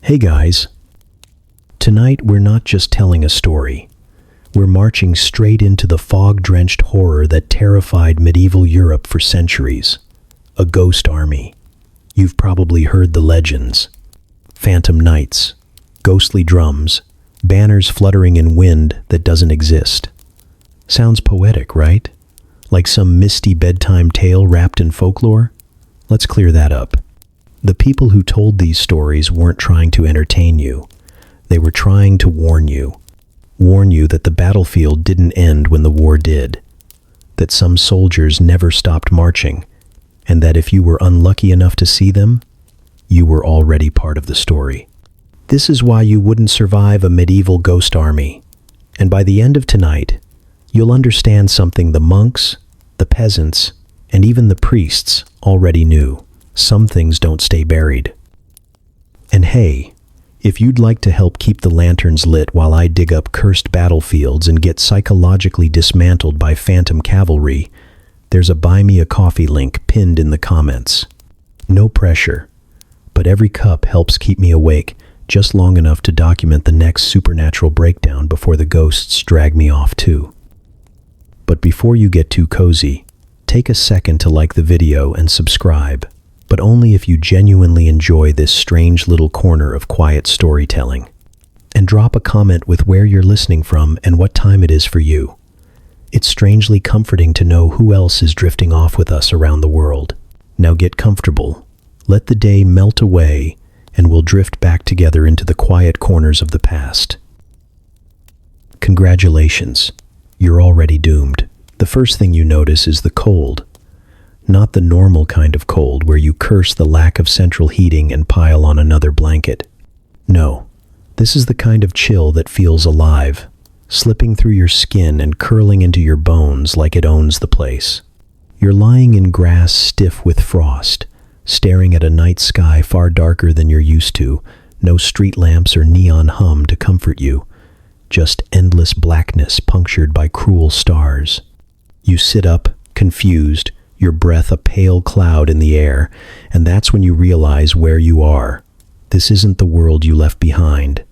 Hey guys, tonight we're not just telling a story. We're marching straight into the fog-drenched horror that terrified medieval Europe for centuries. A ghost army. You've probably heard the legends. Phantom knights, ghostly drums, banners fluttering in wind that doesn't exist. Sounds poetic, right? Like some misty bedtime tale wrapped in folklore? Let's clear that up. The people who told these stories weren't trying to entertain you. They were trying to warn you. Warn you that the battlefield didn't end when the war did. That some soldiers never stopped marching. And that if you were unlucky enough to see them, you were already part of the story. This is why you wouldn't survive a medieval ghost army. And by the end of tonight, you'll understand something the monks, the peasants, and even the priests already knew. Some things don't stay buried. And hey, if you'd like to help keep the lanterns lit while I dig up cursed battlefields and get psychologically dismantled by phantom cavalry, there's a Buy Me a Coffee link pinned in the comments. No pressure, but every cup helps keep me awake just long enough to document the next supernatural breakdown before the ghosts drag me off too. But before you get too cozy, take a second to like the video and subscribe. But only if you genuinely enjoy this strange little corner of quiet storytelling. And drop a comment with where you're listening from and what time it is for you. It's strangely comforting to know who else is drifting off with us around the world. Now get comfortable, let the day melt away, and we'll drift back together into the quiet corners of the past. Congratulations, you're already doomed. The first thing you notice is the cold. Not the normal kind of cold where you curse the lack of central heating and pile on another blanket. No, this is the kind of chill that feels alive, slipping through your skin and curling into your bones like it owns the place. You're lying in grass stiff with frost, staring at a night sky far darker than you're used to, no street lamps or neon hum to comfort you, just endless blackness punctured by cruel stars. You sit up, confused, your breath a pale cloud in the air, and that's when you realize where you are. This isn't the world you left behind.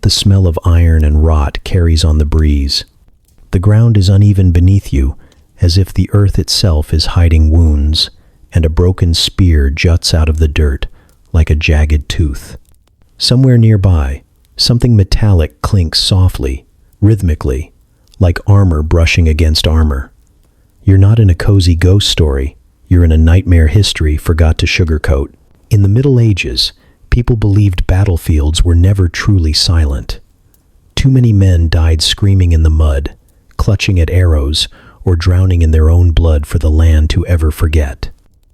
The smell of iron and rot carries on the breeze. The ground is uneven beneath you, as if the earth itself is hiding wounds, and a broken spear juts out of the dirt like a jagged tooth. Somewhere nearby, something metallic clinks softly, rhythmically, like armor brushing against armor. You're not in a cozy ghost story, you're in a nightmare history forgot to sugarcoat. In the Middle Ages, people believed battlefields were never truly silent. Too many men died screaming in the mud, clutching at arrows, or drowning in their own blood for the land to ever forget.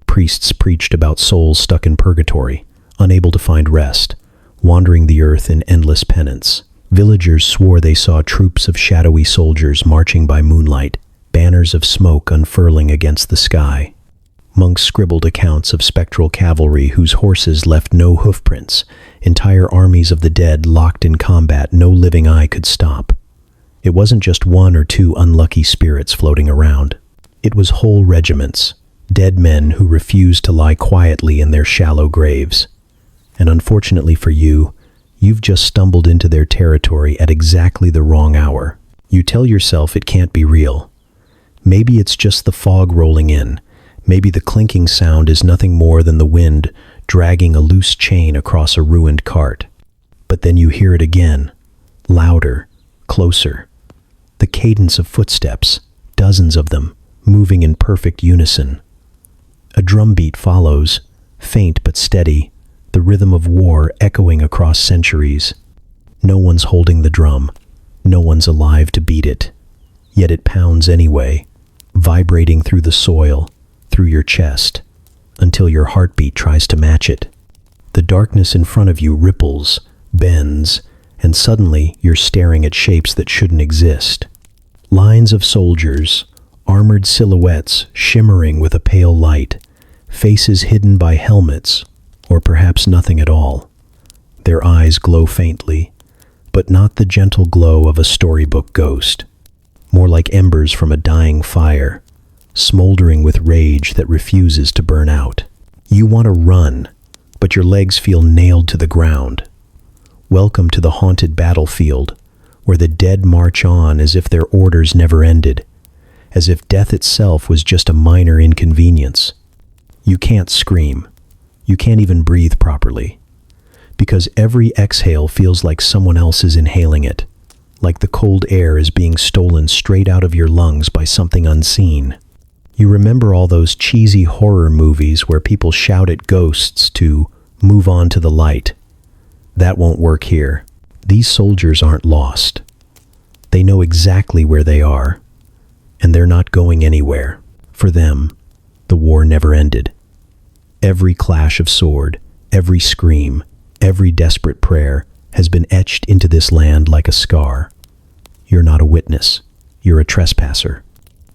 Priests preached about souls stuck in purgatory, unable to find rest, wandering the earth in endless penance. Villagers swore they saw troops of shadowy soldiers marching by moonlight, banners of smoke unfurling against the sky. Monks scribbled accounts of spectral cavalry whose horses left no hoofprints, entire armies of the dead locked in combat no living eye could stop. It wasn't just one or two unlucky spirits floating around. It was whole regiments, dead men who refused to lie quietly in their shallow graves. And unfortunately for you, you've just stumbled into their territory at exactly the wrong hour. You tell yourself it can't be real. Maybe it's just the fog rolling in. Maybe the clinking sound is nothing more than the wind dragging a loose chain across a ruined cart. But then you hear it again, louder, closer. The cadence of footsteps, dozens of them, moving in perfect unison. A drumbeat follows, faint but steady, the rhythm of war echoing across centuries. No one's holding the drum. No one's alive to beat it. Yet it pounds anyway, vibrating through the soil, through your chest, until your heartbeat tries to match it. The darkness in front of you ripples, bends, and suddenly you're staring at shapes that shouldn't exist. Lines of soldiers, armored silhouettes shimmering with a pale light, faces hidden by helmets, or perhaps nothing at all. Their eyes glow faintly, but not the gentle glow of a storybook ghost. More like embers from a dying fire, smoldering with rage that refuses to burn out. You want to run, but your legs feel nailed to the ground. Welcome to the haunted battlefield, where the dead march on as if their orders never ended, as if death itself was just a minor inconvenience. You can't scream. You can't even breathe properly, because every exhale feels like someone else is inhaling it, like the cold air is being stolen straight out of your lungs by something unseen. You remember all those cheesy horror movies where people shout at ghosts to move on to the light. That won't work here. These soldiers aren't lost. They know exactly where they are, and they're not going anywhere. For them, the war never ended. Every clash of sword, every scream, every desperate prayer has been etched into this land like a scar. You're not a witness. You're a trespasser.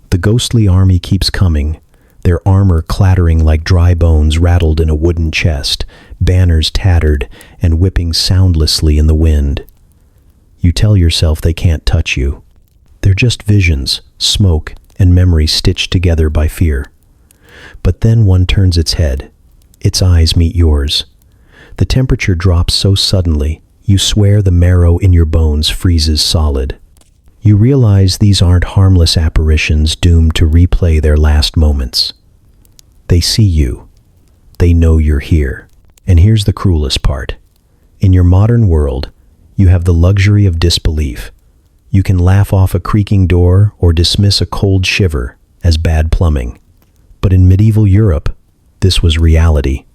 The ghostly army keeps coming, their armor clattering like dry bones rattled in a wooden chest, banners tattered and whipping soundlessly in the wind. You tell yourself they can't touch you. They're just visions, smoke, and memory stitched together by fear. But then one turns its head. Its eyes meet yours. The temperature drops so suddenly, you swear the marrow in your bones freezes solid. You realize these aren't harmless apparitions doomed to replay their last moments. They see you. They know you're here. And here's the cruelest part. In your modern world, you have the luxury of disbelief. You can laugh off a creaking door or dismiss a cold shiver as bad plumbing. But in medieval Europe, this was reality.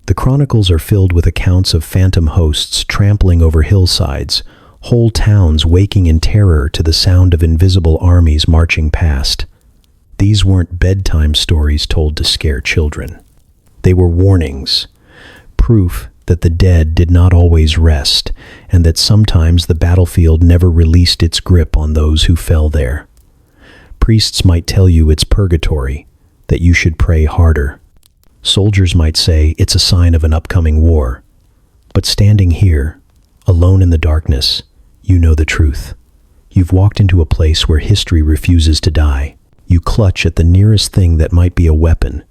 The chronicles are filled with accounts of phantom hosts trampling over hillsides, whole towns waking in terror to the sound of invisible armies marching past. These weren't bedtime stories told to scare children. They were warnings, proof that the dead did not always rest, and that sometimes the battlefield never released its grip on those who fell there. Priests might tell you it's purgatory, that you should pray harder. Soldiers might say it's a sign of an upcoming war. But standing here, alone in the darkness, you know the truth. You've walked into a place where history refuses to die. You clutch at the nearest thing that might be a weapon,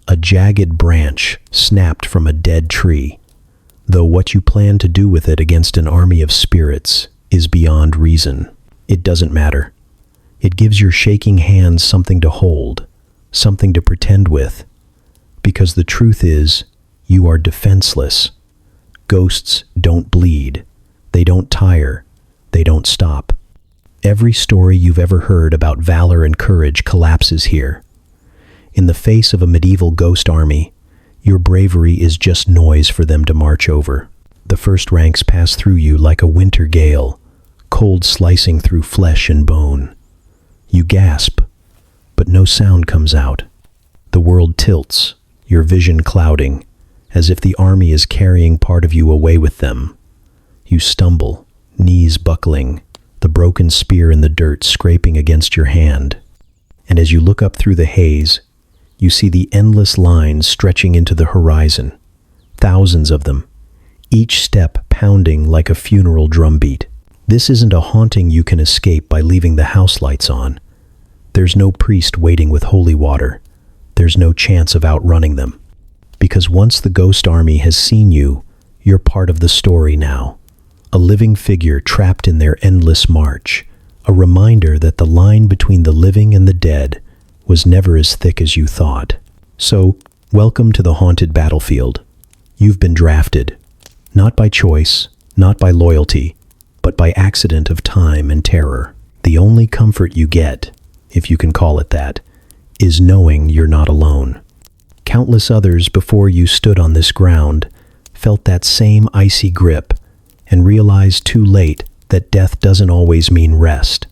a jagged branch snapped from a dead tree, though what you plan to do with it against an army of spirits is beyond reason. It doesn't matter. It gives your shaking hands something to hold, something to pretend with, because the truth is, you are defenseless. Ghosts don't bleed. They don't tire. They don't stop. Every story you've ever heard about valor and courage collapses here. In the face of a medieval ghost army, your bravery is just noise for them to march over. The first ranks pass through you like a winter gale, cold slicing through flesh and bone. You gasp, but no sound comes out. The world tilts, your vision clouding, as if the army is carrying part of you away with them. You stumble, knees buckling, the broken spear in the dirt scraping against your hand. And as you look up through the haze, you see the endless lines stretching into the horizon, thousands of them, each step pounding like a funeral drumbeat. This isn't a haunting you can escape by leaving the house lights on. There's no priest waiting with holy water. There's no chance of outrunning them. Because once the ghost army has seen you, you're part of the story now. A living figure trapped in their endless march, a reminder that the line between the living and the dead was never as thick as you thought. So, welcome to the haunted battlefield. You've been drafted, not by choice, not by loyalty, but by accident of time and terror. The only comfort you get, if you can call it that, is knowing you're not alone. Countless others before you stood on this ground felt that same icy grip and realized too late that death doesn't always mean rest.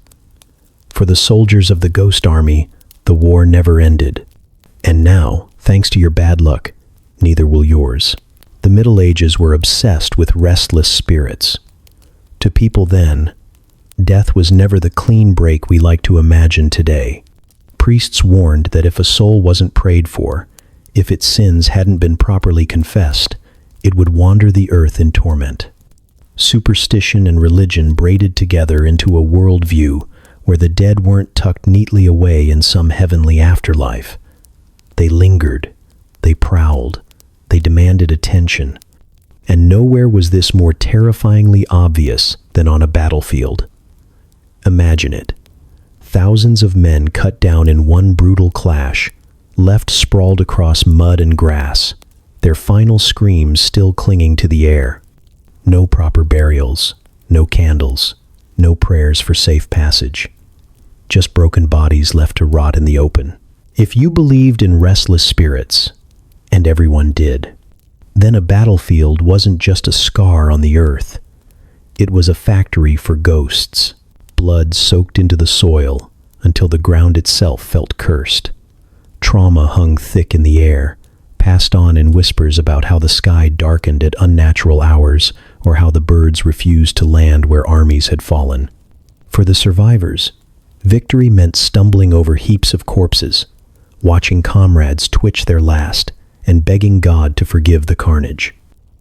For the soldiers of the ghost army, the war never ended. And now, thanks to your bad luck, neither will yours. The Middle Ages were obsessed with restless spirits. To people then, death was never the clean break we like to imagine today. Priests warned that if a soul wasn't prayed for, if its sins hadn't been properly confessed, it would wander the earth in torment. Superstition and religion braided together into a worldview where the dead weren't tucked neatly away in some heavenly afterlife. They lingered, they prowled, they demanded attention. And nowhere was this more terrifyingly obvious than on a battlefield. Imagine it. Thousands of men cut down in one brutal clash, left sprawled across mud and grass, their final screams still clinging to the air. No proper burials, no candles, no prayers for safe passage. Just broken bodies left to rot in the open. If you believed in restless spirits, and everyone did, then a battlefield wasn't just a scar on the earth. It was a factory for ghosts, blood soaked into the soil until the ground itself felt cursed. Trauma hung thick in the air, passed on in whispers about how the sky darkened at unnatural hours or how the birds refused to land where armies had fallen. For the survivors, victory meant stumbling over heaps of corpses, watching comrades twitch their last, and begging God to forgive the carnage.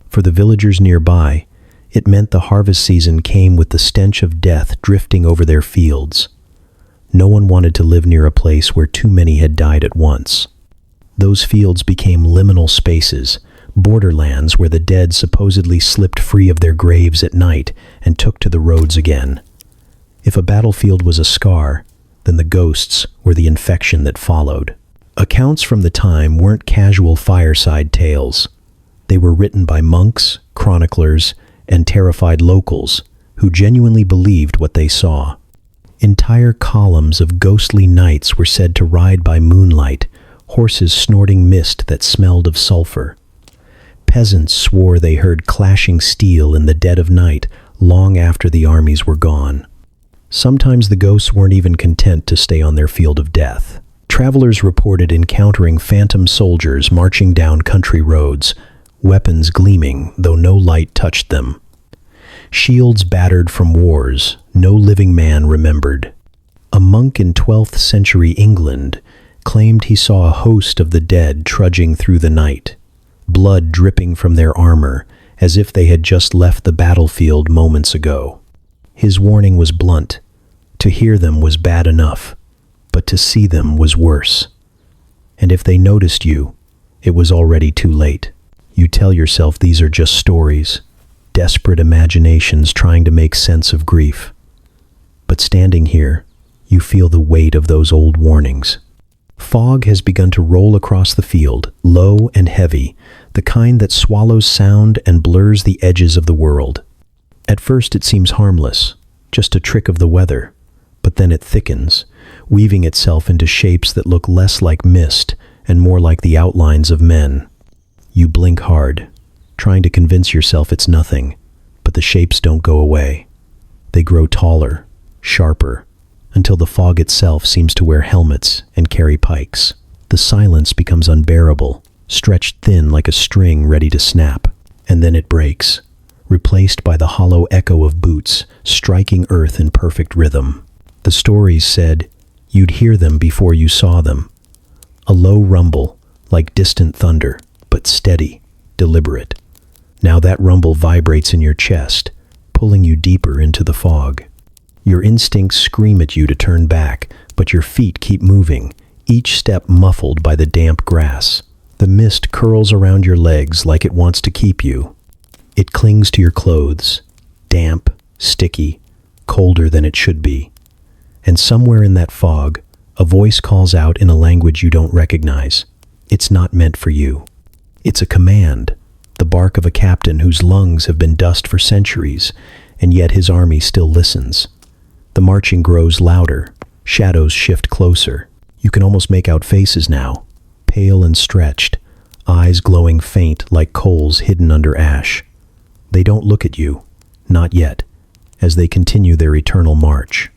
For the villagers nearby, it meant the harvest season came with the stench of death drifting over their fields. No one wanted to live near a place where too many had died at once. Those fields became liminal spaces, borderlands where the dead supposedly slipped free of their graves at night and took to the roads again. If a battlefield was a scar, then the ghosts were the infection that followed. Accounts from the time weren't casual fireside tales. They were written by monks, chroniclers, and terrified locals who genuinely believed what they saw. Entire columns of ghostly knights were said to ride by moonlight, horses snorting mist that smelled of sulfur. Peasants swore they heard clashing steel in the dead of night long after the armies were gone. Sometimes the ghosts weren't even content to stay on their field of death. Travelers reported encountering phantom soldiers marching down country roads, weapons gleaming though no light touched them. Shields battered from wars, no living man remembered. A monk in 12th century England claimed he saw a host of the dead trudging through the night, blood dripping from their armor as if they had just left the battlefield moments ago. His warning was blunt. To hear them was bad enough, but to see them was worse. And if they noticed you, it was already too late. You tell yourself these are just stories, desperate imaginations trying to make sense of grief. But standing here, you feel the weight of those old warnings. Fog has begun to roll across the field, low and heavy, the kind that swallows sound and blurs the edges of the world. At first it seems harmless, just a trick of the weather, but then it thickens, weaving itself into shapes that look less like mist and more like the outlines of men. You blink hard, trying to convince yourself it's nothing, but the shapes don't go away. They grow taller, sharper, until the fog itself seems to wear helmets and carry pikes. The silence becomes unbearable, stretched thin like a string ready to snap, and then it breaks, replaced by the hollow echo of boots striking earth in perfect rhythm. The stories said you'd hear them before you saw them. A low rumble, like distant thunder, but steady, deliberate. Now that rumble vibrates in your chest, pulling you deeper into the fog. Your instincts scream at you to turn back, but your feet keep moving, each step muffled by the damp grass. The mist curls around your legs like it wants to keep you. It clings to your clothes, damp, sticky, colder than it should be. And somewhere in that fog, a voice calls out in a language you don't recognize. It's not meant for you. It's a command, the bark of a captain whose lungs have been dust for centuries, and yet his army still listens. The marching grows louder, shadows shift closer. You can almost make out faces now, pale and stretched, eyes glowing faint like coals hidden under ash. They don't look at you, not yet, as they continue their eternal march.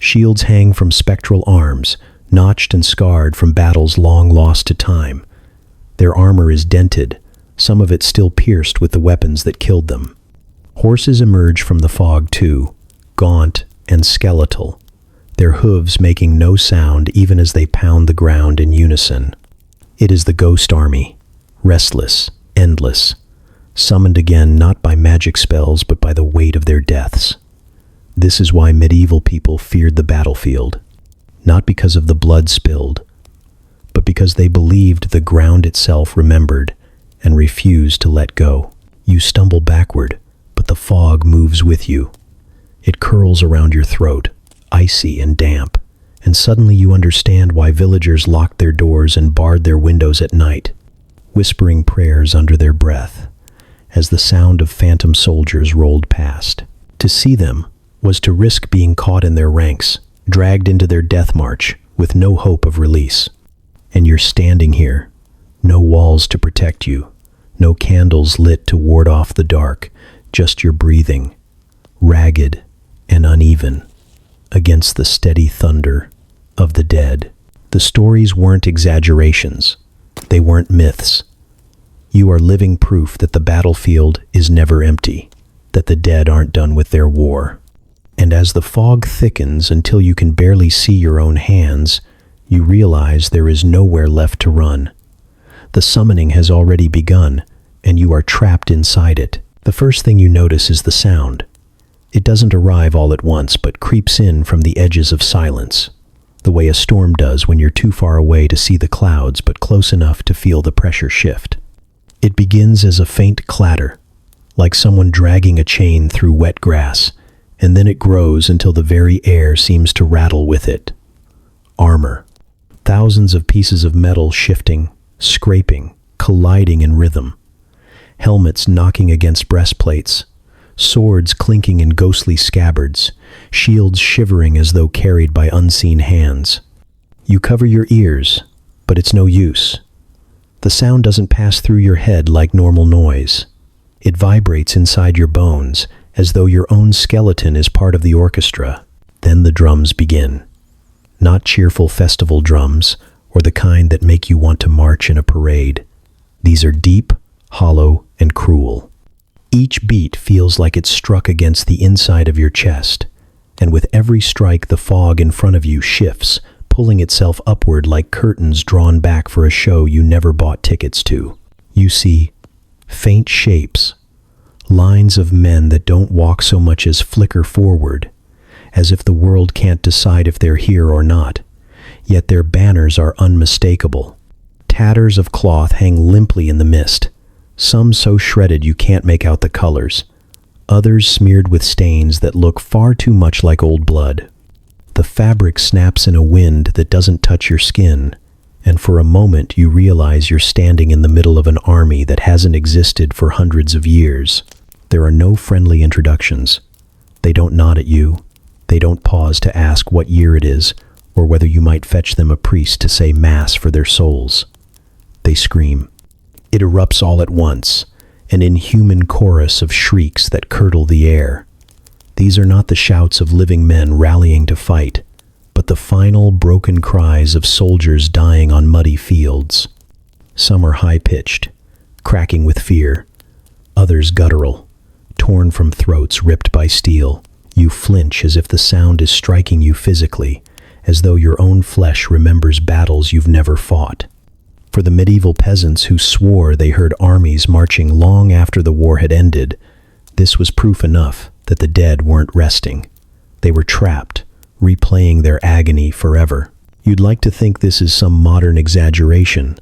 Shields hang from spectral arms, notched and scarred from battles long lost to time. Their armor is dented, some of it still pierced with the weapons that killed them. Horses emerge from the fog too, gaunt and skeletal, their hooves making no sound even as they pound the ground in unison. It is the ghost army, restless, endless, summoned again not by magic spells but by the weight of their deaths. This is why medieval people feared the battlefield, not because of the blood spilled, but because they believed the ground itself remembered and refused to let go. You stumble backward, but the fog moves with you. It curls around your throat, icy and damp, and suddenly you understand why villagers locked their doors and barred their windows at night, whispering prayers under their breath, as the sound of phantom soldiers rolled past. To see them was to risk being caught in their ranks, dragged into their death march with no hope of release. And you're standing here, no walls to protect you, no candles lit to ward off the dark, just your breathing, ragged and uneven, against the steady thunder of the dead. The stories weren't exaggerations. They weren't myths. You are living proof that the battlefield is never empty, that the dead aren't done with their war. And as the fog thickens until you can barely see your own hands, you realize there is nowhere left to run. The summoning has already begun, and you are trapped inside it. The first thing you notice is the sound. It doesn't arrive all at once, but creeps in from the edges of silence, the way a storm does when you're too far away to see the clouds, but close enough to feel the pressure shift. It begins as a faint clatter, like someone dragging a chain through wet grass, and then it grows until the very air seems to rattle with it. Armor. Thousands of pieces of metal shifting, scraping, colliding in rhythm. Helmets knocking against breastplates, swords clinking in ghostly scabbards, shields shivering as though carried by unseen hands. You cover your ears, but it's no use. The sound doesn't pass through your head like normal noise. It vibrates inside your bones, as though your own skeleton is part of the orchestra. Then the drums begin. Not cheerful festival drums, or the kind that make you want to march in a parade. These are deep, hollow, and cruel. Each beat feels like it's struck against the inside of your chest, and with every strike the fog in front of you shifts, pulling itself upward like curtains drawn back for a show you never bought tickets to. You see faint shapes, lines of men that don't walk so much as flicker forward, as if the world can't decide if they're here or not, yet their banners are unmistakable. Tatters of cloth hang limply in the mist, some so shredded you can't make out the colors, others smeared with stains that look far too much like old blood. The fabric snaps in a wind that doesn't touch your skin, and for a moment you realize you're standing in the middle of an army that hasn't existed for hundreds of years. There are no friendly introductions. They don't nod at you. They don't pause to ask what year it is, or whether you might fetch them a priest to say mass for their souls. They scream. It erupts all at once, an inhuman chorus of shrieks that curdle the air. These are not the shouts of living men rallying to fight, but the final broken cries of soldiers dying on muddy fields. Some are high-pitched, cracking with fear, others guttural, torn from throats ripped by steel. You flinch as if the sound is striking you physically, as though your own flesh remembers battles you've never fought. For the medieval peasants who swore they heard armies marching long after the war had ended, this was proof enough that the dead weren't resting. They were trapped, replaying their agony forever. You'd like to think this is some modern exaggeration,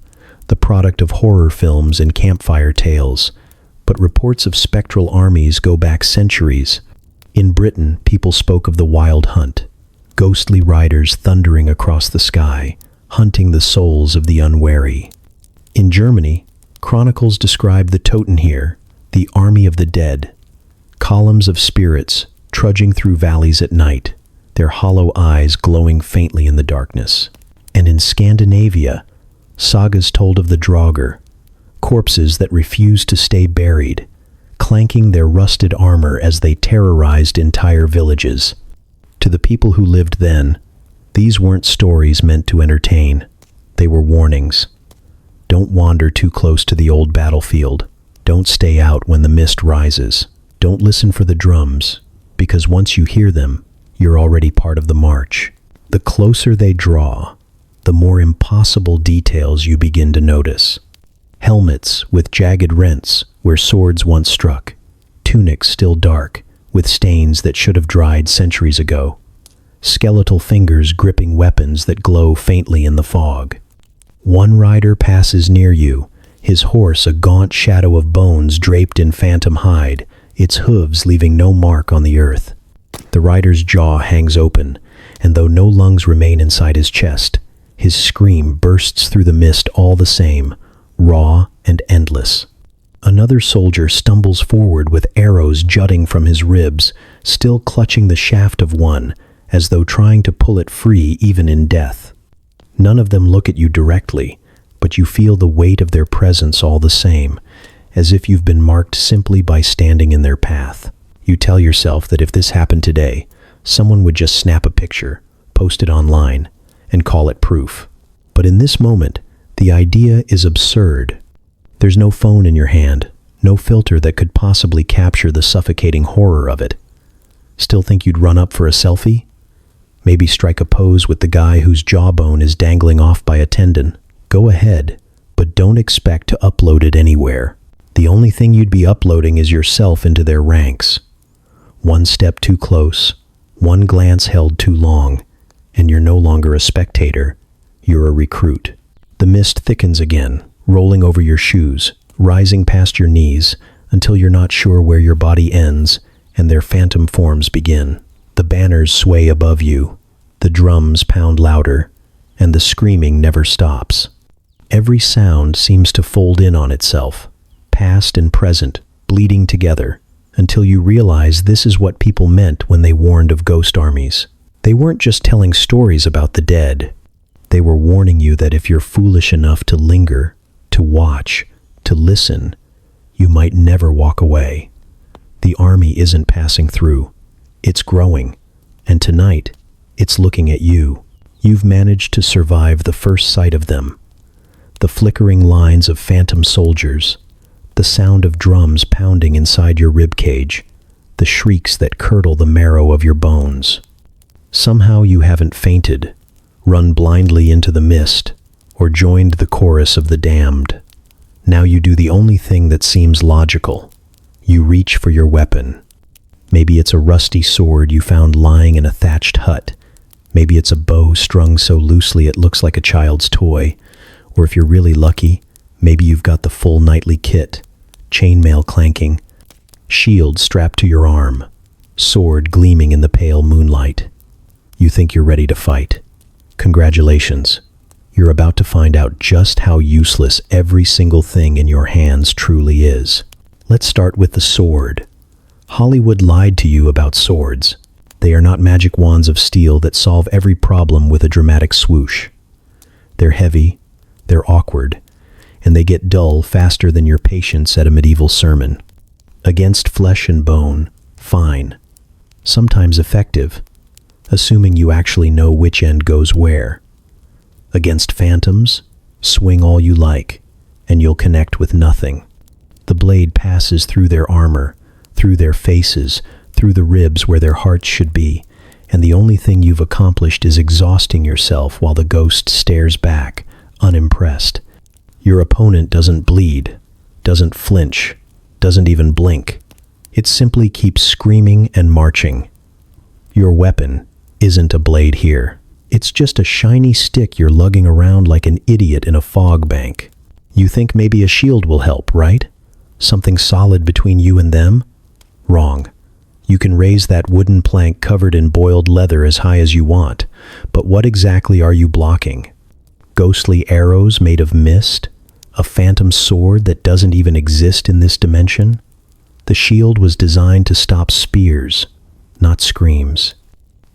the product of horror films and campfire tales, but reports of spectral armies go back centuries. In Britain, people spoke of the wild hunt, ghostly riders thundering across the sky, hunting the souls of the unwary. In Germany, chronicles describe the Totenheer, the army of the dead, columns of spirits trudging through valleys at night, their hollow eyes glowing faintly in the darkness. And in Scandinavia, sagas told of the Draugr, corpses that refused to stay buried, clanking their rusted armor as they terrorized entire villages. To the people who lived then, these weren't stories meant to entertain. They were warnings. Don't wander too close to the old battlefield. Don't stay out when the mist rises. Don't listen for the drums, because once you hear them, you're already part of the march. The closer they draw, the more impossible details you begin to notice. Helmets with jagged rents where swords once struck, tunics still dark, with stains that should have dried centuries ago, skeletal fingers gripping weapons that glow faintly in the fog. One rider passes near you, His horse a gaunt shadow of bones draped in phantom hide, its hooves leaving no mark on the earth. The rider's jaw hangs open, and though no lungs remain inside his chest, his scream bursts through the mist all the same, raw and endless. Another soldier stumbles forward with arrows jutting from his ribs, still clutching the shaft of one, as though trying to pull it free even in death. None of them look at you directly, but you feel the weight of their presence all the same, as if you've been marked simply by standing in their path. You tell yourself that if this happened today, someone would just snap a picture, post it online, and call it proof. But in this moment, the idea is absurd. There's no phone in your hand, no filter that could possibly capture the suffocating horror of it. Still think you'd run up for a selfie? Maybe strike a pose with the guy whose jawbone is dangling off by a tendon? Go ahead, but don't expect to upload it anywhere. The only thing you'd be uploading is yourself into their ranks. One step too close, one glance held too long, and you're no longer a spectator, you're a recruit. The mist thickens again, rolling over your shoes, rising past your knees, until you're not sure where your body ends and their phantom forms begin. The banners sway above you, the drums pound louder, and the screaming never stops. Every sound seems to fold in on itself, past and present, bleeding together, until you realize this is what people meant when they warned of ghost armies. They weren't just telling stories about the dead. They were warning you that if you're foolish enough to linger, to watch, to listen, you might never walk away. The army isn't passing through. It's growing. And tonight, it's looking at you. You've managed to survive the first sight of them. The flickering lines of phantom soldiers, the sound of drums pounding inside your ribcage, the shrieks that curdle the marrow of your bones. Somehow you haven't fainted, run blindly into the mist, or joined the chorus of the damned. Now you do the only thing that seems logical. You reach for your weapon. Maybe it's a rusty sword you found lying in a thatched hut. Maybe it's a bow strung so loosely it looks like a child's toy. Or if you're really lucky, maybe you've got the full knightly kit, chainmail clanking, shield strapped to your arm, sword gleaming in the pale moonlight. You think you're ready to fight. Congratulations. You're about to find out just how useless every single thing in your hands truly is. Let's start with the sword. Hollywood lied to you about swords. They are not magic wands of steel that solve every problem with a dramatic swoosh. They're heavy, they're awkward, and they get dull faster than your patience at a medieval sermon. Against flesh and bone, fine. Sometimes effective, assuming you actually know which end goes where. Against phantoms, swing all you like, and you'll connect with nothing. The blade passes through their armor, through their faces, through the ribs where their hearts should be, and the only thing you've accomplished is exhausting yourself while the ghost stares back, unimpressed. Your opponent doesn't bleed, doesn't flinch, doesn't even blink. It simply keeps screaming and marching. Your weapon isn't a blade here. It's just a shiny stick you're lugging around like an idiot in a fog bank. You think maybe a shield will help, right? Something solid between you and them? Wrong. You can raise that wooden plank covered in boiled leather as high as you want, but what exactly are you blocking? Ghostly arrows made of mist? A phantom sword that doesn't even exist in this dimension? The shield was designed to stop spears, not screams.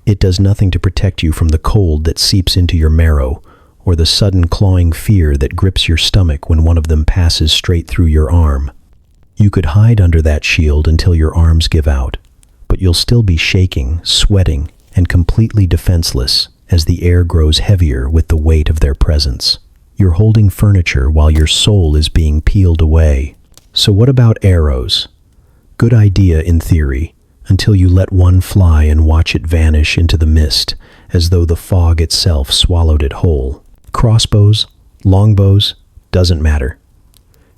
It does nothing to protect you from the cold that seeps into your marrow, or the sudden clawing fear that grips your stomach when one of them passes straight through your arm. You could hide under that shield until your arms give out, but you'll still be shaking, sweating, and completely defenseless as the air grows heavier with the weight of their presence. You're holding furniture while your soul is being peeled away. So what about arrows? Good idea in theory, until you let one fly and watch it vanish into the mist, as though the fog itself swallowed it whole. Crossbows, longbows, doesn't matter.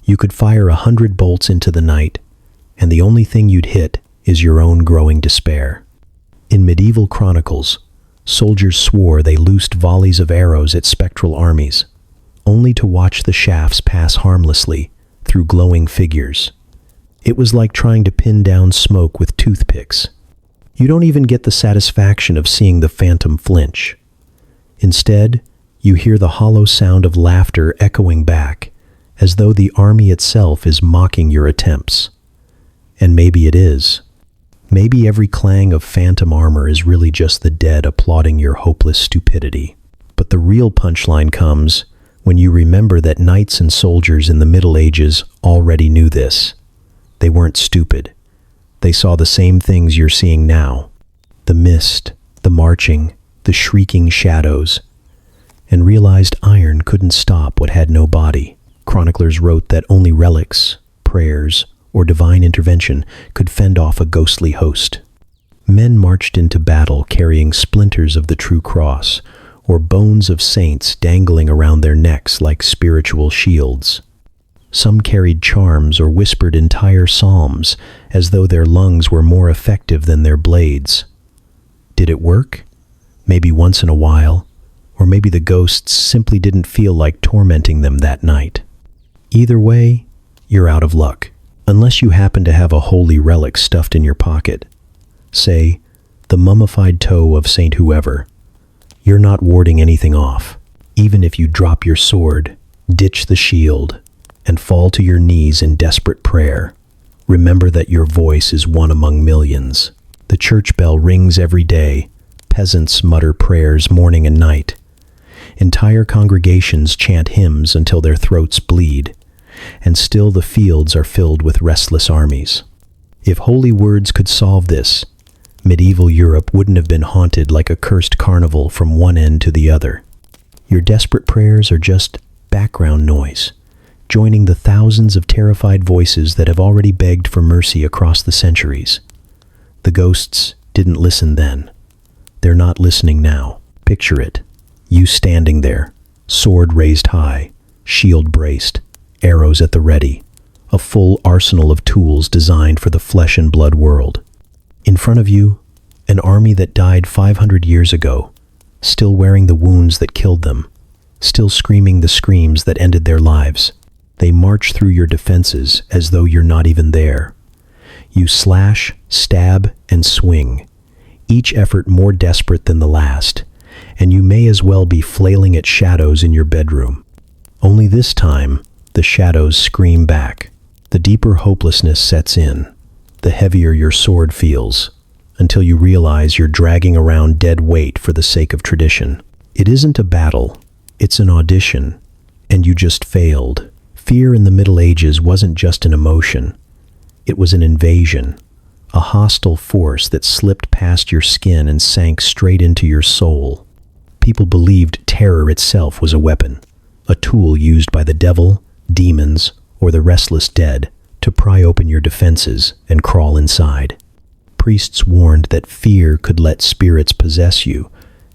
You could fire 100 bolts into the night, and the only thing you'd hit is your own growing despair. In medieval chronicles, soldiers swore they loosed volleys of arrows at spectral armies, only to watch the shafts pass harmlessly through glowing figures. It was like trying to pin down smoke with toothpicks. You don't even get the satisfaction of seeing the phantom flinch. Instead, you hear the hollow sound of laughter echoing back, as though the army itself is mocking your attempts. And maybe it is. Maybe every clang of phantom armor is really just the dead applauding your hopeless stupidity. But the real punchline comes when you remember that knights and soldiers in the Middle Ages already knew this. They weren't stupid. They saw the same things you're seeing now. The mist, the marching, the shrieking shadows, and realized iron couldn't stop what had no body. Chroniclers wrote that only relics, prayers, or divine intervention could fend off a ghostly host. Men marched into battle carrying splinters of the true cross, or bones of saints dangling around their necks like spiritual shields. Some carried charms or whispered entire psalms as though their lungs were more effective than their blades. Did it work? Maybe once in a while, or maybe the ghosts simply didn't feel like tormenting them that night. Either way, you're out of luck, unless you happen to have a holy relic stuffed in your pocket. Say, the mummified toe of Saint Whoever. You're not warding anything off. Even if you drop your sword, ditch the shield, and fall to your knees in desperate prayer, remember that your voice is one among millions. The church bell rings every day. Peasants mutter prayers morning and night. Entire congregations chant hymns until their throats bleed, and still the fields are filled with restless armies. If holy words could solve this, medieval Europe wouldn't have been haunted like a cursed carnival from one end to the other. Your desperate prayers are just background noise, joining the thousands of terrified voices that have already begged for mercy across the centuries. The ghosts didn't listen then. They're not listening now. Picture it. You standing there, sword raised high, shield braced, arrows at the ready, a full arsenal of tools designed for the flesh and blood world. In front of you, an army that died 500 years ago, still wearing the wounds that killed them, still screaming the screams that ended their lives. They march through your defenses as though you're not even there. You slash, stab, and swing, each effort more desperate than the last, and you may as well be flailing at shadows in your bedroom. Only this time, the shadows scream back. The deeper hopelessness sets in, the heavier your sword feels, until you realize you're dragging around dead weight for the sake of tradition. It isn't a battle, it's an audition, and you just failed. Fear in the Middle Ages wasn't just an emotion. It was an invasion, a hostile force that slipped past your skin and sank straight into your soul. People believed terror itself was a weapon, a tool used by the devil, demons, or the restless dead to pry open your defenses and crawl inside. Priests warned that fear could let spirits possess you,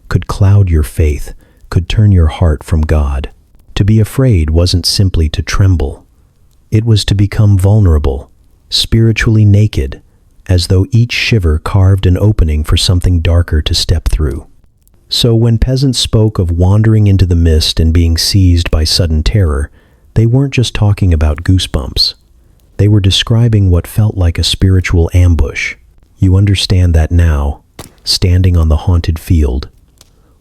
could cloud your faith, could turn your heart from God. To be afraid wasn't simply to tremble. It was to become vulnerable, spiritually naked, as though each shiver carved an opening for something darker to step through. So when peasants spoke of wandering into the mist and being seized by sudden terror, they weren't just talking about goosebumps. They were describing what felt like a spiritual ambush. You understand that now, standing on the haunted field.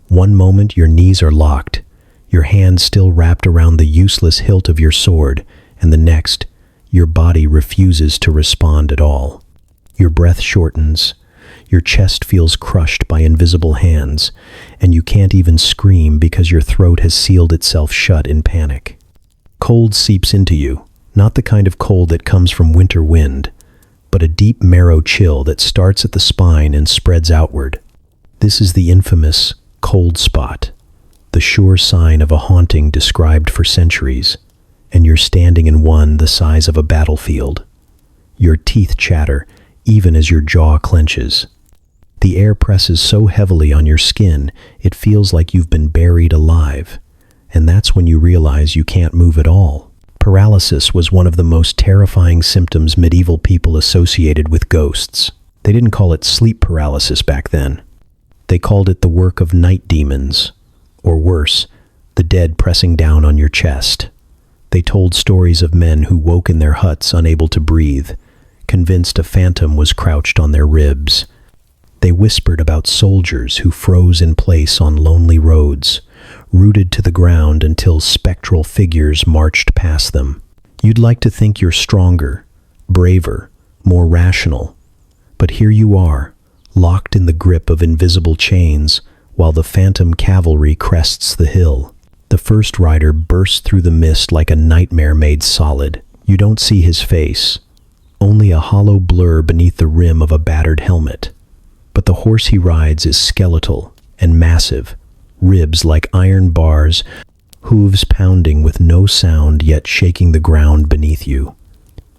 One moment your knees are locked, your hand still wrapped around the useless hilt of your sword, and the next, your body refuses to respond at all. Your breath shortens, your chest feels crushed by invisible hands, and you can't even scream because your throat has sealed itself shut in panic. Cold seeps into you, not the kind of cold that comes from winter wind, but a deep marrow chill that starts at the spine and spreads outward. This is the infamous cold spot, the sure sign of a haunting described for centuries, and you're standing in one the size of a battlefield. Your teeth chatter even as your jaw clenches. The air presses so heavily on your skin, it feels like you've been buried alive, and that's when you realize you can't move at all. Paralysis was one of the most terrifying symptoms medieval people associated with ghosts. They didn't call it sleep paralysis back then. They called it the work of night demons, or worse, the dead pressing down on your chest. They told stories of men who woke in their huts unable to breathe, convinced a phantom was crouched on their ribs. They whispered about soldiers who froze in place on lonely roads, rooted to the ground until spectral figures marched past them. You'd like to think you're stronger, braver, more rational, but here you are, locked in the grip of invisible chains, while the phantom cavalry crests the hill. The first rider bursts through the mist like a nightmare made solid. You don't see his face, only a hollow blur beneath the rim of a battered helmet. But the horse he rides is skeletal and massive, ribs like iron bars, hooves pounding with no sound yet shaking the ground beneath you.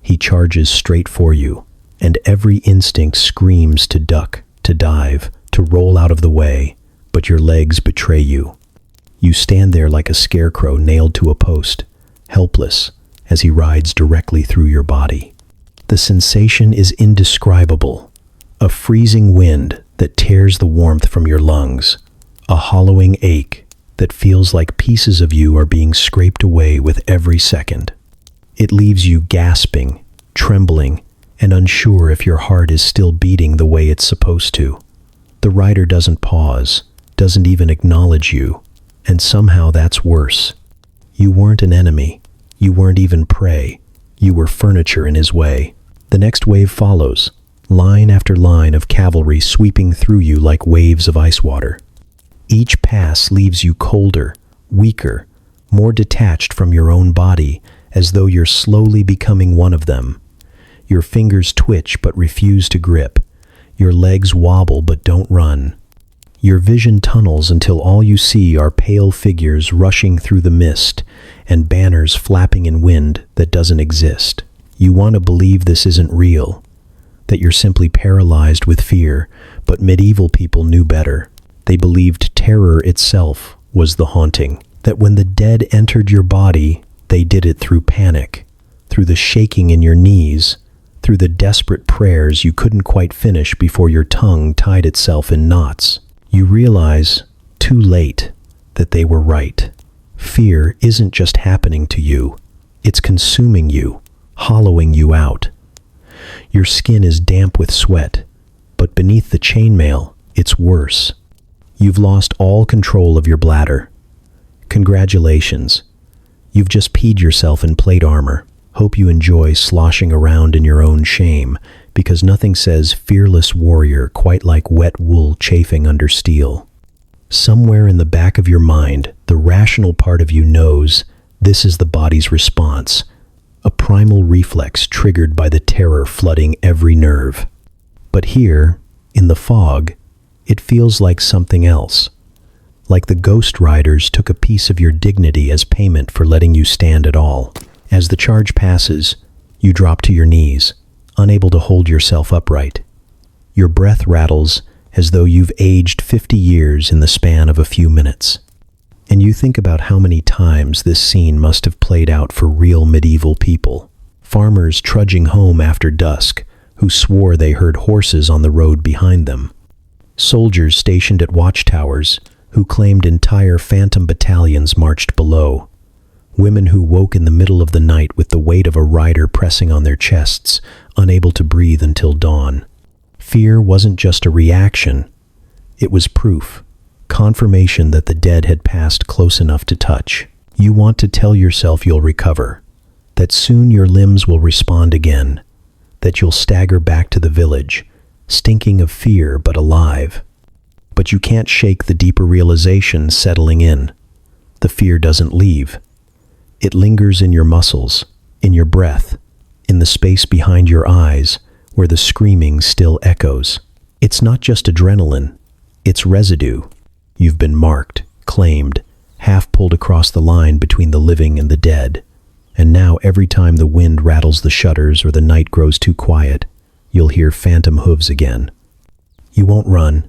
He charges straight for you, and every instinct screams to duck, to dive, to roll out of the way, but your legs betray you. You stand there like a scarecrow nailed to a post, helpless, as he rides directly through your body. The sensation is indescribable, a freezing wind that tears the warmth from your lungs, a hollowing ache that feels like pieces of you are being scraped away with every second. It leaves you gasping, trembling, and unsure if your heart is still beating the way it's supposed to. The rider doesn't pause, doesn't even acknowledge you, and somehow that's worse. You weren't an enemy, you weren't even prey, you were furniture in his way. The next wave follows, line after line of cavalry sweeping through you like waves of ice water. Each pass leaves you colder, weaker, more detached from your own body, as though you're slowly becoming one of them. Your fingers twitch but refuse to grip. Your legs wobble but don't run. Your vision tunnels until all you see are pale figures rushing through the mist and banners flapping in wind that doesn't exist. You want to believe this isn't real, that you're simply paralyzed with fear, but medieval people knew better. They believed terror itself was the haunting, that when the dead entered your body, they did it through panic, through the shaking in your knees, through the desperate prayers you couldn't quite finish before your tongue tied itself in knots. You realize, too late, that they were right. Fear isn't just happening to you, it's consuming you, hollowing you out. Your skin is damp with sweat, but beneath the chainmail, it's worse. You've lost all control of your bladder. Congratulations. You've just peed yourself in plate armor. Hope you enjoy sloshing around in your own shame, because nothing says fearless warrior quite like wet wool chafing under steel. Somewhere in the back of your mind, the rational part of you knows this is the body's response, a primal reflex triggered by the terror flooding every nerve. But here, in the fog, it feels like something else. Like the ghost riders took a piece of your dignity as payment for letting you stand at all. As the charge passes, you drop to your knees, unable to hold yourself upright. Your breath rattles as though you've aged 50 years in the span of a few minutes. And you think about how many times this scene must have played out for real medieval people. Farmers trudging home after dusk, who swore they heard horses on the road behind them. Soldiers stationed at watchtowers, who claimed entire phantom battalions marched below. Women who woke in the middle of the night with the weight of a rider pressing on their chests, unable to breathe until dawn. Fear wasn't just a reaction, it was proof, confirmation that the dead had passed close enough to touch. You want to tell yourself you'll recover, that soon your limbs will respond again, that you'll stagger back to the village, stinking of fear but alive. But you can't shake the deeper realization settling in. The fear doesn't leave. It lingers in your muscles, in your breath, in the space behind your eyes where the screaming still echoes. It's not just adrenaline, it's residue. You've been marked, claimed, half pulled across the line between the living and the dead. And now every time the wind rattles the shutters or the night grows too quiet, you'll hear phantom hooves again. You won't run,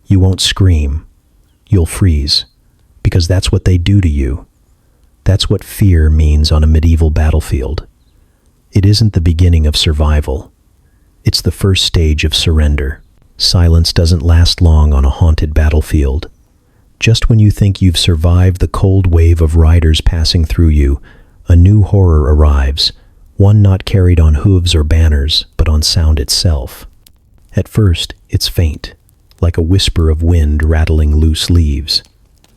you won't scream, you'll freeze, because that's what they do to you. That's what fear means on a medieval battlefield. It isn't the beginning of survival. It's the first stage of surrender. Silence doesn't last long on a haunted battlefield. Just when you think you've survived the cold wave of riders passing through you, a new horror arrives, one not carried on hooves or banners, but on sound itself. At first, it's faint, like a whisper of wind rattling loose leaves.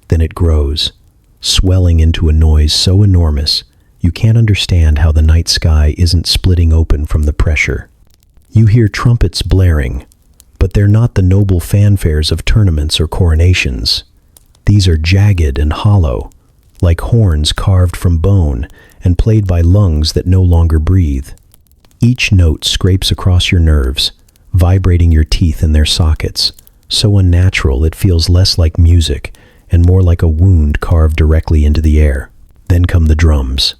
Then it grows, swelling into a noise so enormous, you can't understand how the night sky isn't splitting open from the pressure. You hear trumpets blaring, but they're not the noble fanfares of tournaments or coronations. These are jagged and hollow, like horns carved from bone and played by lungs that no longer breathe. Each note scrapes across your nerves, vibrating your teeth in their sockets, so unnatural it feels less like music and more like a wound carved directly into the air. Then come the drums.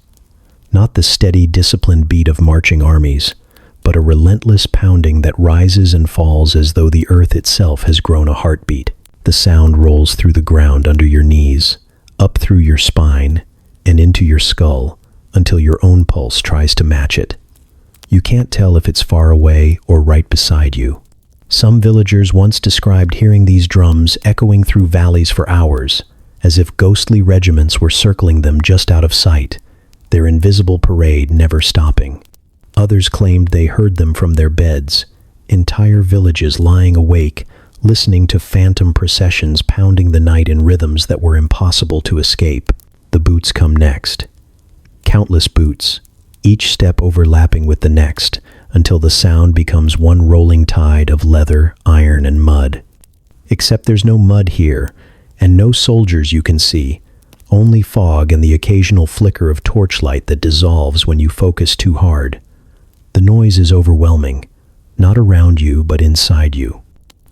Not the steady, disciplined beat of marching armies, but a relentless pounding that rises and falls as though the earth itself has grown a heartbeat. The sound rolls through the ground under your knees, up through your spine, and into your skull, until your own pulse tries to match it. You can't tell if it's far away or right beside you. Some villagers once described hearing these drums echoing through valleys for hours, as if ghostly regiments were circling them just out of sight, their invisible parade never stopping. Others claimed they heard them from their beds, entire villages lying awake, listening to phantom processions pounding the night in rhythms that were impossible to escape. The boots come next. Countless boots, each step overlapping with the next, until the sound becomes one rolling tide of leather, iron, and mud. Except there's no mud here, and no soldiers you can see, only fog and the occasional flicker of torchlight that dissolves when you focus too hard. The noise is overwhelming, not around you but inside you.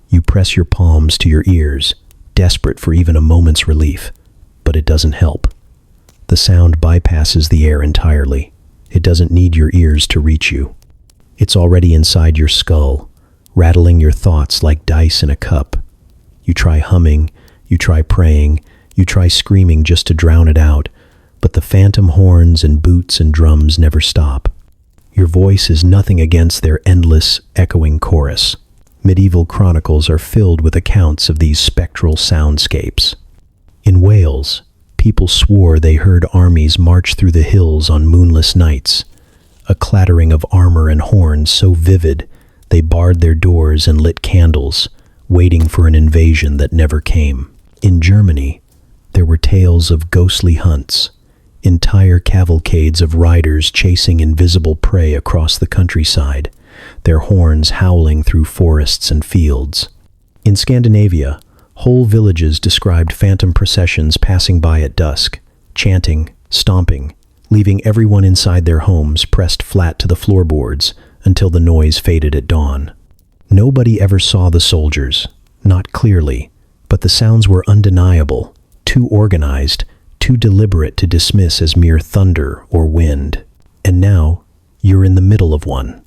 You press your palms to your ears, desperate for even a moment's relief, but it doesn't help. The sound bypasses the air entirely. It doesn't need your ears to reach you. It's already inside your skull, rattling your thoughts like dice in a cup. You try humming, you try praying, you try screaming just to drown it out, but the phantom horns and boots and drums never stop. Your voice is nothing against their endless, echoing chorus. Medieval chronicles are filled with accounts of these spectral soundscapes. In Wales, people swore they heard armies march through the hills on moonless nights, a clattering of armor and horns so vivid they barred their doors and lit candles, waiting for an invasion that never came. In Germany, there were tales of ghostly hunts, entire cavalcades of riders chasing invisible prey across the countryside, their horns howling through forests and fields. In Scandinavia, whole villages described phantom processions passing by at dusk, chanting, stomping, leaving everyone inside their homes pressed flat to the floorboards until the noise faded at dawn. Nobody ever saw the soldiers, not clearly, but the sounds were undeniable, too organized, too deliberate to dismiss as mere thunder or wind. And now, you're in the middle of one.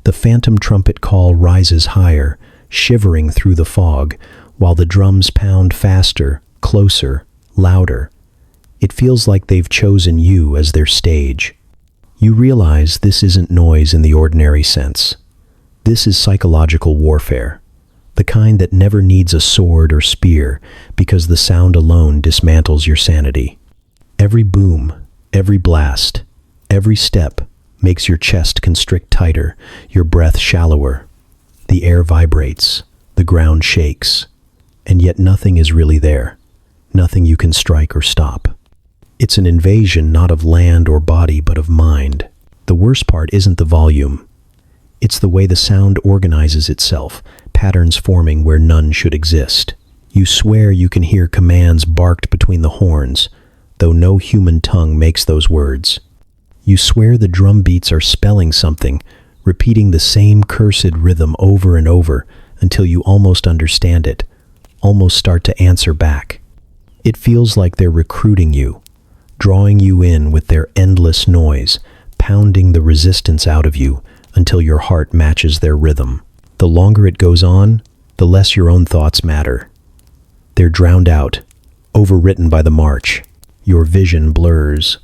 The phantom trumpet call rises higher, shivering through the fog, while the drums pound faster, closer, louder. It feels like they've chosen you as their stage. You realize this isn't noise in the ordinary sense. This is psychological warfare, the kind that never needs a sword or spear because the sound alone dismantles your sanity. Every boom, every blast, every step makes your chest constrict tighter, your breath shallower. The air vibrates, the ground shakes, and yet nothing is really there, nothing you can strike or stop. It's an invasion not of land or body but of mind. The worst part isn't the volume. It's the way the sound organizes itself, patterns forming where none should exist. You swear you can hear commands barked between the horns, though no human tongue makes those words. You swear the drum beats are spelling something, repeating the same cursed rhythm over and over until you almost understand it, almost start to answer back. It feels like they're recruiting you, drawing you in with their endless noise, pounding the resistance out of you until your heart matches their rhythm. The longer it goes on, the less your own thoughts matter. They're drowned out, overwritten by the march. Your vision blurs.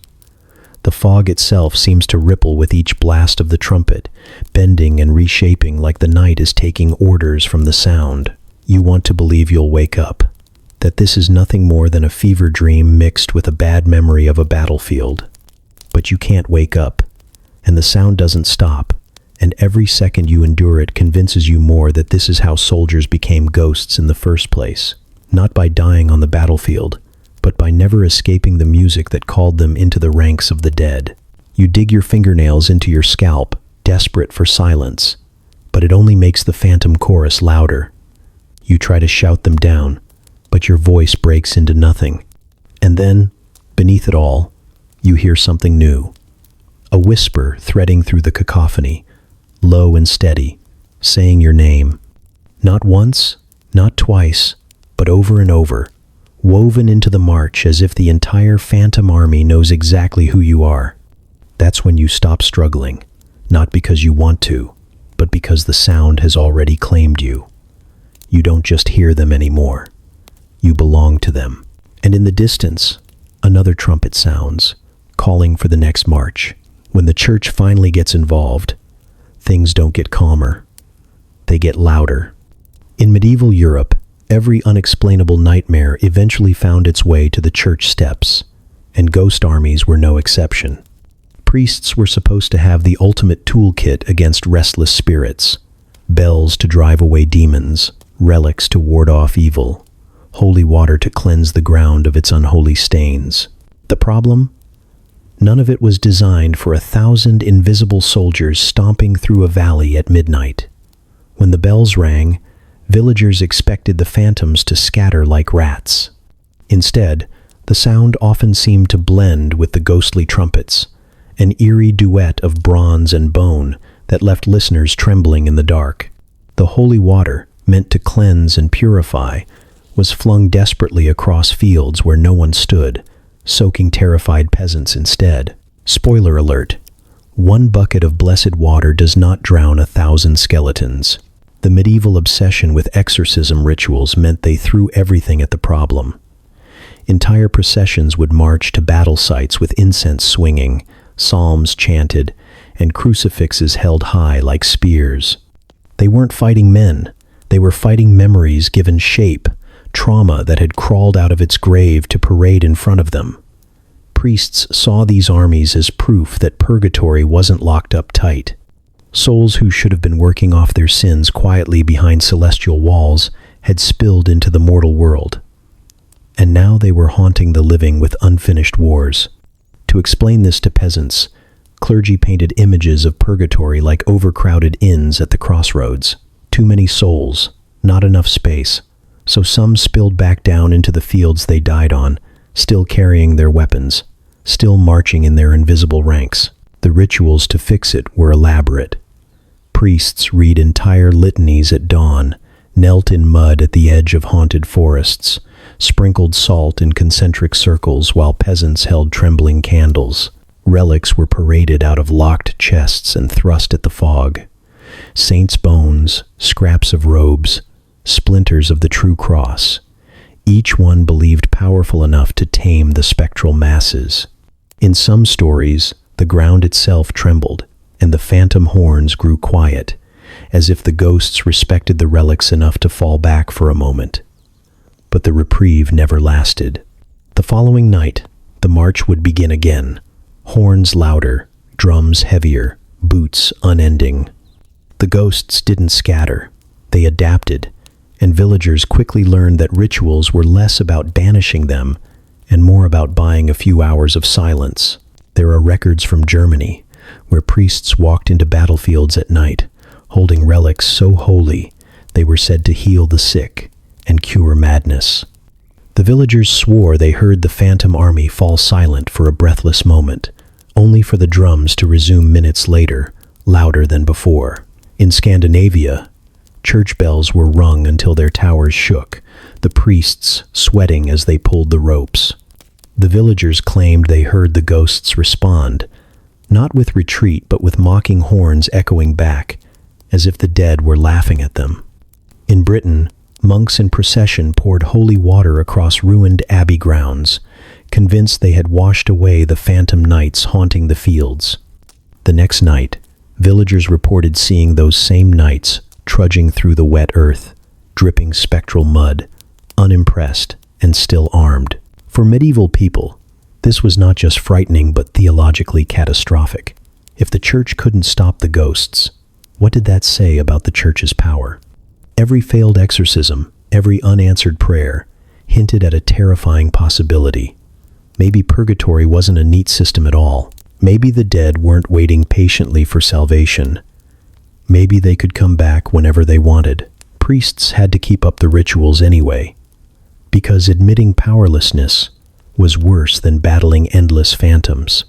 The fog itself seems to ripple with each blast of the trumpet, bending and reshaping like the night is taking orders from the sound. You want to believe you'll wake up, that this is nothing more than a fever dream mixed with a bad memory of a battlefield. But you can't wake up, and the sound doesn't stop, and every second you endure it convinces you more that this is how soldiers became ghosts in the first place, not by dying on the battlefield, but by never escaping the music that called them into the ranks of the dead. You dig your fingernails into your scalp, desperate for silence, but it only makes the phantom chorus louder. You try to shout them down, but your voice breaks into nothing. And then, beneath it all, you hear something new. A whisper threading through the cacophony, low and steady, saying your name. Not once, not twice, but over and over, woven into the march as if the entire phantom army knows exactly who you are. That's when you stop struggling, not because you want to, but because the sound has already claimed you. You don't just hear them anymore. You belong to them. And in the distance, another trumpet sounds, calling for the next march. When the church finally gets involved, things don't get calmer. They get louder. In medieval Europe, every unexplainable nightmare eventually found its way to the church steps, and ghost armies were no exception. Priests were supposed to have the ultimate toolkit against restless spirits: bells to drive away demons, relics to ward off evil, holy water to cleanse the ground of its unholy stains. The problem? None of it was designed for 1,000 invisible soldiers stomping through a valley at midnight. When the bells rang, villagers expected the phantoms to scatter like rats. Instead, the sound often seemed to blend with the ghostly trumpets, an eerie duet of bronze and bone that left listeners trembling in the dark. The holy water, meant to cleanse and purify, was flung desperately across fields where no one stood, soaking terrified peasants instead. Spoiler alert: one bucket of blessed water does not drown 1,000 skeletons. The medieval obsession with exorcism rituals meant they threw everything at the problem. Entire processions would march to battle sites with incense swinging, psalms chanted, and crucifixes held high like spears. They weren't fighting men. They were fighting memories given shape, trauma that had crawled out of its grave to parade in front of them. Priests saw these armies as proof that purgatory wasn't locked up tight. Souls who should have been working off their sins quietly behind celestial walls had spilled into the mortal world. And now they were haunting the living with unfinished wars. To explain this to peasants, clergy painted images of purgatory like overcrowded inns at the crossroads. Too many souls, not enough space, so some spilled back down into the fields they died on, still carrying their weapons, still marching in their invisible ranks. The rituals to fix it were elaborate. Priests read entire litanies at dawn, knelt in mud at the edge of haunted forests, sprinkled salt in concentric circles while peasants held trembling candles. Relics were paraded out of locked chests and thrust at the fog. Saints' bones, scraps of robes, splinters of the true cross, each one believed powerful enough to tame the spectral masses. In some stories, the ground itself trembled, and the phantom horns grew quiet, as if the ghosts respected the relics enough to fall back for a moment. But the reprieve never lasted. The following night, the march would begin again, horns louder, drums heavier, boots unending. The ghosts didn't scatter, they adapted, and villagers quickly learned that rituals were less about banishing them and more about buying a few hours of silence. There are records from Germany where priests walked into battlefields at night, holding relics so holy they were said to heal the sick and cure madness. The villagers swore they heard the phantom army fall silent for a breathless moment, only for the drums to resume minutes later, louder than before. In Scandinavia, church bells were rung until their towers shook, the priests sweating as they pulled the ropes. The villagers claimed they heard the ghosts respond, not with retreat but with mocking horns echoing back, as if the dead were laughing at them. In Britain, monks in procession poured holy water across ruined abbey grounds, convinced they had washed away the phantom knights haunting the fields. The next night, villagers reported seeing those same knights trudging through the wet earth, dripping spectral mud, unimpressed and still armed. For medieval people, this was not just frightening but theologically catastrophic. If the church couldn't stop the ghosts, what did that say about the church's power? Every failed exorcism, every unanswered prayer, hinted at a terrifying possibility. Maybe purgatory wasn't a neat system at all. Maybe the dead weren't waiting patiently for salvation. Maybe they could come back whenever they wanted. Priests had to keep up the rituals anyway, because admitting powerlessness was worse than battling endless phantoms.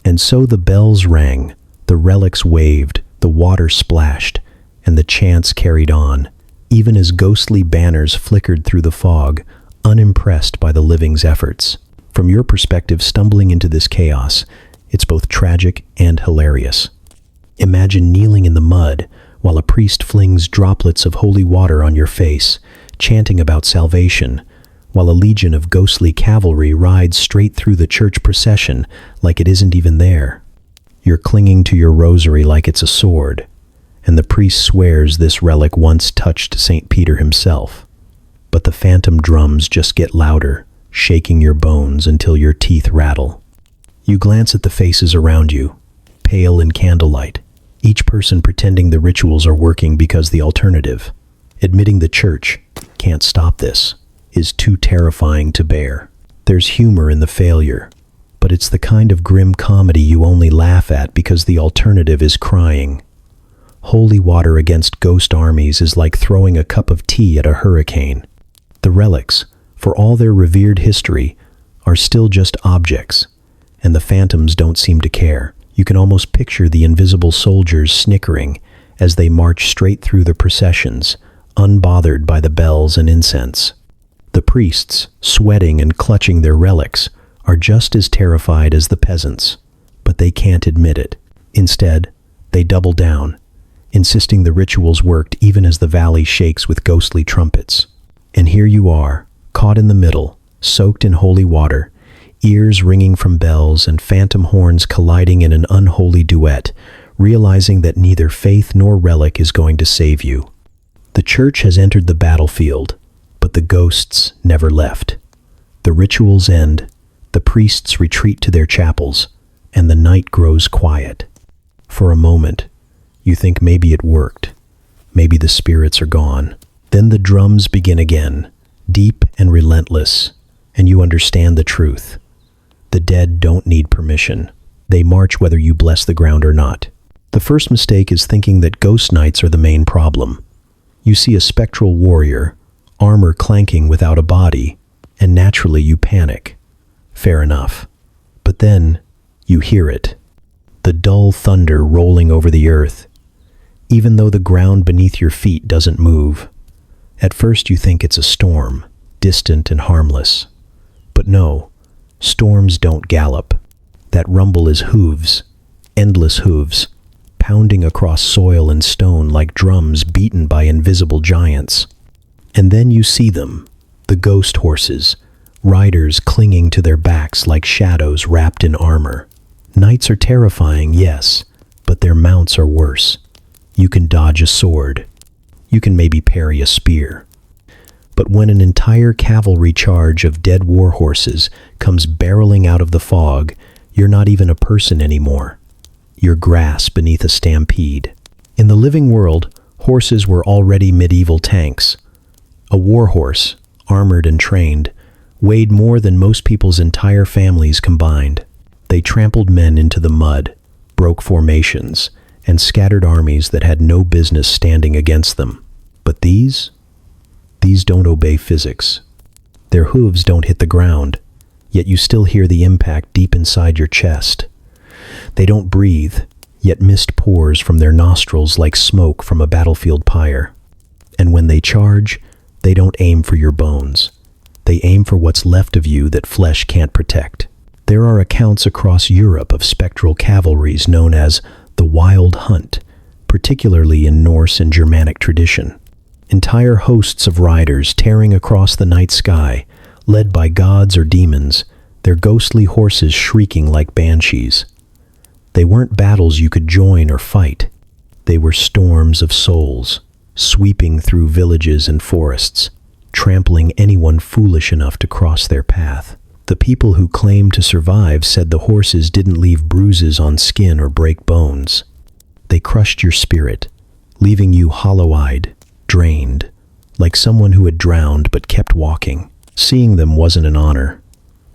And so the bells rang, the relics waved, the water splashed, and the chants carried on, even as ghostly banners flickered through the fog, unimpressed by the living's efforts. From your perspective, stumbling into this chaos, it's both tragic and hilarious. Imagine kneeling in the mud while a priest flings droplets of holy water on your face, chanting about salvation, while a legion of ghostly cavalry rides straight through the church procession like it isn't even there. You're clinging to your rosary like it's a sword, and the priest swears this relic once touched St. Peter himself. But the phantom drums just get louder, shaking your bones until your teeth rattle. You glance at the faces around you, pale in candlelight, each person pretending the rituals are working because the alternative, admitting the church can't stop this, is too terrifying to bear. There's humor in the failure, but it's the kind of grim comedy you only laugh at because the alternative is crying. Holy water against ghost armies is like throwing a cup of tea at a hurricane. The relics, for all their revered history, are still just objects, and the phantoms don't seem to care. You can almost picture the invisible soldiers snickering as they march straight through the processions, unbothered by the bells and incense. The priests, sweating and clutching their relics, are just as terrified as the peasants, but they can't admit it. Instead, they double down, insisting the rituals worked even as the valley shakes with ghostly trumpets. And here you are, caught in the middle, soaked in holy water, ears ringing from bells and phantom horns colliding in an unholy duet, realizing that neither faith nor relic is going to save you. The church has entered the battlefield, but the ghosts never left. The rituals end, the priests retreat to their chapels, and the night grows quiet. For a moment, you think maybe it worked. Maybe the spirits are gone. Then the drums begin again, deep and relentless, and you understand the truth. The dead don't need permission. They march whether you bless the ground or not. The first mistake is thinking that ghost nights are the main problem. You see a spectral warrior, armor clanking without a body, and naturally you panic. Fair enough. But then, you hear it. The dull thunder rolling over the earth, even though the ground beneath your feet doesn't move. At first you think it's a storm, distant and harmless. But no, storms don't gallop. That rumble is hooves, endless hooves, pounding across soil and stone like drums beaten by invisible giants. And then you see them, the ghost horses, riders clinging to their backs like shadows wrapped in armor. Knights are terrifying, yes, but their mounts are worse. You can dodge a sword. You can maybe parry a spear. But when an entire cavalry charge of dead war horses comes barreling out of the fog, you're not even a person anymore. You're grass beneath a stampede. In the living world, horses were already medieval tanks. A war horse, armored and trained, weighed more than most people's entire families combined. They trampled men into the mud, broke formations, and scattered armies that had no business standing against them. But these don't obey physics. Their hooves don't hit the ground, yet you still hear the impact deep inside your chest. They don't breathe, yet mist pours from their nostrils like smoke from a battlefield pyre. And when they charge, they don't aim for your bones. They aim for what's left of you that flesh can't protect. There are accounts across Europe of spectral cavalries known as the Wild Hunt, particularly in Norse and Germanic tradition. Entire hosts of riders tearing across the night sky, led by gods or demons, their ghostly horses shrieking like banshees. They weren't battles you could join or fight. They were storms of souls, sweeping through villages and forests, trampling anyone foolish enough to cross their path. The people who claimed to survive said the horses didn't leave bruises on skin or break bones. They crushed your spirit, leaving you hollow-eyed, drained, like someone who had drowned but kept walking. Seeing them wasn't an honor.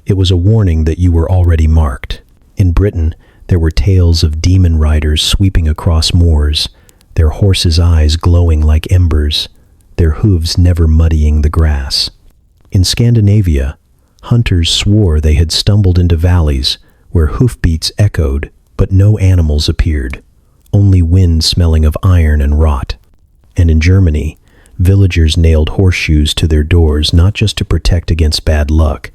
It was a warning that you were already marked. In Britain, there were tales of demon riders sweeping across moors, their horses' eyes glowing like embers, their hooves never muddying the grass. In Scandinavia, hunters swore they had stumbled into valleys where hoofbeats echoed, but no animals appeared, only wind smelling of iron and rot. And in Germany, villagers nailed horseshoes to their doors not just to protect against bad luck,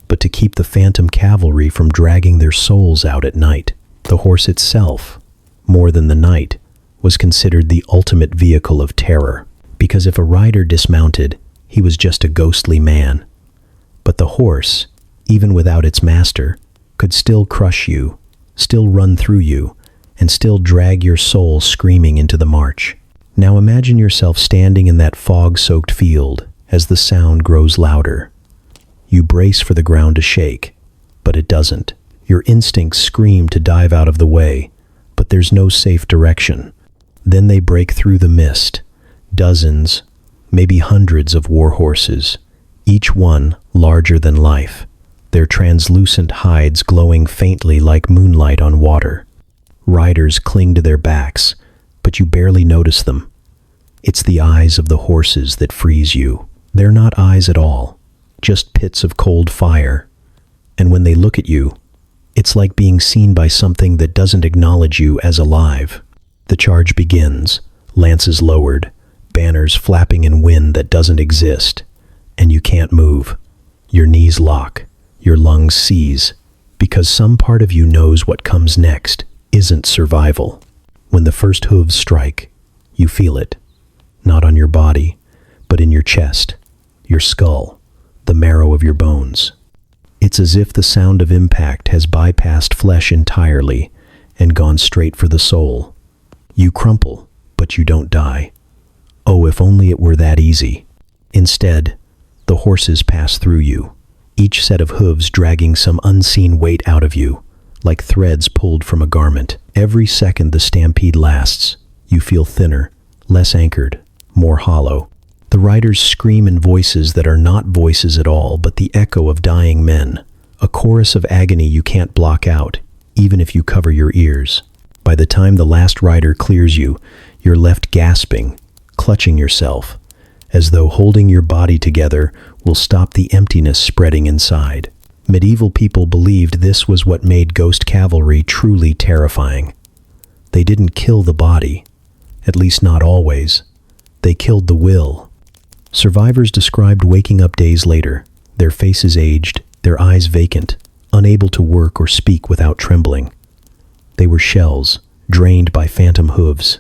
but to keep the phantom cavalry from dragging their souls out at night. The horse itself, more than the night, was considered the ultimate vehicle of terror, because if a rider dismounted, he was just a ghostly man. But the horse, even without its master, could still crush you, still run through you, and still drag your soul screaming into the march. Now imagine yourself standing in that fog-soaked field as the sound grows louder. You brace for the ground to shake, but it doesn't. Your instincts scream to dive out of the way, but there's no safe direction. Then they break through the mist. Dozens, maybe hundreds of war horses, each one larger than life, their translucent hides glowing faintly like moonlight on water. Riders cling to their backs, but you barely notice them. It's the eyes of the horses that freeze you. They're not eyes at all, just pits of cold fire. And when they look at you, it's like being seen by something that doesn't acknowledge you as alive. The charge begins, lances lowered, banners flapping in wind that doesn't exist, and you can't move. Your knees lock, your lungs seize, because some part of you knows what comes next isn't survival. When the first hooves strike, you feel it, not on your body, but in your chest, your skull, the marrow of your bones. It's as if the sound of impact has bypassed flesh entirely and gone straight for the soul. You crumple, but you don't die. Oh, if only it were that easy. Instead, the horses pass through you, each set of hooves dragging some unseen weight out of you, like threads pulled from a garment. Every second the stampede lasts, you feel thinner, less anchored, more hollow. The riders scream in voices that are not voices at all, but the echo of dying men, a chorus of agony you can't block out, even if you cover your ears. By the time the last rider clears you, you're left gasping, clutching yourself, as though holding your body together will stop the emptiness spreading inside. Medieval people believed this was what made ghost cavalry truly terrifying. They didn't kill the body, at least not always. They killed the will. Survivors described waking up days later, their faces aged, their eyes vacant, unable to work or speak without trembling. They were shells, drained by phantom hooves.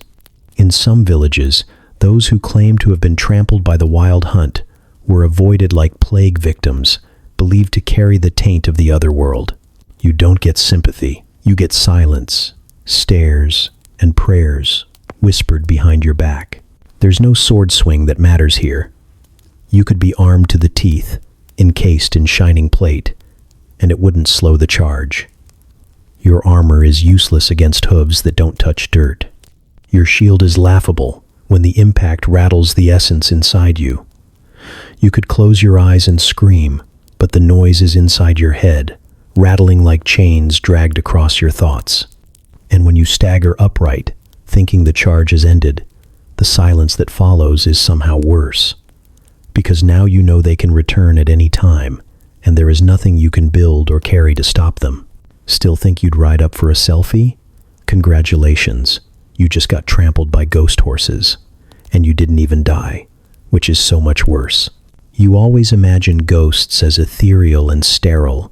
In some villages, those who claimed to have been trampled by the wild hunt were avoided like plague victims, believed to carry the taint of the other world. You don't get sympathy. You get silence, stares, and prayers whispered behind your back. There's no sword swing that matters here. You could be armed to the teeth, encased in shining plate, and it wouldn't slow the charge. Your armor is useless against hooves that don't touch dirt. Your shield is laughable when the impact rattles the essence inside you. You could close your eyes and scream, but the noise is inside your head, rattling like chains dragged across your thoughts. And when you stagger upright, thinking the charge has ended, the silence that follows is somehow worse. Because now you know they can return at any time, and there is nothing you can build or carry to stop them. Still think you'd ride up for a selfie? Congratulations, you just got trampled by ghost horses, and you didn't even die, which is so much worse. You always imagine ghosts as ethereal and sterile,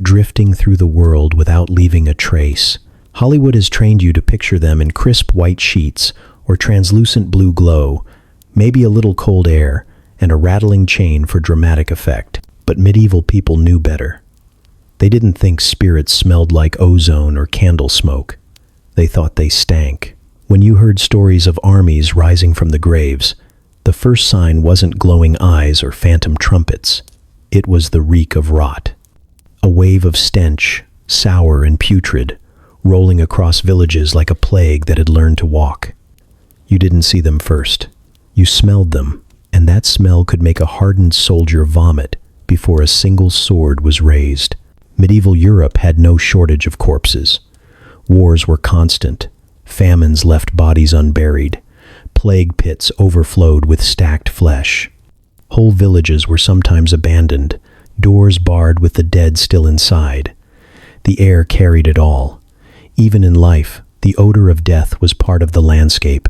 drifting through the world without leaving a trace. Hollywood has trained you to picture them in crisp white sheets or translucent blue glow, maybe a little cold air, and a rattling chain for dramatic effect. But medieval people knew better. They didn't think spirits smelled like ozone or candle smoke. They thought they stank. When you heard stories of armies rising from the graves, The first sign wasn't glowing eyes or phantom trumpets. It was the reek of rot. A wave of stench, sour and putrid, rolling across villages like a plague that had learned to walk. You didn't see them first. You smelled them, and that smell could make a hardened soldier vomit before a single sword was raised. Medieval Europe had no shortage of corpses. Wars were constant. Famines left bodies unburied. Plague pits overflowed with stacked flesh. Whole villages were sometimes abandoned, doors barred with the dead still inside. The air carried it all. Even in life, the odor of death was part of the landscape.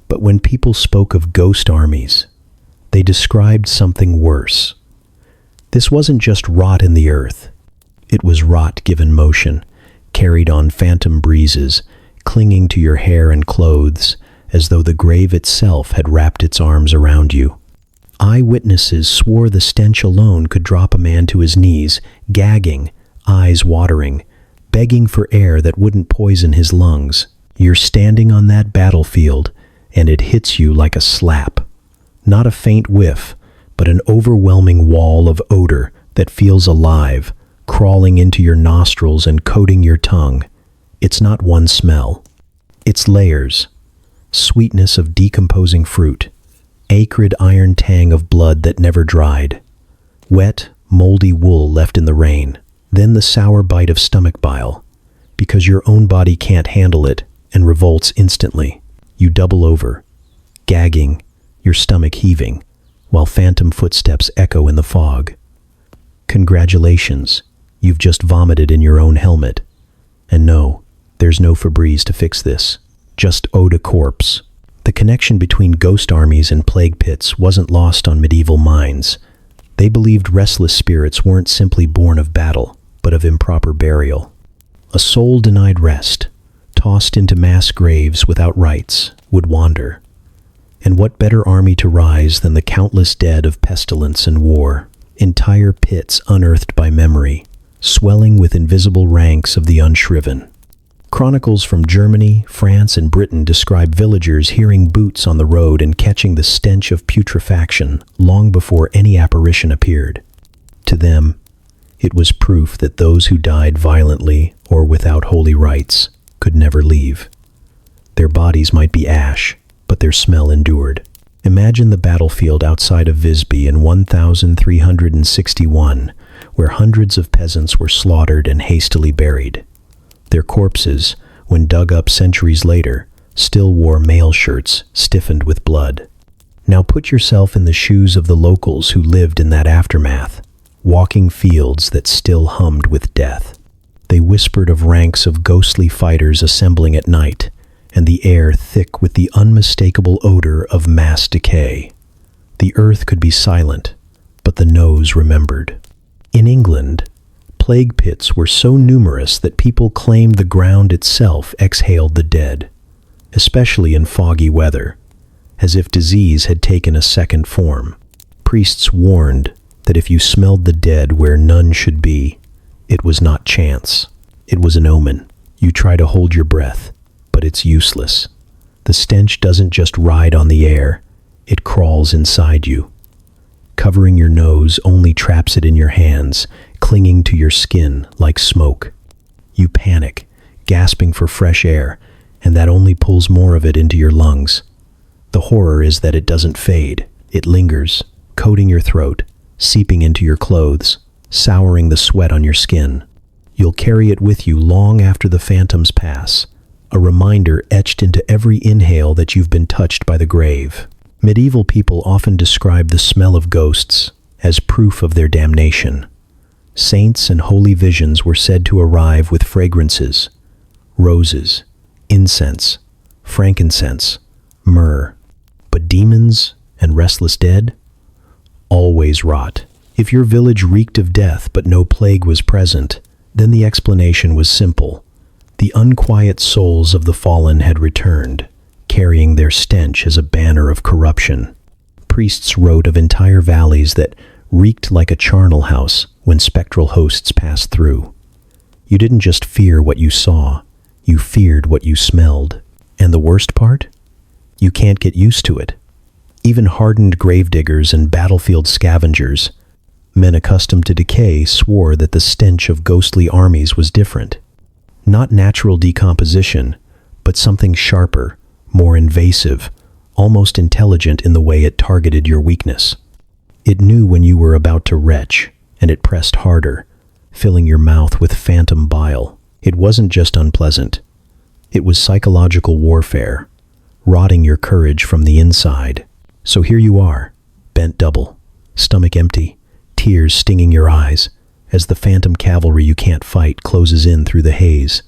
But when people spoke of ghost armies, they described something worse. This wasn't just rot in the earth. It was rot given motion, carried on phantom breezes, clinging to your hair and clothes, as though the grave itself had wrapped its arms around you. Eyewitnesses swore the stench alone could drop a man to his knees, gagging, eyes watering, begging for air that wouldn't poison his lungs. You're standing on that battlefield, and it hits you like a slap. Not a faint whiff, but an overwhelming wall of odor that feels alive, crawling into your nostrils and coating your tongue. It's not one smell. It's layers. Sweetness of decomposing fruit. Acrid iron tang of blood that never dried. Wet, moldy wool left in the rain. Then the sour bite of stomach bile. Because your own body can't handle it and revolts instantly. You double over, gagging, your stomach heaving, while phantom footsteps echo in the fog. Congratulations, you've just vomited in your own helmet. And no, there's no Febreze to fix this. Just eau de corpse. The connection between ghost armies and plague pits wasn't lost on medieval minds. They believed restless spirits weren't simply born of battle, but of improper burial. A soul denied rest, tossed into mass graves without rites, would wander. And what better army to rise than the countless dead of pestilence and war, entire pits unearthed by memory, swelling with invisible ranks of the unshriven. Chronicles from Germany, France, and Britain describe villagers hearing boots on the road and catching the stench of putrefaction long before any apparition appeared. To them, it was proof that those who died violently or without holy rites could never leave. Their bodies might be ash, but their smell endured. Imagine the battlefield outside of Visby in 1361, where hundreds of peasants were slaughtered and hastily buried. Their corpses, when dug up centuries later, still wore mail shirts stiffened with blood. Now put yourself in the shoes of the locals who lived in that aftermath, walking fields that still hummed with death. They whispered of ranks of ghostly fighters assembling at night, and the air thick with the unmistakable odor of mass decay. The earth could be silent, but the nose remembered. In England, plague pits were so numerous that people claimed the ground itself exhaled the dead, especially in foggy weather, as if disease had taken a second form. Priests warned that if you smelled the dead where none should be, it was not chance. It was an omen. You try to hold your breath, but it's useless. The stench doesn't just ride on the air, it crawls inside you. Covering your nose only traps it in your hands, clinging to your skin like smoke. You panic, gasping for fresh air, and that only pulls more of it into your lungs. The horror is that it doesn't fade. It lingers, coating your throat, seeping into your clothes, souring the sweat on your skin. You'll carry it with you long after the phantoms pass, a reminder etched into every inhale that you've been touched by the grave. Medieval people often describe the smell of ghosts as proof of their damnation. Saints and holy visions were said to arrive with fragrances, roses, incense, frankincense, myrrh. But demons and restless dead? Always rot. If your village reeked of death but no plague was present, then the explanation was simple. The unquiet souls of the fallen had returned, carrying their stench as a banner of corruption. Priests wrote of entire valleys that reeked like a charnel house when spectral hosts passed through. You didn't just fear what you saw, you feared what you smelled. And the worst part? You can't get used to it. Even hardened gravediggers and battlefield scavengers, men accustomed to decay, swore that the stench of ghostly armies was different. Not natural decomposition, but something sharper, more invasive, almost intelligent in the way it targeted your weakness. It knew when you were about to retch, and it pressed harder, filling your mouth with phantom bile. It wasn't just unpleasant. It was psychological warfare, rotting your courage from the inside. So here you are, bent double, stomach empty, tears stinging your eyes, as the phantom cavalry you can't fight closes in through the haze.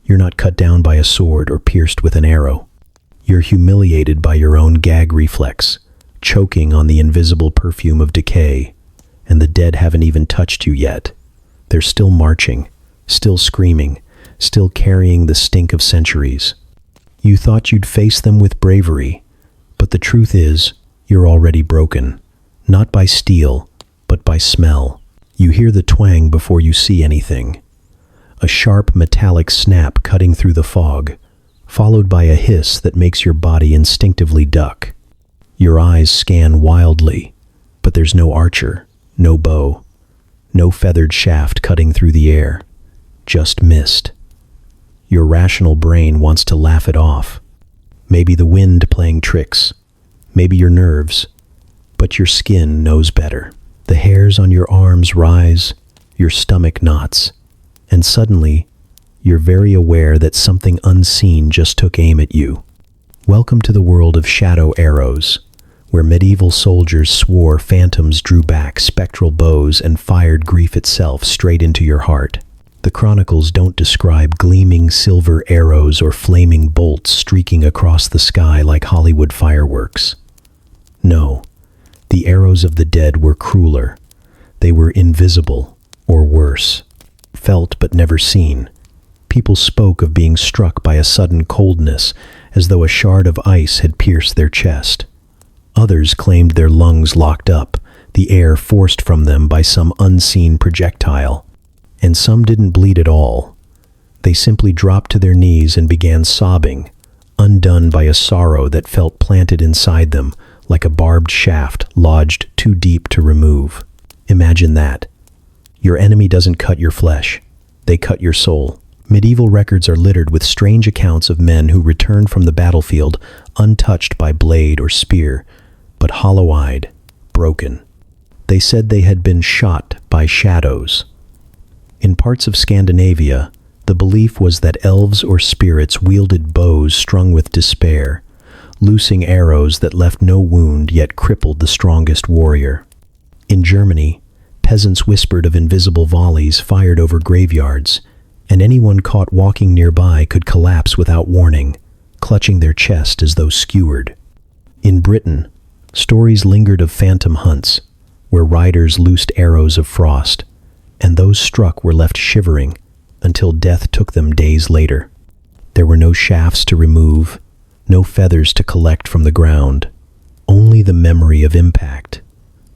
You're not cut down by a sword or pierced with an arrow. You're humiliated by your own gag reflex, choking on the invisible perfume of decay, and the dead haven't even touched you yet. They're still marching, still screaming, still carrying the stink of centuries. You thought you'd face them with bravery, but the truth is, you're already broken, not by steel, but by smell. You hear the twang before you see anything. A sharp metallic snap cutting through the fog, followed by a hiss that makes your body instinctively duck. Your eyes scan wildly, but there's no archer, no bow, no feathered shaft cutting through the air, just mist. Your rational brain wants to laugh it off. Maybe the wind playing tricks, maybe your nerves, but your skin knows better. The hairs on your arms rise, your stomach knots, and suddenly, you're very aware that something unseen just took aim at you. Welcome to the world of shadow arrows, where medieval soldiers swore phantoms drew back spectral bows and fired grief itself straight into your heart. The chronicles don't describe gleaming silver arrows or flaming bolts streaking across the sky like Hollywood fireworks. No, the arrows of the dead were crueler. They were invisible, or worse, felt but never seen. People spoke of being struck by a sudden coldness, as though a shard of ice had pierced their chest. Others claimed their lungs locked up, the air forced from them by some unseen projectile. And some didn't bleed at all. They simply dropped to their knees and began sobbing, undone by a sorrow that felt planted inside them like a barbed shaft lodged too deep to remove. Imagine that. Your enemy doesn't cut your flesh. They cut your soul. Medieval records are littered with strange accounts of men who returned from the battlefield untouched by blade or spear, but hollow-eyed, broken. They said they had been shot by shadows. In parts of Scandinavia, the belief was that elves or spirits wielded bows strung with despair, loosing arrows that left no wound yet crippled the strongest warrior. In Germany, peasants whispered of invisible volleys fired over graveyards, and anyone caught walking nearby could collapse without warning, clutching their chest as though skewered. In Britain, stories lingered of phantom hunts, where riders loosed arrows of frost, and those struck were left shivering until death took them days later. There were no shafts to remove, no feathers to collect from the ground, only the memory of impact,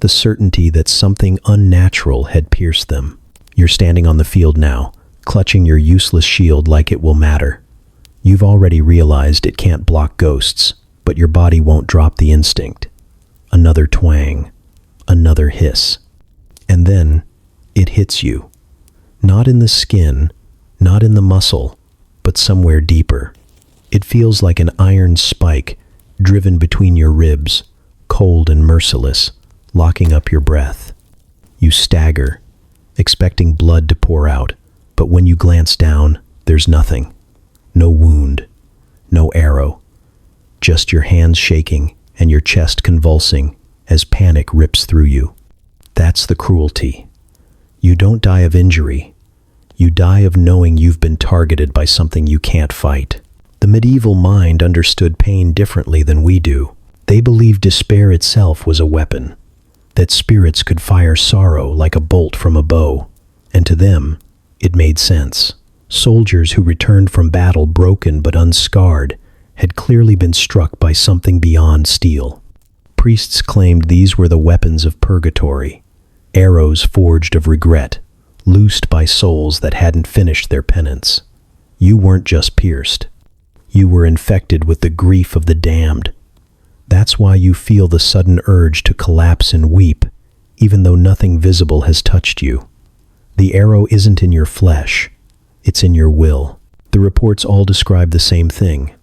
the certainty that something unnatural had pierced them. You're standing on the field now, clutching your useless shield like it will matter. You've already realized it can't block ghosts, but your body won't drop the instinct. Another twang, another hiss. And then, it hits you. Not in the skin, not in the muscle, but somewhere deeper. It feels like an iron spike driven between your ribs, cold and merciless, locking up your breath. You stagger, expecting blood to pour out, but when you glance down, there's nothing. No wound, no arrow, just your hands shaking and your chest convulsing as panic rips through you. That's the cruelty. You don't die of injury. You die of knowing you've been targeted by something you can't fight. The medieval mind understood pain differently than we do. They believed despair itself was a weapon, that spirits could fire sorrow like a bolt from a bow, and to them, it made sense. Soldiers who returned from battle broken but unscarred had clearly been struck by something beyond steel. Priests claimed these were the weapons of purgatory, arrows forged of regret, loosed by souls that hadn't finished their penance. You weren't just pierced. You were infected with the grief of the damned, That's why you feel the sudden urge to collapse and weep, even though nothing visible has touched you. The arrow isn't in your flesh, it's in your will. The reports all describe the same thing.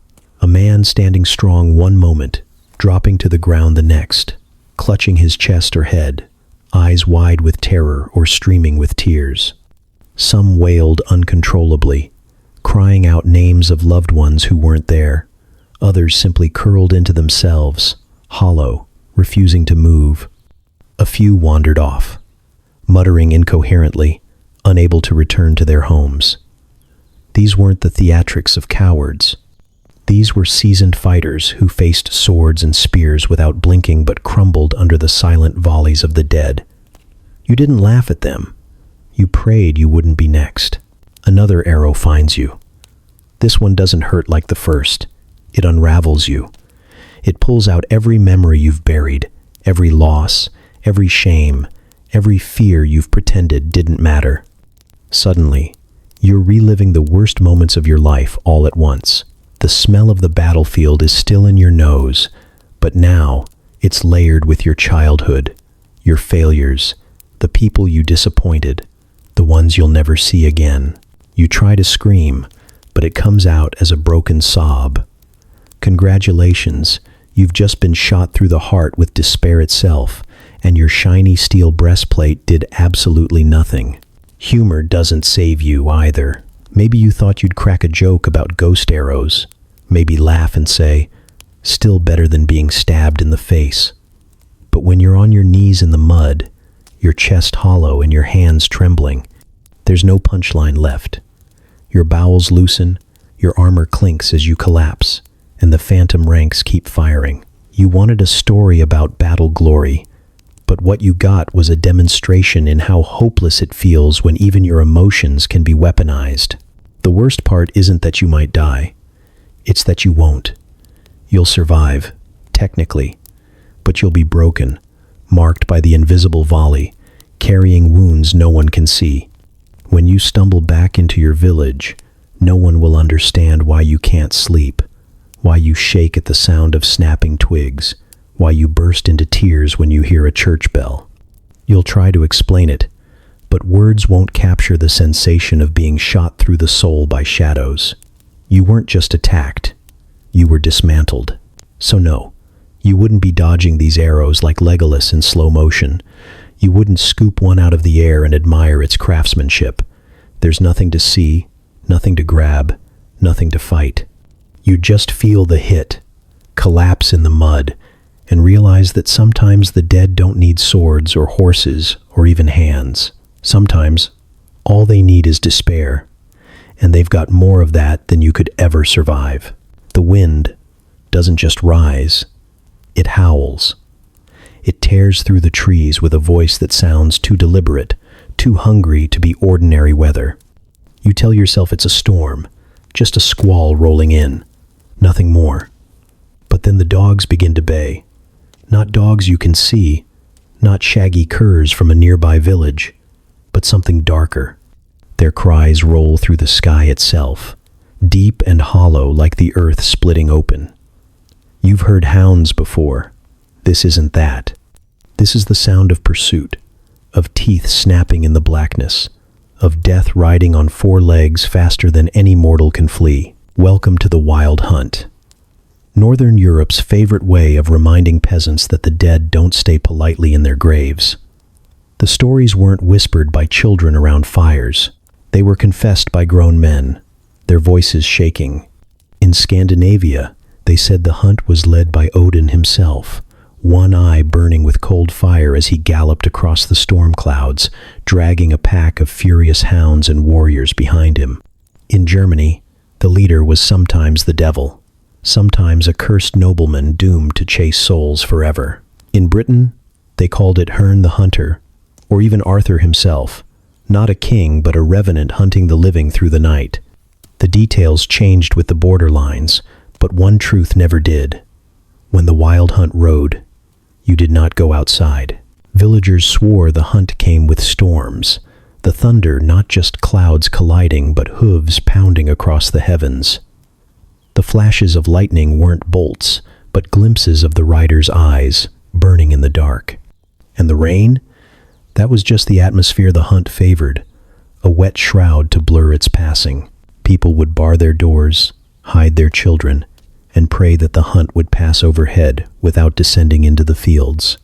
A man standing strong one moment, dropping to the ground the next, clutching his chest or head, eyes wide with terror or streaming with tears. Some wailed uncontrollably, crying out names of loved ones who weren't there. Others simply curled into themselves, hollow, refusing to move. A few wandered off, muttering incoherently, unable to return to their homes. These weren't the theatrics of cowards. These were seasoned fighters who faced swords and spears without blinking but crumbled under the silent volleys of the dead. You didn't laugh at them. You prayed you wouldn't be next. Another arrow finds you. This one doesn't hurt like the first. It unravels you. It pulls out every memory you've buried, every loss, every shame, every fear you've pretended didn't matter. Suddenly, you're reliving the worst moments of your life all at once. The smell of the battlefield is still in your nose, but now it's layered with your childhood, your failures, the people you disappointed, the ones you'll never see again. You try to scream, but it comes out as a broken sob. Congratulations, you've just been shot through the heart with despair itself, and your shiny steel breastplate did absolutely nothing. Humor doesn't save you either. Maybe you thought you'd crack a joke about ghost arrows. Maybe laugh and say, still better than being stabbed in the face. But when you're on your knees in the mud, your chest hollow and your hands trembling, there's no punchline left. Your bowels loosen, your armor clinks as you collapse, and the phantom ranks keep firing. You wanted a story about battle glory, but what you got was a demonstration in how hopeless it feels when even your emotions can be weaponized. The worst part isn't that you might die. It's that you won't. You'll survive, technically, but you'll be broken, marked by the invisible volley, carrying wounds no one can see. When you stumble back into your village, no one will understand why you can't sleep, why you shake at the sound of snapping twigs, why you burst into tears when you hear a church bell. You'll try to explain it, but words won't capture the sensation of being shot through the soul by shadows. You weren't just attacked, you were dismantled. So no, you wouldn't be dodging these arrows like Legolas in slow motion. You wouldn't scoop one out of the air and admire its craftsmanship. There's nothing to see, nothing to grab, nothing to fight. You just feel the hit, collapse in the mud, and realize that sometimes the dead don't need swords or horses or even hands. Sometimes all they need is despair, and they've got more of that than you could ever survive. The wind doesn't just rise, it howls. It tears through the trees with a voice that sounds too deliberate, too hungry to be ordinary weather. You tell yourself it's a storm, just a squall rolling in, nothing more. But then the dogs begin to bay. Not dogs you can see, not shaggy curs from a nearby village, but something darker. Their cries roll through the sky itself, deep and hollow like the earth splitting open. You've heard hounds before. This isn't that. This is the sound of pursuit, of teeth snapping in the blackness, of death riding on four legs faster than any mortal can flee. Welcome to the wild hunt. Northern Europe's favorite way of reminding peasants that the dead don't stay politely in their graves. The stories weren't whispered by children around fires. They were confessed by grown men, their voices shaking. In Scandinavia, they said the hunt was led by Odin himself, one eye burning with cold fire as he galloped across the storm clouds, dragging a pack of furious hounds and warriors behind him. In Germany, the leader was sometimes the devil, sometimes a cursed nobleman doomed to chase souls forever. In Britain, they called it Herne the Hunter, or even Arthur himself, not a king but a revenant hunting the living through the night. The details changed with the borderlines, but one truth never did. When the wild hunt rode, you did not go outside. Villagers swore the hunt came with storms, the thunder not just clouds colliding but hooves pounding across the heavens. The flashes of lightning weren't bolts, but glimpses of the rider's eyes burning in the dark. And the rain? That was just the atmosphere the hunt favored, a wet shroud to blur its passing. People would bar their doors, hide their children, and pray that the hunt would pass overhead without descending into the fields.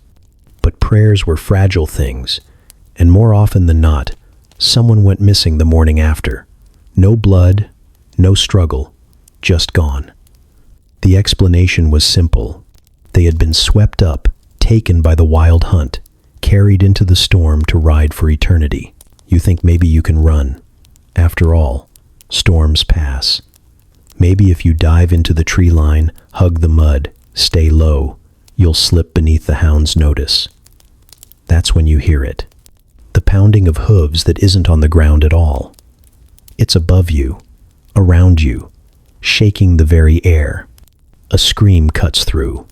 But prayers were fragile things, and more often than not, someone went missing the morning after. No blood, no struggle, just gone. The explanation was simple. They had been swept up, taken by the wild hunt, carried into the storm to ride for eternity. You think maybe you can run. After all, storms pass. Maybe if you dive into the tree line, hug the mud, stay low, you'll slip beneath the hound's notice. That's when you hear it. The pounding of hooves that isn't on the ground at all. It's above you, around you, shaking the very air. A scream cuts through,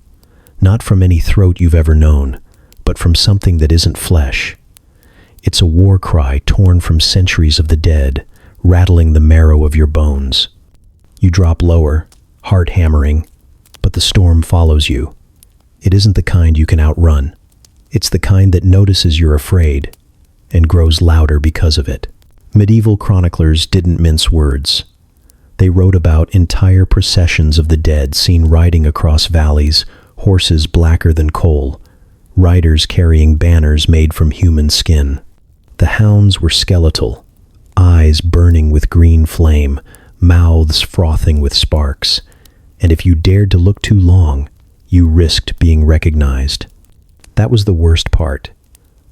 not from any throat you've ever known, but from something that isn't flesh. It's a war cry torn from centuries of the dead, rattling the marrow of your bones. You drop lower, heart hammering, but the storm follows you. It isn't the kind you can outrun. It's the kind that notices you're afraid and grows louder because of it. Medieval chroniclers didn't mince words. They wrote about entire processions of the dead seen riding across valleys, horses blacker than coal, riders carrying banners made from human skin. The hounds were skeletal, eyes burning with green flame, mouths frothing with sparks, and if you dared to look too long, you risked being recognized. That was the worst part.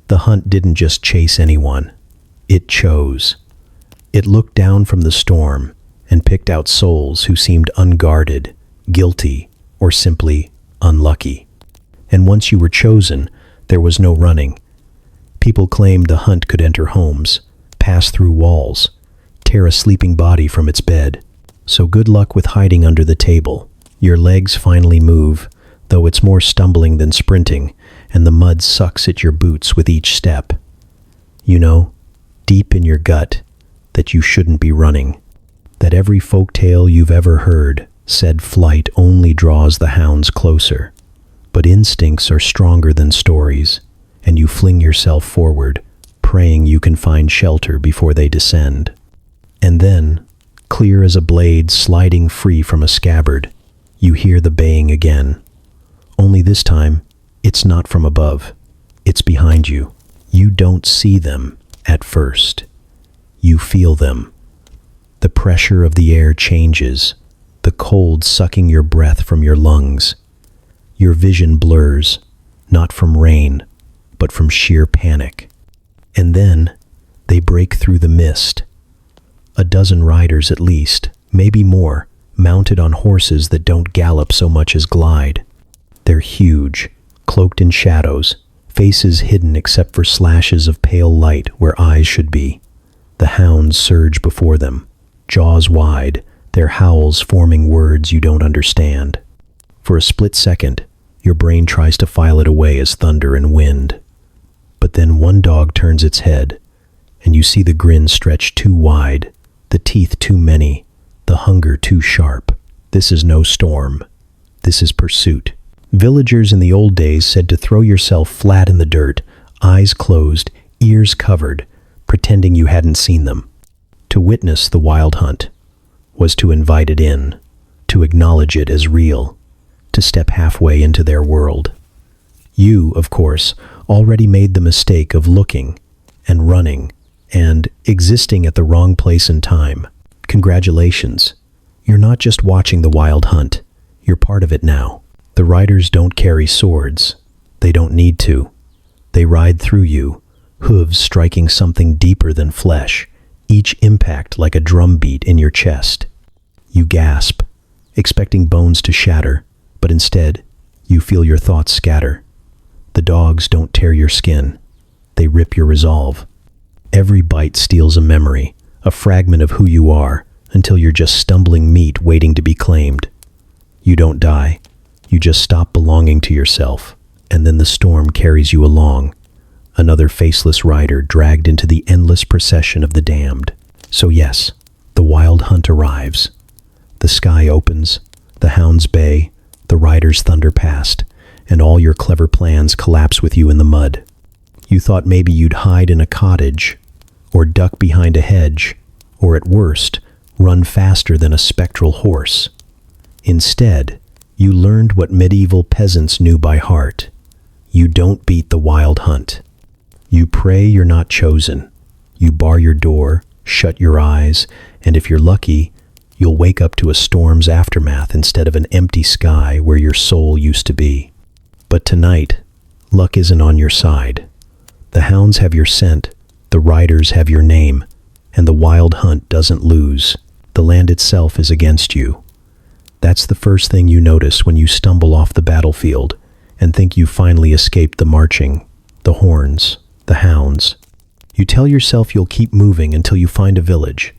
The hunt didn't just chase anyone. It chose. It looked down from the storm and picked out souls who seemed unguarded, guilty, or simply unlucky. And once you were chosen, there was no running. People claimed the hunt could enter homes, pass through walls, tear a sleeping body from its bed. So good luck with hiding under the table. Your legs finally move, though it's more stumbling than sprinting, and the mud sucks at your boots with each step. You know, deep in your gut, that you shouldn't be running. That every folktale you've ever heard said flight only draws the hounds closer. But instincts are stronger than stories, and you fling yourself forward, praying you can find shelter before they descend. And then, clear as a blade sliding free from a scabbard, you hear the baying again. Only this time, it's not from above. It's behind you. You don't see them at first. You feel them. The pressure of the air changes, the cold sucking your breath from your lungs. Your vision blurs, not from rain, but from sheer panic. And then, they break through the mist. A dozen riders at least, maybe more, mounted on horses that don't gallop so much as glide. They're huge, cloaked in shadows, faces hidden except for slashes of pale light where eyes should be. The hounds surge before them, jaws wide, their howls forming words you don't understand. For a split second, your brain tries to file it away as thunder and wind. But then one dog turns its head, and you see the grin stretched too wide, the teeth too many, the hunger too sharp. This is no storm. This is pursuit. Villagers in the old days said to throw yourself flat in the dirt, eyes closed, ears covered, pretending you hadn't seen them. To witness the wild hunt was to invite it in, to acknowledge it as real, to step halfway into their world. You, of course, already made the mistake of looking and running and existing at the wrong place and time. Congratulations. You're not just watching the wild hunt. You're part of it now. The riders don't carry swords. They don't need to. They ride through you, hooves striking something deeper than flesh, each impact like a drum beat in your chest. You gasp, expecting bones to shatter, but instead, you feel your thoughts scatter. The dogs don't tear your skin. They rip your resolve. Every bite steals a memory, a fragment of who you are, until you're just stumbling meat waiting to be claimed. You don't die. You just stop belonging to yourself, and then the storm carries you along, another faceless rider dragged into the endless procession of the damned. So yes, the wild hunt arrives. The sky opens, the hounds bay, the riders thunder past, and all your clever plans collapse with you in the mud. You thought maybe you'd hide in a cottage, or duck behind a hedge, or at worst, run faster than a spectral horse. Instead, you learned what medieval peasants knew by heart. You don't beat the wild hunt. You pray you're not chosen. You bar your door, shut your eyes, and if you're lucky, you'll wake up to a storm's aftermath instead of an empty sky where your soul used to be. But tonight, luck isn't on your side. The hounds have your scent, the riders have your name, and the wild hunt doesn't lose. The land itself is against you. That's the first thing you notice when you stumble off the battlefield and think you finally escaped the marching, the horns, the hounds. You tell yourself you'll keep moving until you find a village,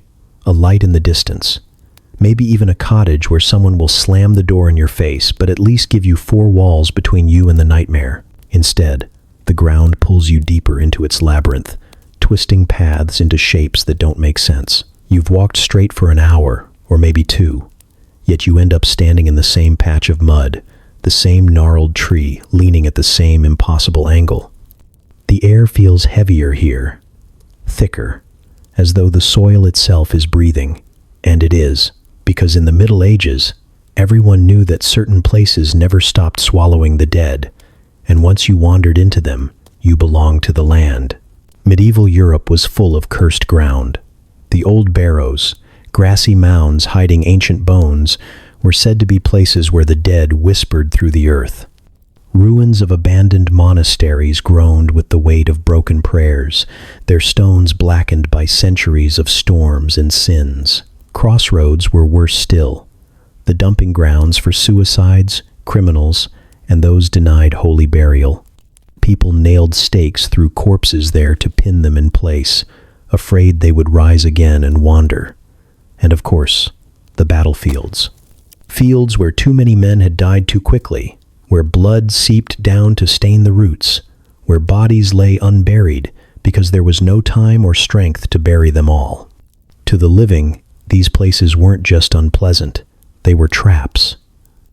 a light in the distance, maybe even a cottage where someone will slam the door in your face, but at least give you 4 walls between you and the nightmare. Instead, the ground pulls you deeper into its labyrinth, twisting paths into shapes that don't make sense. You've walked straight for an hour, or maybe 2, yet you end up standing in the same patch of mud, the same gnarled tree leaning at the same impossible angle. The air feels heavier here, thicker, as though the soil itself is breathing, and it is, because in the Middle Ages, everyone knew that certain places never stopped swallowing the dead, and once you wandered into them, you belonged to the land. Medieval Europe was full of cursed ground. The old barrows, grassy mounds hiding ancient bones, were said to be places where the dead whispered through the earth. Ruins of abandoned monasteries groaned with the weight of broken prayers, their stones blackened by centuries of storms and sins. Crossroads were worse still, the dumping grounds for suicides, criminals, and those denied holy burial. People nailed stakes through corpses there to pin them in place, afraid they would rise again and wander. And of course, the battlefields. Fields where too many men had died too quickly, where blood seeped down to stain the roots, where bodies lay unburied because there was no time or strength to bury them all. To the living, these places weren't just unpleasant, they were traps.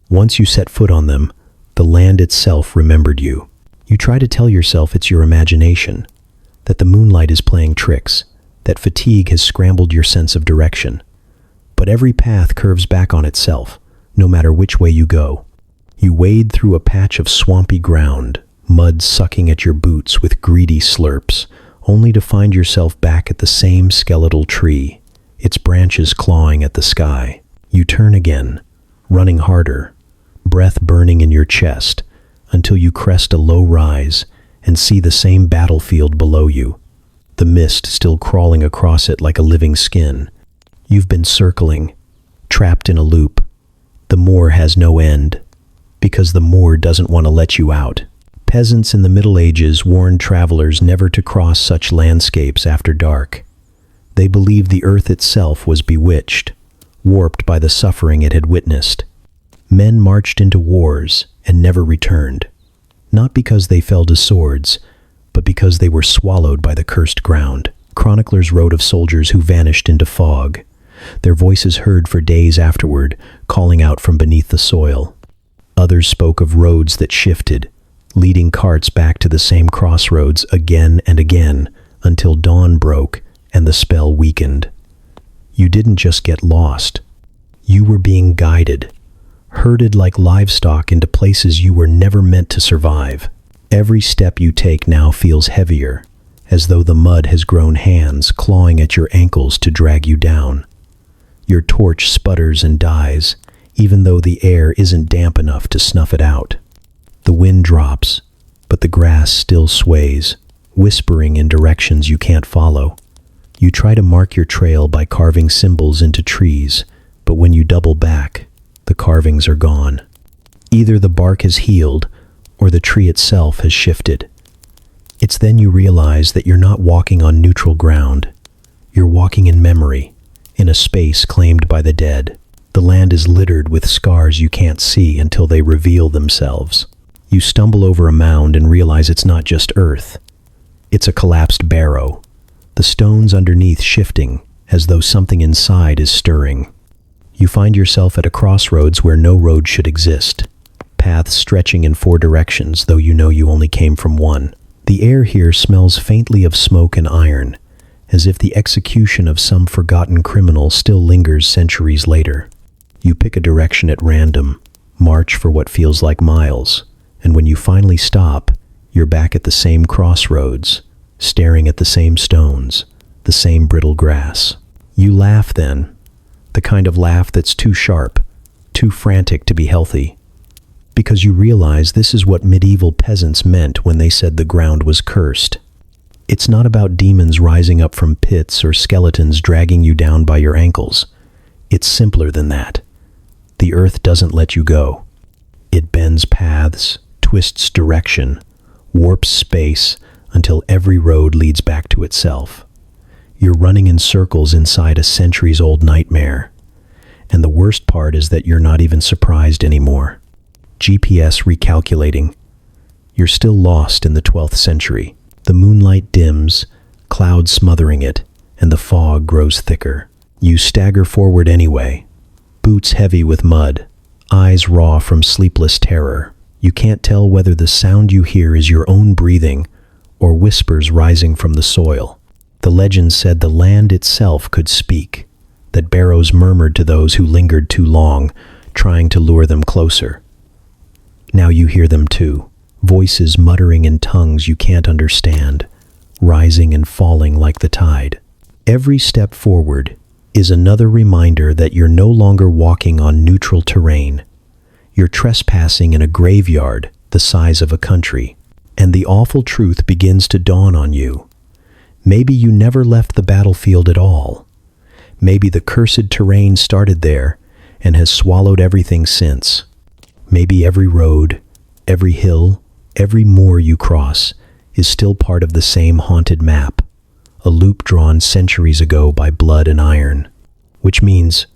Once you set foot on them, the land itself remembered you. You try to tell yourself it's your imagination, that the moonlight is playing tricks, that fatigue has scrambled your sense of direction. But every path curves back on itself, no matter which way you go. You wade through a patch of swampy ground, mud sucking at your boots with greedy slurps, only to find yourself back at the same skeletal tree, its branches clawing at the sky. You turn again, running harder, breath burning in your chest, until you crest a low rise and see the same battlefield below you, the mist still crawling across it like a living skin. You've been circling, trapped in a loop. The moor has no end, because the moor doesn't want to let you out. Peasants in the Middle Ages warned travelers never to cross such landscapes after dark. They believed the earth itself was bewitched, warped by the suffering it had witnessed. Men marched into wars and never returned, not because they fell to swords, but because they were swallowed by the cursed ground. Chroniclers wrote of soldiers who vanished into fog, their voices heard for days afterward, calling out from beneath the soil. Others spoke of roads that shifted, leading carts back to the same crossroads again and again, until dawn broke and the spell weakened. You didn't just get lost. You were being guided, herded like livestock into places you were never meant to survive. Every step you take now feels heavier, as though the mud has grown hands clawing at your ankles to drag you down. Your torch sputters and dies, even though the air isn't damp enough to snuff it out. The wind drops, but the grass still sways, whispering in directions you can't follow. You try to mark your trail by carving symbols into trees, but when you double back, the carvings are gone. Either the bark has healed, or the tree itself has shifted. It's then you realize that you're not walking on neutral ground. You're walking in memory, in a space claimed by the dead. The land is littered with scars you can't see until they reveal themselves. You stumble over a mound and realize it's not just earth. It's a collapsed barrow, the stones underneath shifting as though something inside is stirring. You find yourself at a crossroads where no road should exist. paths stretching in 4 directions, though you know you only came from one. The air here smells faintly of smoke and iron, as if the execution of some forgotten criminal still lingers centuries later. You pick a direction at random, march for what feels like miles, and when you finally stop, you're back at the same crossroads, staring at the same stones, the same brittle grass. You laugh then, the kind of laugh that's too sharp, too frantic to be healthy, because you realize this is what medieval peasants meant when they said the ground was cursed. It's not about demons rising up from pits or skeletons dragging you down by your ankles. It's simpler than that. The earth doesn't let you go. It bends paths, twists direction, warps space until every road leads back to itself. You're running in circles inside a centuries-old nightmare. And the worst part is that you're not even surprised anymore. GPS recalculating. You're still lost in the 12th century. The moonlight dims, clouds smothering it, and the fog grows thicker. You stagger forward anyway, boots heavy with mud, eyes raw from sleepless terror. You can't tell whether the sound you hear is your own breathing or whispers rising from the soil. The legend said the land itself could speak, that barrows murmured to those who lingered too long, trying to lure them closer. Now you hear them too, voices muttering in tongues you can't understand, rising and falling like the tide. Every step forward is another reminder that you're no longer walking on neutral terrain. You're trespassing in a graveyard the size of a country, and the awful truth begins to dawn on you. Maybe you never left the battlefield at all. Maybe the cursed terrain started there and has swallowed everything since. Maybe every road, every hill, every moor you cross is still part of the same haunted map, a loop drawn centuries ago by blood and iron. Which means,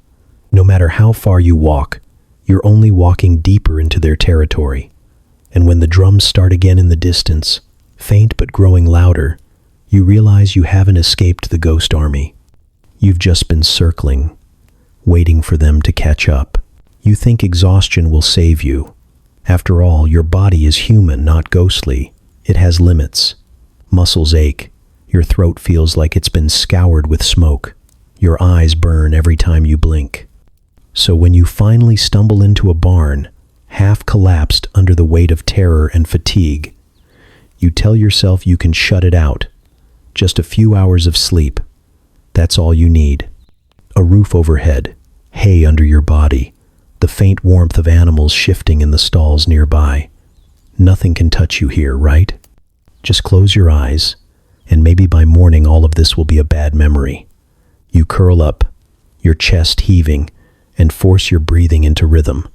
no matter how far you walk, you're only walking deeper into their territory. And when the drums start again in the distance, faint but growing louder, you realize you haven't escaped the ghost army. You've just been circling, waiting for them to catch up. You think exhaustion will save you. After all, your body is human, not ghostly. It has limits. Muscles ache. Your throat feels like it's been scoured with smoke. Your eyes burn every time you blink. So when you finally stumble into a barn, half collapsed under the weight of terror and fatigue, you tell yourself you can shut it out. Just a few hours of sleep. That's all you need. A roof overhead, hay under your body, the faint warmth of animals shifting in the stalls nearby. Nothing can touch you here, right? Just close your eyes, and maybe by morning all of this will be a bad memory. You curl up, your chest heaving, and force your breathing into rhythm.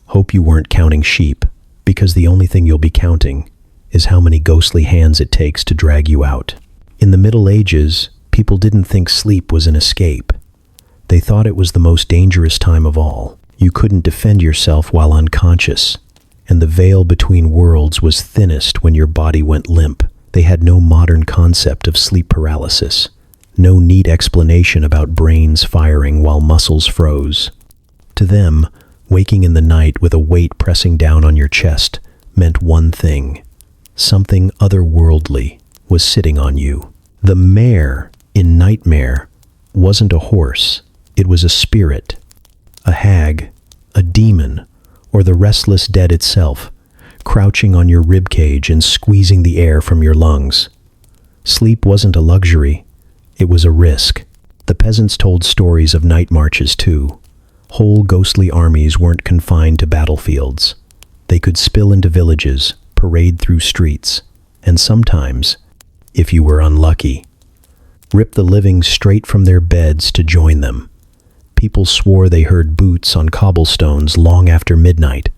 Hope you weren't counting sheep, because the only thing you'll be counting is how many ghostly hands it takes to drag you out. In the Middle Ages, people didn't think sleep was an escape. They thought it was the most dangerous time of all. You couldn't defend yourself while unconscious, and the veil between worlds was thinnest when your body went limp. They had no modern concept of sleep paralysis, no neat explanation about brains firing while muscles froze. To them, waking in the night with a weight pressing down on your chest meant one thing: something otherworldly was sitting on you. The mare in Nightmare wasn't a horse, it was a spirit, a hag, a demon, or the restless dead itself, crouching on your ribcage and squeezing the air from your lungs. Sleep wasn't a luxury, it was a risk. The peasants told stories of night marches too. Whole ghostly armies weren't confined to battlefields. They could spill into villages, parade through streets, and sometimes, if you were unlucky, rip the living straight from their beds to join them. People swore they heard boots on cobblestones long after midnight,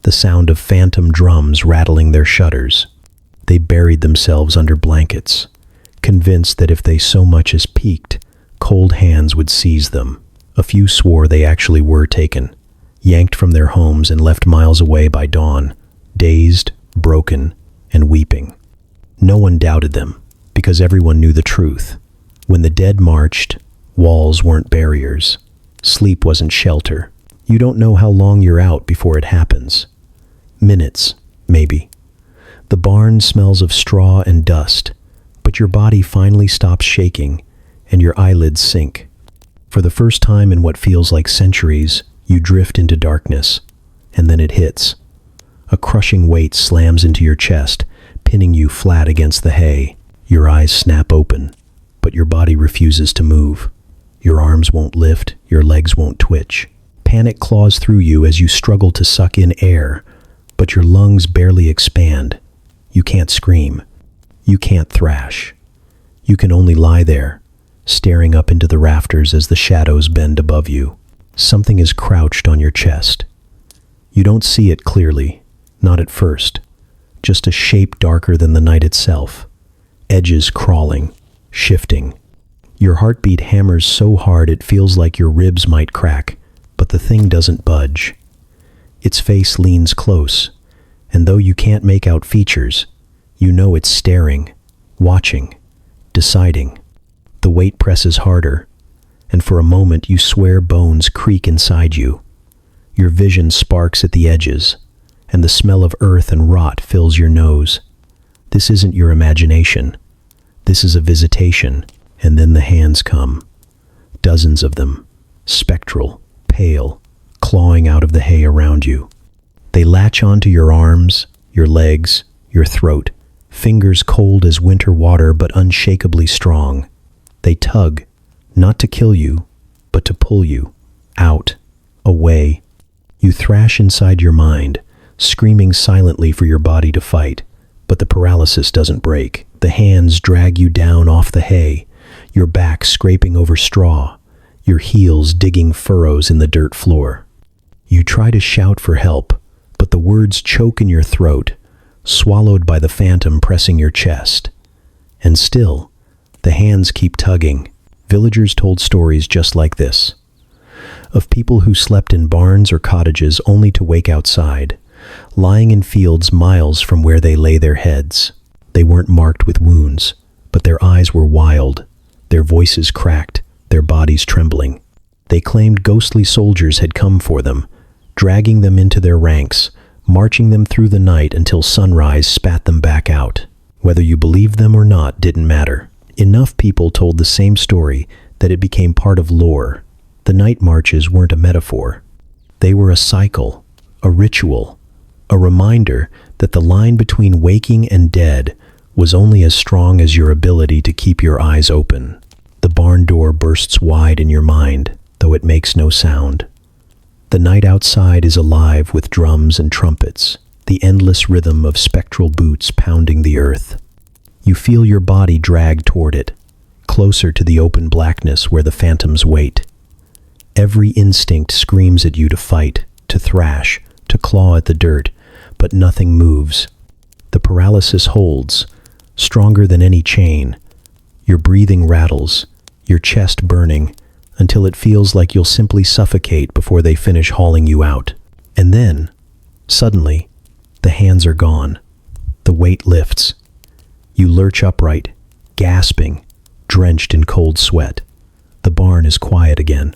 the sound of phantom drums rattling their shutters. They buried themselves under blankets, convinced that if they so much as peeked, cold hands would seize them. A few swore they actually were taken, yanked from their homes and left miles away by dawn, dazed, broken, and weeping. No one doubted them, because everyone knew the truth. When the dead marched, walls weren't barriers. Sleep wasn't shelter. You don't know how long you're out before it happens. Minutes, maybe. The barn smells of straw and dust, but your body finally stops shaking and your eyelids sink. For the first time in what feels like centuries, you drift into darkness, and then it hits. A crushing weight slams into your chest, pinning you flat against the hay. Your eyes snap open, but your body refuses to move. Your arms won't lift, your legs won't twitch. Panic claws through you as you struggle to suck in air, but your lungs barely expand. You can't scream. You can't thrash. You can only lie there, staring up into the rafters as the shadows bend above you. Something is crouched on your chest. You don't see it clearly, not at first. Just a shape darker than the night itself. Edges crawling, shifting. Your heartbeat hammers so hard it feels like your ribs might crack, but the thing doesn't budge. Its face leans close, and though you can't make out features, you know it's staring, watching, deciding. The weight presses harder, and for a moment you swear bones creak inside you. Your vision sparks at the edges, and the smell of earth and rot fills your nose. This isn't your imagination. This is a visitation, and then the hands come. Dozens of them, spectral, pale, clawing out of the hay around you. They latch onto your arms, your legs, your throat, fingers cold as winter water but unshakably strong. They tug, not to kill you, but to pull you, out, away. You thrash inside your mind, screaming silently for your body to fight, but the paralysis doesn't break. The hands drag you down off the hay, your back scraping over straw, your heels digging furrows in the dirt floor. You try to shout for help, but the words choke in your throat, swallowed by the phantom pressing your chest. And still, the hands keep tugging. Villagers told stories just like this, of people who slept in barns or cottages only to wake outside, lying in fields miles from where they lay their heads. They weren't marked with wounds, but their eyes were wild, their voices cracked, their bodies trembling. They claimed ghostly soldiers had come for them, dragging them into their ranks, marching them through the night until sunrise spat them back out. Whether you believed them or not didn't matter. Enough people told the same story that it became part of lore. The night marches weren't a metaphor. They were a cycle, a ritual, a reminder that the line between waking and dead was only as strong as your ability to keep your eyes open. The barn door bursts wide in your mind, though it makes no sound. The night outside is alive with drums and trumpets, the endless rhythm of spectral boots pounding the earth. You feel your body drag toward it, closer to the open blackness where the phantoms wait. Every instinct screams at you to fight, to thrash, to claw at the dirt, but nothing moves. The paralysis holds, stronger than any chain. Your breathing rattles, your chest burning, until it feels like you'll simply suffocate before they finish hauling you out. And then, suddenly, the hands are gone. The weight lifts. You lurch upright, gasping, drenched in cold sweat. The barn is quiet again.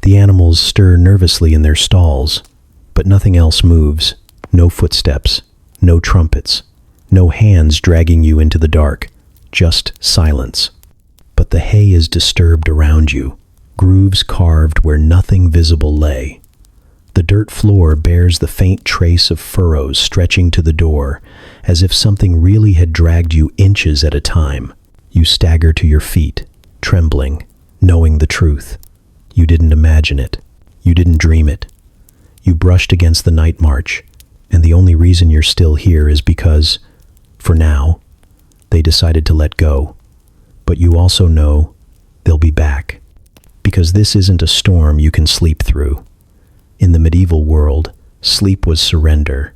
The animals stir nervously in their stalls, but nothing else moves. No footsteps, no trumpets, no hands dragging you into the dark, just silence. But the hay is disturbed around you, grooves carved where nothing visible lay. The dirt floor bears the faint trace of furrows stretching to the door, as if something really had dragged you inches at a time. You stagger to your feet, trembling, knowing the truth. You didn't imagine it. You didn't dream it. You brushed against the night march, and the only reason you're still here is because, for now, they decided to let go. But you also know they'll be back. Because this isn't a storm you can sleep through. In the medieval world, sleep was surrender,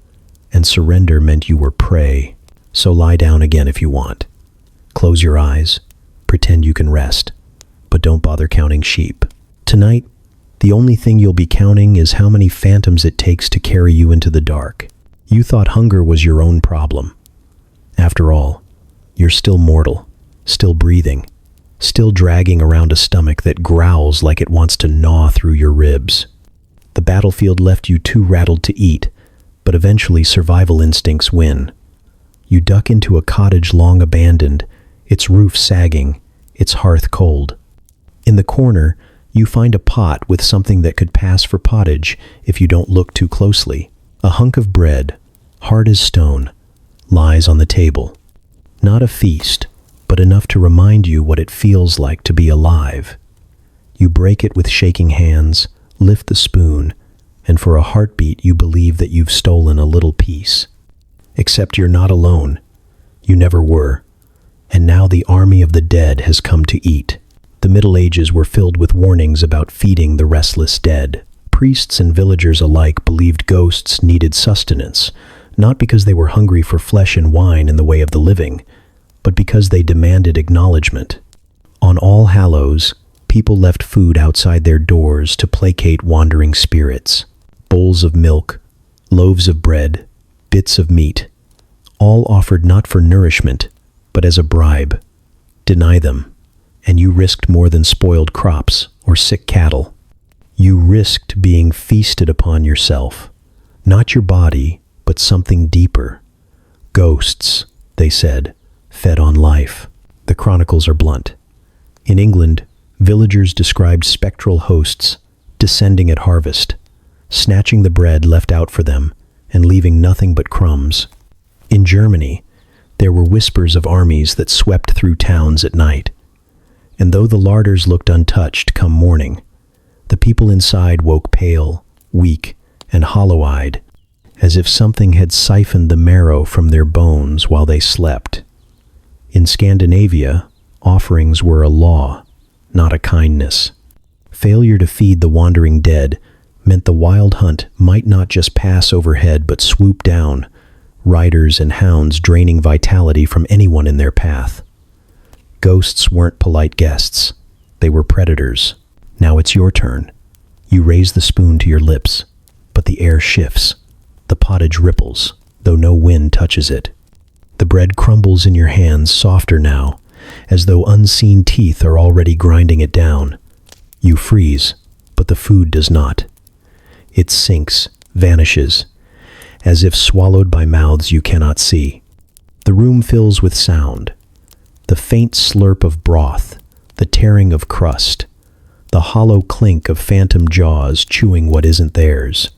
and surrender meant you were prey. So lie down again if you want. Close your eyes, pretend you can rest, but don't bother counting sheep. Tonight, the only thing you'll be counting is how many phantoms it takes to carry you into the dark. You thought hunger was your own problem. After all, you're still mortal, still breathing, still dragging around a stomach that growls like it wants to gnaw through your ribs. The battlefield left you too rattled to eat, but eventually survival instincts win. You duck into a cottage long abandoned, its roof sagging, its hearth cold. In the corner, you find a pot with something that could pass for pottage if you don't look too closely. A hunk of bread, hard as stone, lies on the table. Not a feast, but enough to remind you what it feels like to be alive. You break it with shaking hands, lift the spoon, and for a heartbeat you believe that you've stolen a little piece. Except you're not alone. You never were. And now the army of the dead has come to eat. The Middle Ages were filled with warnings about feeding the restless dead. Priests and villagers alike believed ghosts needed sustenance, not because they were hungry for flesh and wine in the way of the living, but because they demanded acknowledgement. On All Hallows, people left food outside their doors to placate wandering spirits. Bowls of milk, loaves of bread, bits of meat, all offered not for nourishment, but as a bribe. Deny them, and you risked more than spoiled crops or sick cattle. You risked being feasted upon yourself, not your body, but something deeper. Ghosts, they said, fed on life. The chronicles are blunt. In England, villagers described spectral hosts descending at harvest, snatching the bread left out for them and leaving nothing but crumbs. In Germany, there were whispers of armies that swept through towns at night. And though the larders looked untouched come morning, the people inside woke pale, weak, and hollow-eyed, as if something had siphoned the marrow from their bones while they slept. In Scandinavia, offerings were a law, not a kindness. Failure to feed the wandering dead meant the wild hunt might not just pass overhead but swoop down, riders and hounds draining vitality from anyone in their path. Ghosts weren't polite guests. They were predators. Now it's your turn. You raise the spoon to your lips, but the air shifts. The pottage ripples, though no wind touches it. The bread crumbles in your hands softer now, as though unseen teeth are already grinding it down. You freeze, but the food does not. It sinks, vanishes, as if swallowed by mouths you cannot see. The room fills with sound. The faint slurp of broth, the tearing of crust, the hollow clink of phantom jaws chewing what isn't theirs.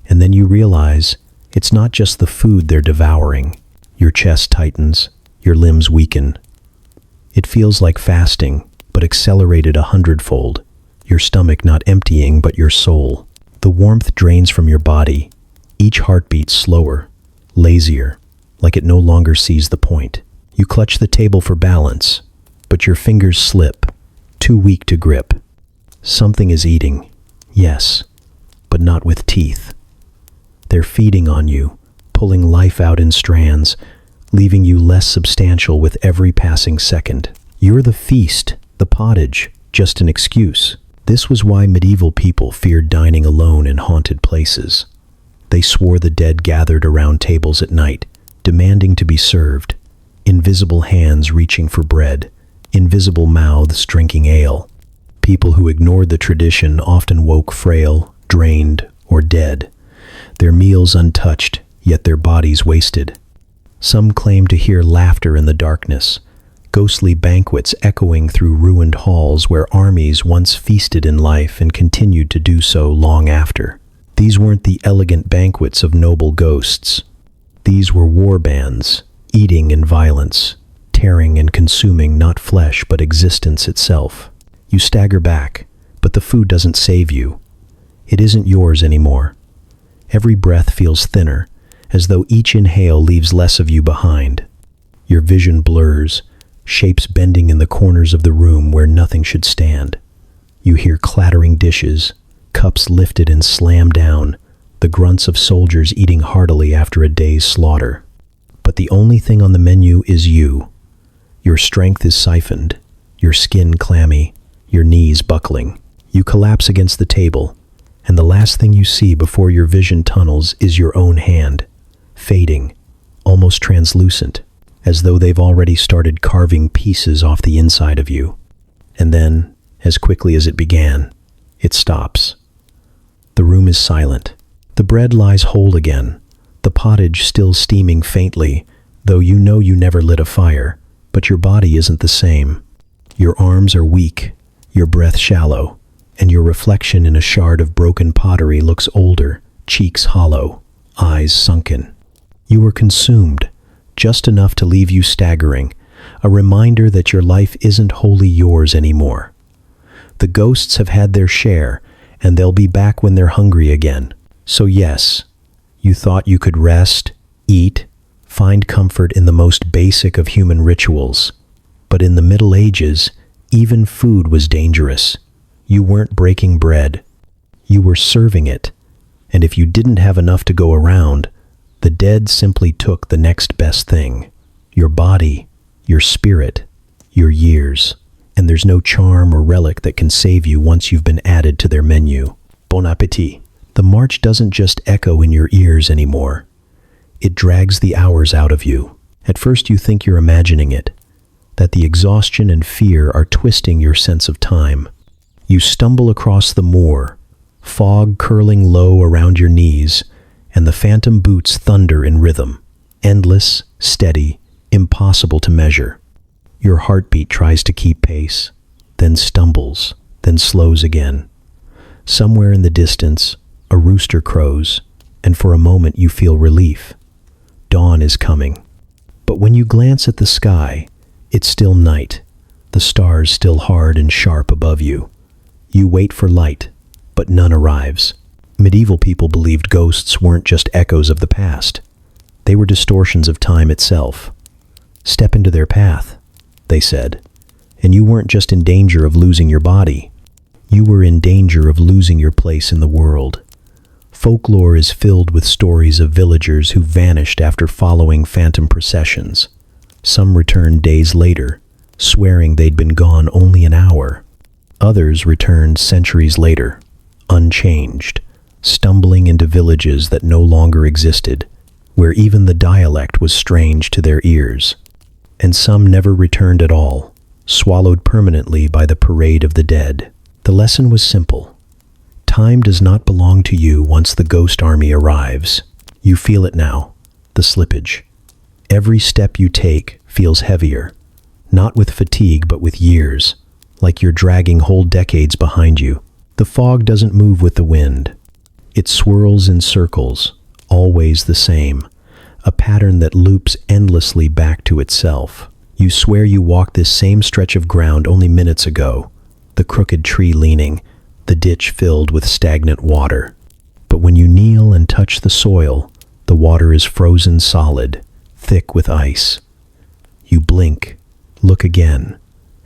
And then you realize it's not just the food they're devouring. Your chest tightens, your limbs weaken. It feels like fasting, but accelerated 100-fold. Your stomach not emptying, but your soul. The warmth drains from your body, each heartbeat slower, lazier, like it no longer sees the point. You clutch the table for balance, but your fingers slip, too weak to grip. Something is eating, yes, but not with teeth. They're feeding on you, pulling life out in strands, leaving you less substantial with every passing second. You're the feast, the pottage, just an excuse. This was why medieval people feared dining alone in haunted places. They swore the dead gathered around tables at night, demanding to be served. Invisible hands reaching for bread, invisible mouths drinking ale. People who ignored the tradition often woke frail, drained, or dead. Their meals untouched, yet their bodies wasted. Some claimed to hear laughter in the darkness, ghostly banquets echoing through ruined halls where armies once feasted in life and continued to do so long after. These weren't the elegant banquets of noble ghosts. These were war bands, eating in violence, tearing and consuming not flesh but existence itself. You stagger back, but the food doesn't save you. It isn't yours anymore. Every breath feels thinner, as though each inhale leaves less of you behind. Your vision blurs, shapes bending in the corners of the room where nothing should stand. You hear clattering dishes, cups lifted and slammed down, the grunts of soldiers eating heartily after a day's slaughter. But the only thing on the menu is you. Your strength is siphoned, your skin clammy, your knees buckling. You collapse against the table, and the last thing you see before your vision tunnels is your own hand, fading, almost translucent, as though they've already started carving pieces off the inside of you. And then, as quickly as it began, it stops. The room is silent. The bread lies whole again, the pottage still steaming faintly, though you know you never lit a fire, but your body isn't the same. Your arms are weak, your breath shallow, and your reflection in a shard of broken pottery looks older, cheeks hollow, eyes sunken. You were consumed, just enough to leave you staggering, a reminder that your life isn't wholly yours anymore. The ghosts have had their share, and they'll be back when they're hungry again. So yes, you thought you could rest, eat, find comfort in the most basic of human rituals. But in the Middle Ages, even food was dangerous. You weren't breaking bread. You were serving it. And if you didn't have enough to go around, the dead simply took the next best thing. Your body, your spirit, your years. And there's no charm or relic that can save you once you've been added to their menu. Bon appétit. The march doesn't just echo in your ears anymore. It drags the hours out of you. At first you think you're imagining it, that the exhaustion and fear are twisting your sense of time. You stumble across the moor, fog curling low around your knees, and the phantom boots thunder in rhythm, endless, steady, impossible to measure. Your heartbeat tries to keep pace, then stumbles, then slows again. Somewhere in the distance, a rooster crows, and for a moment you feel relief. Dawn is coming. But when you glance at the sky, it's still night, the stars still hard and sharp above you. You wait for light, but none arrives. Medieval people believed ghosts weren't just echoes of the past. They were distortions of time itself. Step into their path, they said, and you weren't just in danger of losing your body. You were in danger of losing your place in the world. Folklore is filled with stories of villagers who vanished after following phantom processions. Some returned days later, swearing they'd been gone only an hour. Others returned centuries later, unchanged, stumbling into villages that no longer existed, where even the dialect was strange to their ears. And some never returned at all, swallowed permanently by the parade of the dead. The lesson was simple. Time does not belong to you once the ghost army arrives. You feel it now, the slippage. Every step you take feels heavier, not with fatigue but with years, like you're dragging whole decades behind you. The fog doesn't move with the wind. It swirls in circles, always the same, a pattern that loops endlessly back to itself. You swear you walked this same stretch of ground only minutes ago, the crooked tree leaning, the ditch filled with stagnant water. But when you kneel and touch the soil, the water is frozen solid, thick with ice. You blink, look again,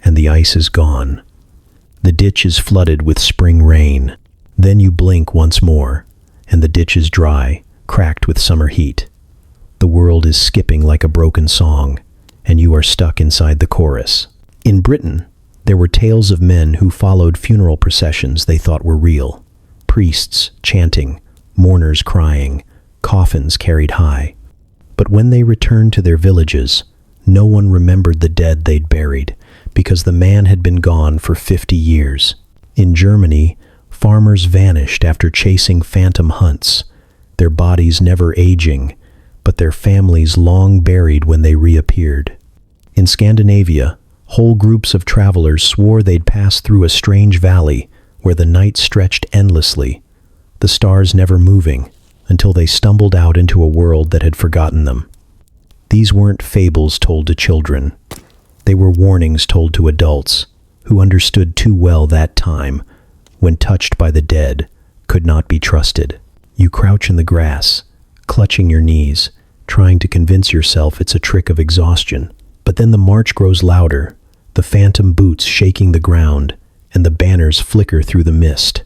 and the ice is gone. The ditch is flooded with spring rain. Then you blink once more, and the ditch is dry, cracked with summer heat. The world is skipping like a broken song, and you are stuck inside the chorus. In Britain, there were tales of men who followed funeral processions they thought were real. Priests chanting, mourners crying, coffins carried high. But when they returned to their villages, no one remembered the dead they'd buried, because the man had been gone for 50 years. In Germany, farmers vanished after chasing phantom hunts, their bodies never aging, but their families long buried when they reappeared. In Scandinavia, whole groups of travelers swore they'd pass through a strange valley where the night stretched endlessly, the stars never moving, until they stumbled out into a world that had forgotten them. These weren't fables told to children. They were warnings told to adults who understood too well that time, when touched by the dead, could not be trusted. You crouch in the grass, clutching your knees, trying to convince yourself it's a trick of exhaustion. But then the march grows louder, the phantom boots shaking the ground, and the banners flicker through the mist.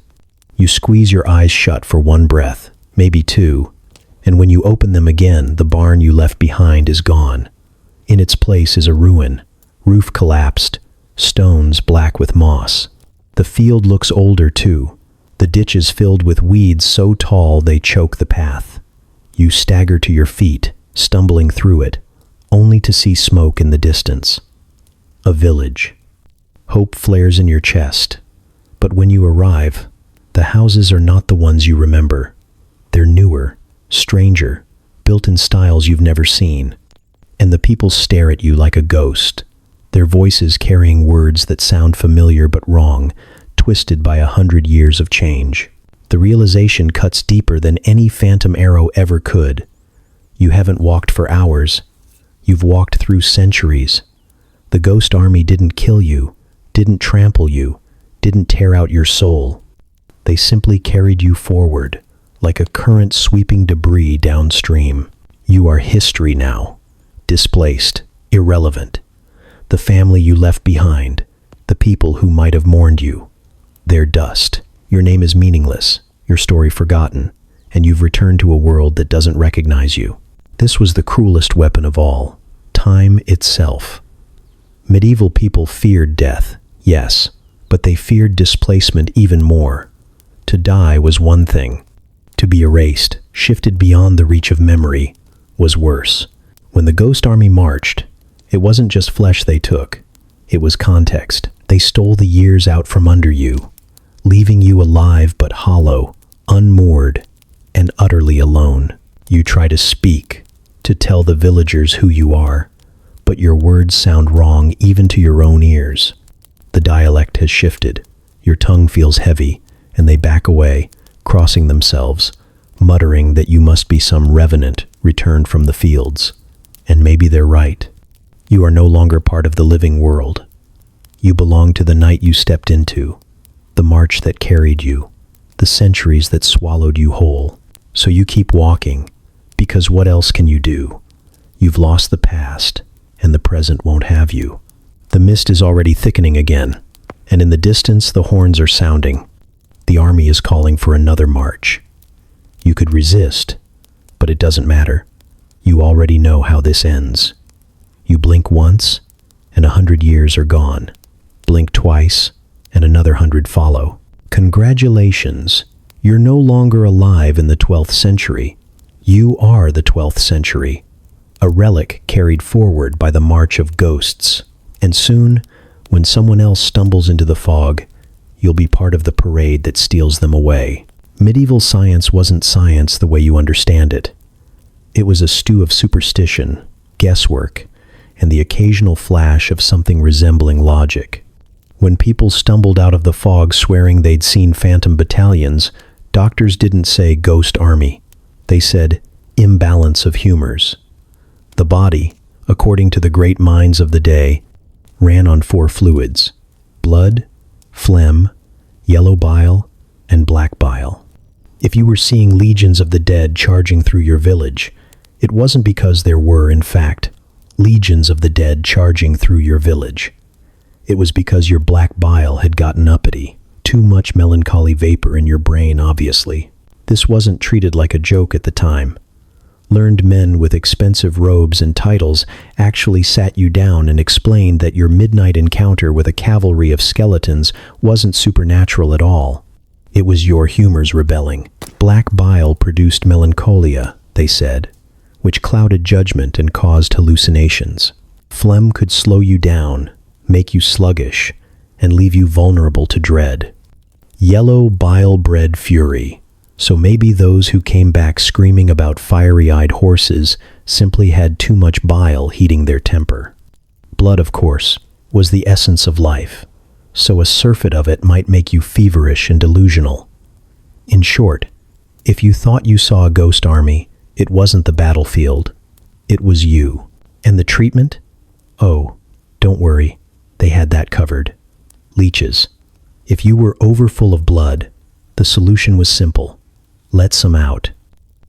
You squeeze your eyes shut for one breath, maybe two, and when you open them again, the barn you left behind is gone. In its place is a ruin, roof collapsed, stones black with moss. The field looks older too, the ditch is filled with weeds so tall they choke the path. You stagger to your feet, stumbling through it, only to see smoke in the distance. A village. Hope flares in your chest, but when you arrive, the houses are not the ones you remember. they're newer, stranger, built in styles you've never seen. And the people stare at you like a ghost, their voices carrying words that sound familiar but wrong, twisted by 100 years of change. The realization cuts deeper than any phantom arrow ever could. You haven't walked for hours. You've walked through centuries. The ghost army didn't kill you, didn't trample you, didn't tear out your soul. They simply carried you forward, like a current sweeping debris downstream. You are history now, displaced, irrelevant. The family you left behind, the people who might have mourned you, they're dust. Your name is meaningless, your story forgotten, and you've returned to a world that doesn't recognize you. This was the cruelest weapon of all, time itself. Medieval people feared death, yes, but they feared displacement even more. To die was one thing. To be erased, shifted beyond the reach of memory, was worse. When the ghost army marched, it wasn't just flesh they took. It was context. They stole the years out from under you, leaving you alive but hollow, unmoored, and utterly alone. You try to speak, to tell the villagers who you are, but your words sound wrong even to your own ears. The dialect has shifted. Your tongue feels heavy, and they back away, crossing themselves, muttering that you must be some revenant returned from the fields. And maybe they're right. You are no longer part of the living world. You belong to the night you stepped into, the march that carried you, the centuries that swallowed you whole. So you keep walking, because what else can you do? You've lost the past, and the present won't have you. The mist is already thickening again, and in the distance the horns are sounding. The army is calling for another march. You could resist, but it doesn't matter. You already know how this ends. You blink once, and 100 years are gone. Blink twice, and another 100 follow. Congratulations, you're no longer alive in the 12th century. You are the 12th century, a relic carried forward by the march of ghosts. And soon, when someone else stumbles into the fog, you'll be part of the parade that steals them away. Medieval science wasn't science the way you understand it. It was a stew of superstition, guesswork, and the occasional flash of something resembling logic. When people stumbled out of the fog swearing they'd seen phantom battalions, doctors didn't say ghost army. They said imbalance of humors. The body, according to the great minds of the day, ran on 4 fluids: blood, phlegm, yellow bile, and black bile. If you were seeing legions of the dead charging through your village, it wasn't because there were, in fact, legions of the dead charging through your village. It was because your black bile had gotten uppity. Too much melancholy vapor in your brain, obviously. This wasn't treated like a joke at the time. Learned men with expensive robes and titles actually sat you down and explained that your midnight encounter with a cavalry of skeletons wasn't supernatural at all. It was your humors rebelling. Black bile produced melancholia, they said, which clouded judgment and caused hallucinations. Phlegm could slow you down, make you sluggish, and leave you vulnerable to dread. Yellow bile bred fury. So maybe those who came back screaming about fiery-eyed horses simply had too much bile heating their temper. Blood, of course, was the essence of life, so a surfeit of it might make you feverish and delusional. In short, if you thought you saw a ghost army, it wasn't the battlefield. It was you. And the treatment? Oh, don't worry, they had that covered. Leeches. If you were overfull of blood, the solution was simple. Let some out.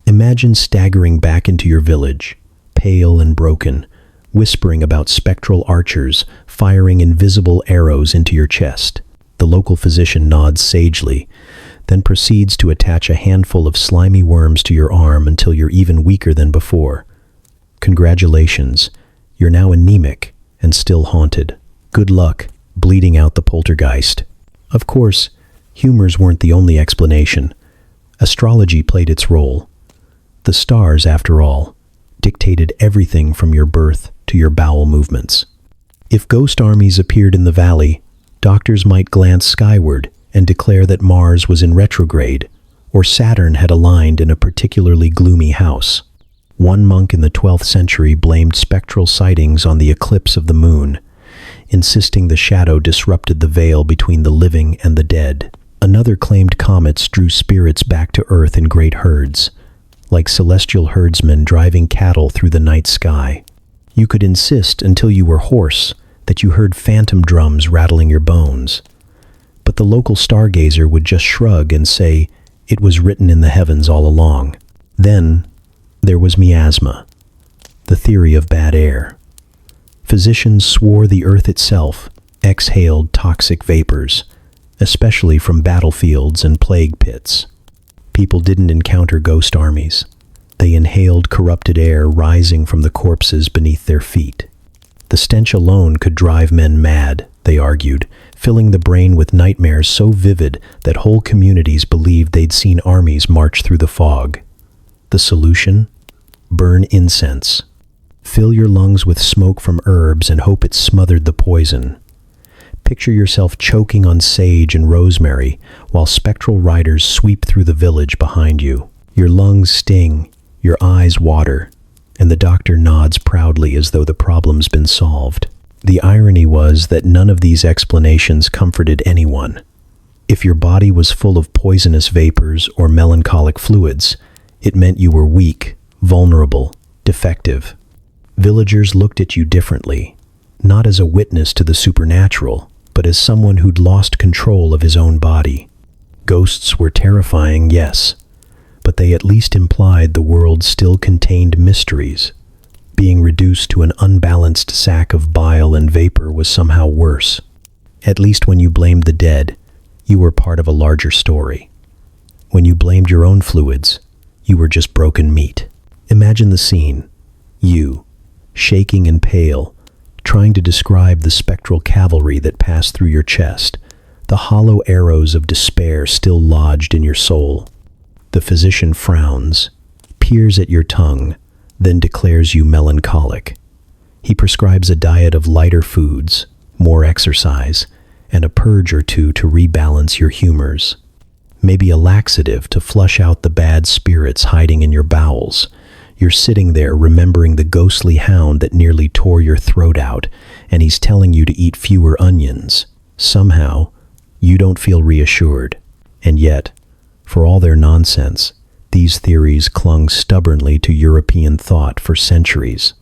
Imagine staggering back into your village, pale and broken, whispering about spectral archers firing invisible arrows into your chest. The local physician nods sagely, then proceeds to attach a handful of slimy worms to your arm until you're even weaker than before. Congratulations, you're now anemic and still haunted. Good luck bleeding out the poltergeist. Of course, humors weren't the only explanation. Astrology played its role. The stars, after all, dictated everything from your birth to your bowel movements. If ghost armies appeared in the valley, doctors might glance skyward and declare that Mars was in retrograde, or Saturn had aligned in a particularly gloomy house. One monk in the 12th century blamed spectral sightings on the eclipse of the moon, insisting the shadow disrupted the veil between the living and the dead. Another claimed comets drew spirits back to Earth in great herds, like celestial herdsmen driving cattle through the night sky. You could insist until you were hoarse that you heard phantom drums rattling your bones, but the local stargazer would just shrug and say it was written in the heavens all along. Then there was miasma, the theory of bad air. Physicians swore the Earth itself exhaled toxic vapors, especially from battlefields and plague pits. People didn't encounter ghost armies. They inhaled corrupted air rising from the corpses beneath their feet. The stench alone could drive men mad, they argued, filling the brain with nightmares so vivid that whole communities believed they'd seen armies march through the fog. The solution? Burn incense. Fill your lungs with smoke from herbs and hope it smothered the poison. Picture yourself choking on sage and rosemary while spectral riders sweep through the village behind you. Your lungs sting, your eyes water, and the doctor nods proudly as though the problem's been solved. The irony was that none of these explanations comforted anyone. If your body was full of poisonous vapors or melancholic fluids, it meant you were weak, vulnerable, defective. Villagers looked at you differently, not as a witness to the supernatural, but as someone who'd lost control of his own body. Ghosts were terrifying, yes, but they at least implied the world still contained mysteries. Being reduced to an unbalanced sack of bile and vapor was somehow worse. At least when you blamed the dead, you were part of a larger story. When you blamed your own fluids, you were just broken meat. Imagine the scene. You, shaking and pale, trying to describe the spectral cavalry that passed through your chest, the hollow arrows of despair still lodged in your soul. The physician frowns, peers at your tongue, then declares you melancholic. He prescribes a diet of lighter foods, more exercise, and a purge or two to rebalance your humors. Maybe a laxative to flush out the bad spirits hiding in your bowels. You're sitting there remembering the ghostly hound that nearly tore your throat out, and he's telling you to eat fewer onions. Somehow, you don't feel reassured. And yet, for all their nonsense, these theories clung stubbornly to European thought for centuries.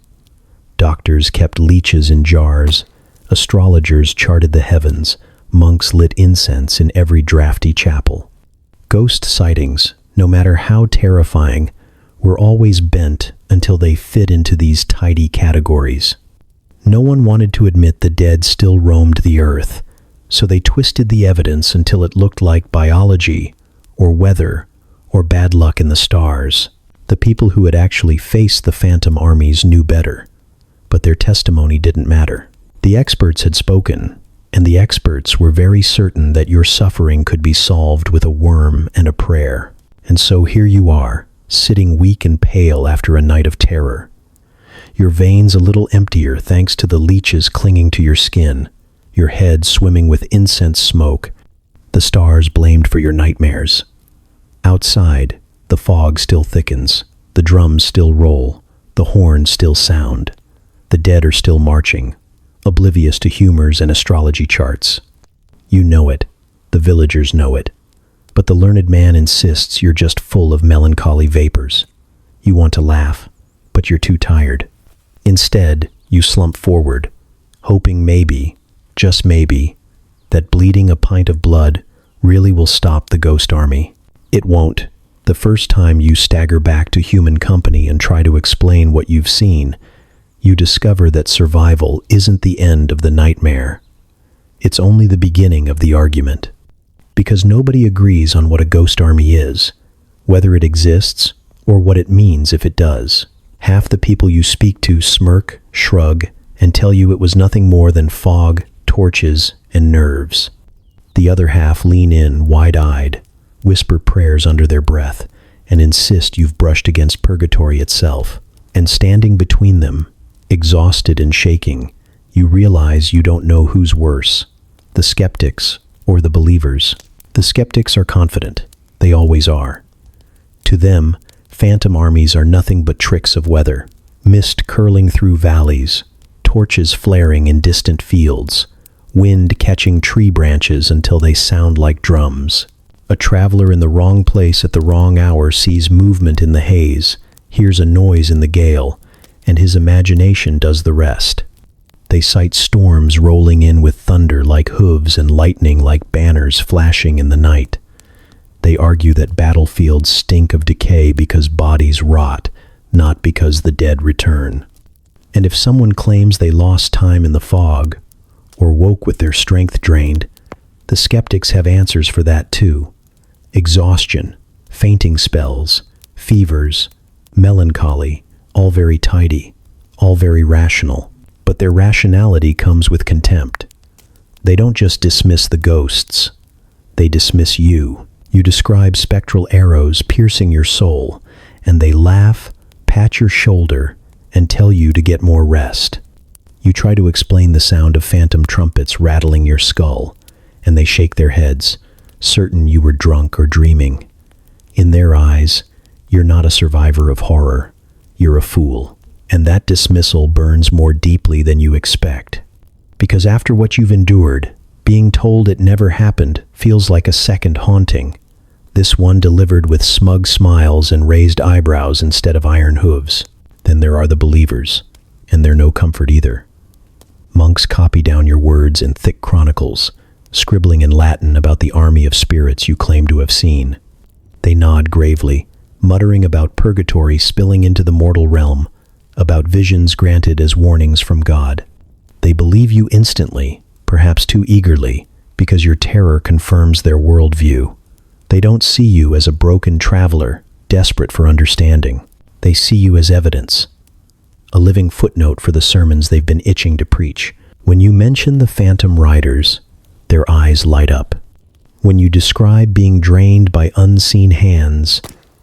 Doctors kept leeches in jars, astrologers charted the heavens, monks lit incense in every drafty chapel. Ghost sightings, no matter how terrifying, were always bent until they fit into these tidy categories. No one wanted to admit the dead still roamed the earth, so they twisted the evidence until it looked like biology, or weather, or bad luck in the stars. The people who had actually faced the phantom armies knew better, but their testimony didn't matter. The experts had spoken, and the experts were very certain that your suffering could be solved with a worm and a prayer. And so here you are, sitting weak and pale after a night of terror. Your veins a little emptier thanks to the leeches clinging to your skin, your head swimming with incense smoke, the stars blamed for your nightmares. Outside, the fog still thickens, the drums still roll, the horns still sound. The dead are still marching, oblivious to humors and astrology charts. You know it, the villagers know it, but the learned man insists you're just full of melancholy vapors. You want to laugh, but you're too tired. Instead, you slump forward, hoping maybe, just maybe, that bleeding a pint of blood really will stop the ghost army. It won't. The first time you stagger back to human company and try to explain what you've seen, you discover that survival isn't the end of the nightmare. It's only the beginning of the argument. Because nobody agrees on what a ghost army is, whether it exists or what it means if it does. Half the people you speak to smirk, shrug, and tell you it was nothing more than fog, torches, and nerves. The other half lean in, wide-eyed, whisper prayers under their breath, and insist you've brushed against purgatory itself. And standing between them, exhausted and shaking, you realize you don't know who's worse, the skeptics or the believers. The skeptics are confident. They always are. To them, phantom armies are nothing but tricks of weather. Mist curling through valleys, torches flaring in distant fields, wind catching tree branches until they sound like drums. A traveler in the wrong place at the wrong hour sees movement in the haze, hears a noise in the gale, and his imagination does the rest. They sight storms rolling in with thunder like hooves and lightning like banners flashing in the night. They argue that battlefields stink of decay because bodies rot, not because the dead return. And if someone claims they lost time in the fog, or woke with their strength drained, the skeptics have answers for that too. Exhaustion, fainting spells, fevers, melancholy, all very tidy, all very rational. But their rationality comes with contempt. They don't just dismiss the ghosts, they dismiss you. You describe spectral arrows piercing your soul, and they laugh, pat your shoulder, and tell you to get more rest. You try to explain the sound of phantom trumpets rattling your skull, and they shake their heads, certain you were drunk or dreaming. In their eyes, you're not a survivor of horror, you're a fool. And that dismissal burns more deeply than you expect. Because after what you've endured, being told it never happened feels like a second haunting. This one delivered with smug smiles and raised eyebrows instead of iron hooves. Then there are the believers, and they're no comfort either. Monks copy down your words in thick chronicles, scribbling in Latin about the army of spirits you claim to have seen. They nod gravely, muttering about purgatory spilling into the mortal realm, about visions granted as warnings from God. They believe you instantly, perhaps too eagerly, because your terror confirms their worldview. They don't see you as a broken traveler, desperate for understanding. They see you as evidence, a living footnote for the sermons they've been itching to preach. When you mention the phantom riders, their eyes light up. When you describe being drained by unseen hands,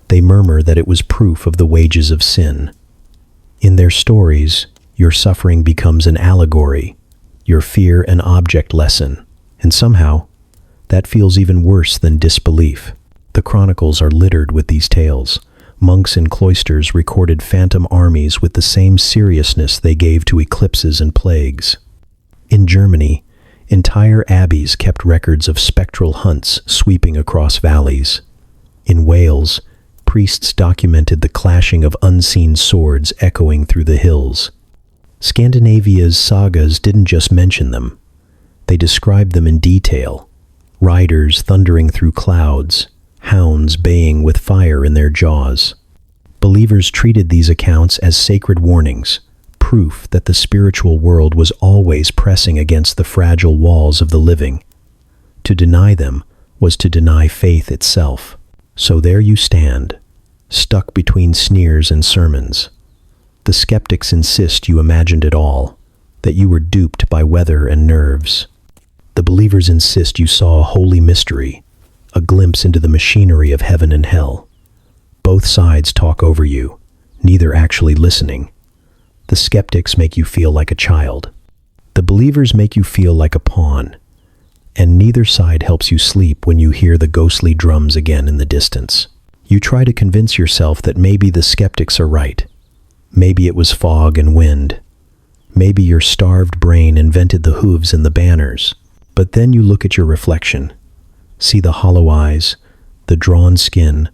they murmur that it was proof of the wages of sin. In their stories, your suffering becomes an allegory, your fear an object lesson, and somehow, that feels even worse than disbelief. The chronicles are littered with these tales. Monks in cloisters recorded phantom armies with the same seriousness they gave to eclipses and plagues. In Germany, entire abbeys kept records of spectral hunts sweeping across valleys. In Wales, priests documented the clashing of unseen swords echoing through the hills. Scandinavia's sagas didn't just mention them. They described them in detail. Riders thundering through clouds, hounds baying with fire in their jaws. Believers treated these accounts as sacred warnings, proof that the spiritual world was always pressing against the fragile walls of the living. To deny them was to deny faith itself. So there you stand, stuck between sneers and sermons. The skeptics insist you imagined it all, that you were duped by weather and nerves. The believers insist you saw a holy mystery, a glimpse into the machinery of heaven and hell. Both sides talk over you, neither actually listening. The skeptics make you feel like a child. The believers make you feel like a pawn. And neither side helps you sleep when you hear the ghostly drums again in the distance. You try to convince yourself that maybe the skeptics are right. Maybe it was fog and wind. Maybe your starved brain invented the hooves and the banners. But then you look at your reflection, see the hollow eyes, the drawn skin,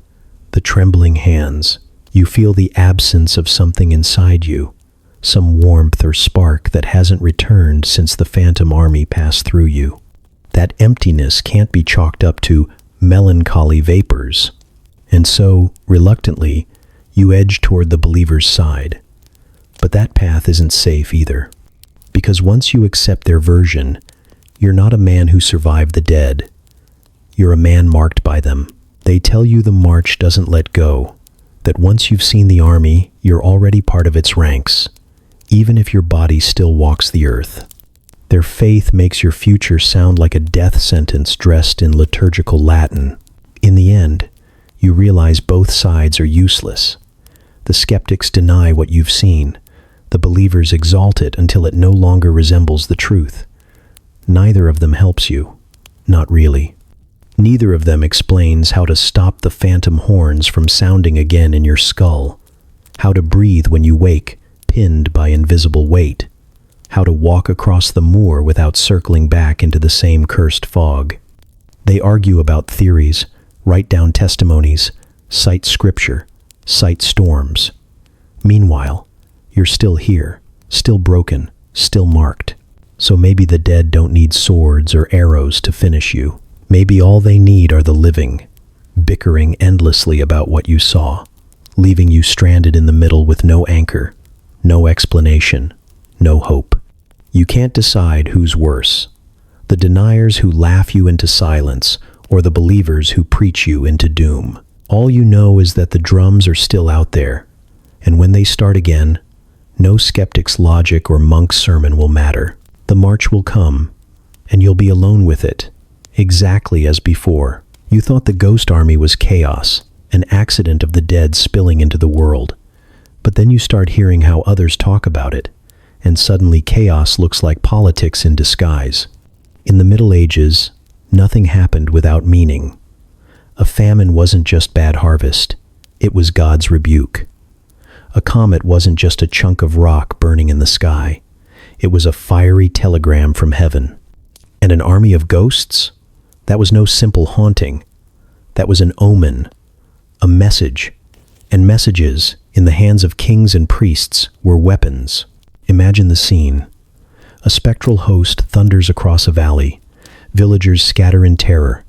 the trembling hands. You feel the absence of something inside you, some warmth or spark that hasn't returned since the phantom army passed through you. That emptiness can't be chalked up to melancholy vapors. And so, reluctantly, you edge toward the believer's side. But that path isn't safe either. Because once you accept their version, you're not a man who survived the dead. You're a man marked by them. They tell you the march doesn't let go, that once you've seen the army, you're already part of its ranks, even if your body still walks the earth. Their faith makes your future sound like a death sentence dressed in liturgical Latin. In the end, you realize both sides are useless. The skeptics deny what you've seen. The believers exalt it until it no longer resembles the truth. Neither of them helps you. Not really. Neither of them explains how to stop the phantom horns from sounding again in your skull, how to breathe when you wake, pinned by invisible weight, how to walk across the moor without circling back into the same cursed fog. They argue about theories, write down testimonies, cite scripture, cite storms. Meanwhile, you're still here, still broken, still marked. So maybe the dead don't need swords or arrows to finish you. Maybe all they need are the living, bickering endlessly about what you saw, leaving you stranded in the middle with no anchor, no explanation, no hope. You can't decide who's worse, the deniers who laugh you into silence or the believers who preach you into doom. All you know is that the drums are still out there, and when they start again, no skeptic's logic or monk's sermon will matter. The march will come, and you'll be alone with it, exactly as before. You thought the ghost army was chaos, an accident of the dead spilling into the world. But then you start hearing how others talk about it, and suddenly chaos looks like politics in disguise. In the Middle Ages, nothing happened without meaning. A famine wasn't just bad harvest, it was God's rebuke. A comet wasn't just a chunk of rock burning in the sky, it was a fiery telegram from heaven. And an army of ghosts? That was no simple haunting. That was an omen, a message. And messages, in the hands of kings and priests, were weapons. Imagine the scene. A spectral host thunders across a valley. Villagers scatter in terror,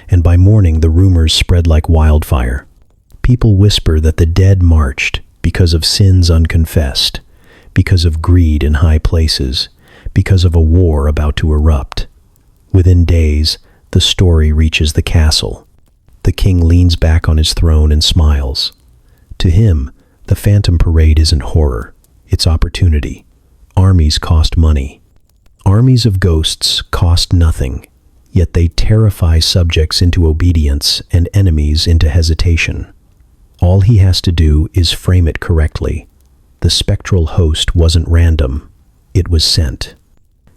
and by morning the rumors spread like wildfire. People whisper that the dead marched because of sins unconfessed, because of greed in high places, because of a war about to erupt. Within days, the story reaches the castle. The king leans back on his throne and smiles. To him, the Phantom Parade isn't horror, it's opportunity. Armies cost money. Armies of ghosts cost nothing, yet they terrify subjects into obedience and enemies into hesitation. All he has to do is frame it correctly. The spectral host wasn't random, it was sent.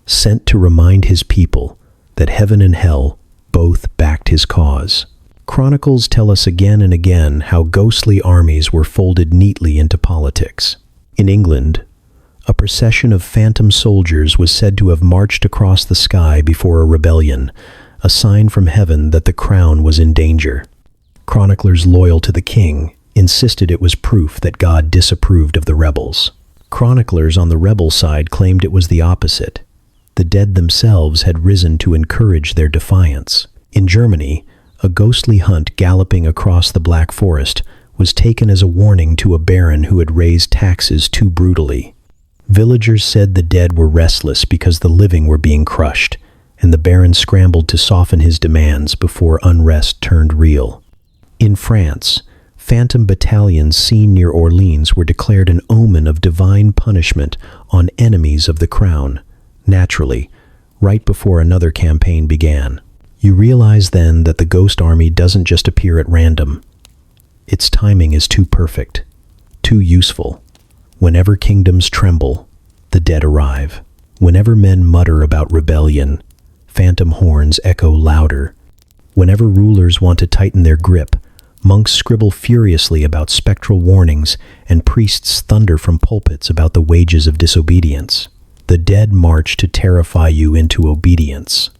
Sent to remind his people that heaven and hell both backed his cause. Chronicles tell us again and again how ghostly armies were folded neatly into politics. In England, a procession of phantom soldiers was said to have marched across the sky before a rebellion, a sign from heaven that the crown was in danger. Chroniclers loyal to the king insisted it was proof that God disapproved of the rebels. Chroniclers on the rebel side claimed it was the opposite. The dead themselves had risen to encourage their defiance. In Germany, a ghostly hunt galloping across the Black Forest was taken as a warning to a baron who had raised taxes too brutally. Villagers said the dead were restless because the living were being crushed, and the baron scrambled to soften his demands before unrest turned real. In France, phantom battalions seen near Orleans were declared an omen of divine punishment on enemies of the crown. Naturally, right before another campaign began. You realize then that the ghost army doesn't just appear at random. Its timing is too perfect, too useful. Whenever kingdoms tremble, the dead arrive. Whenever men mutter about rebellion, phantom horns echo louder. Whenever rulers want to tighten their grip, monks scribble furiously about spectral warnings, and priests thunder from pulpits about the wages of disobedience. The dead march to terrify you into obedience,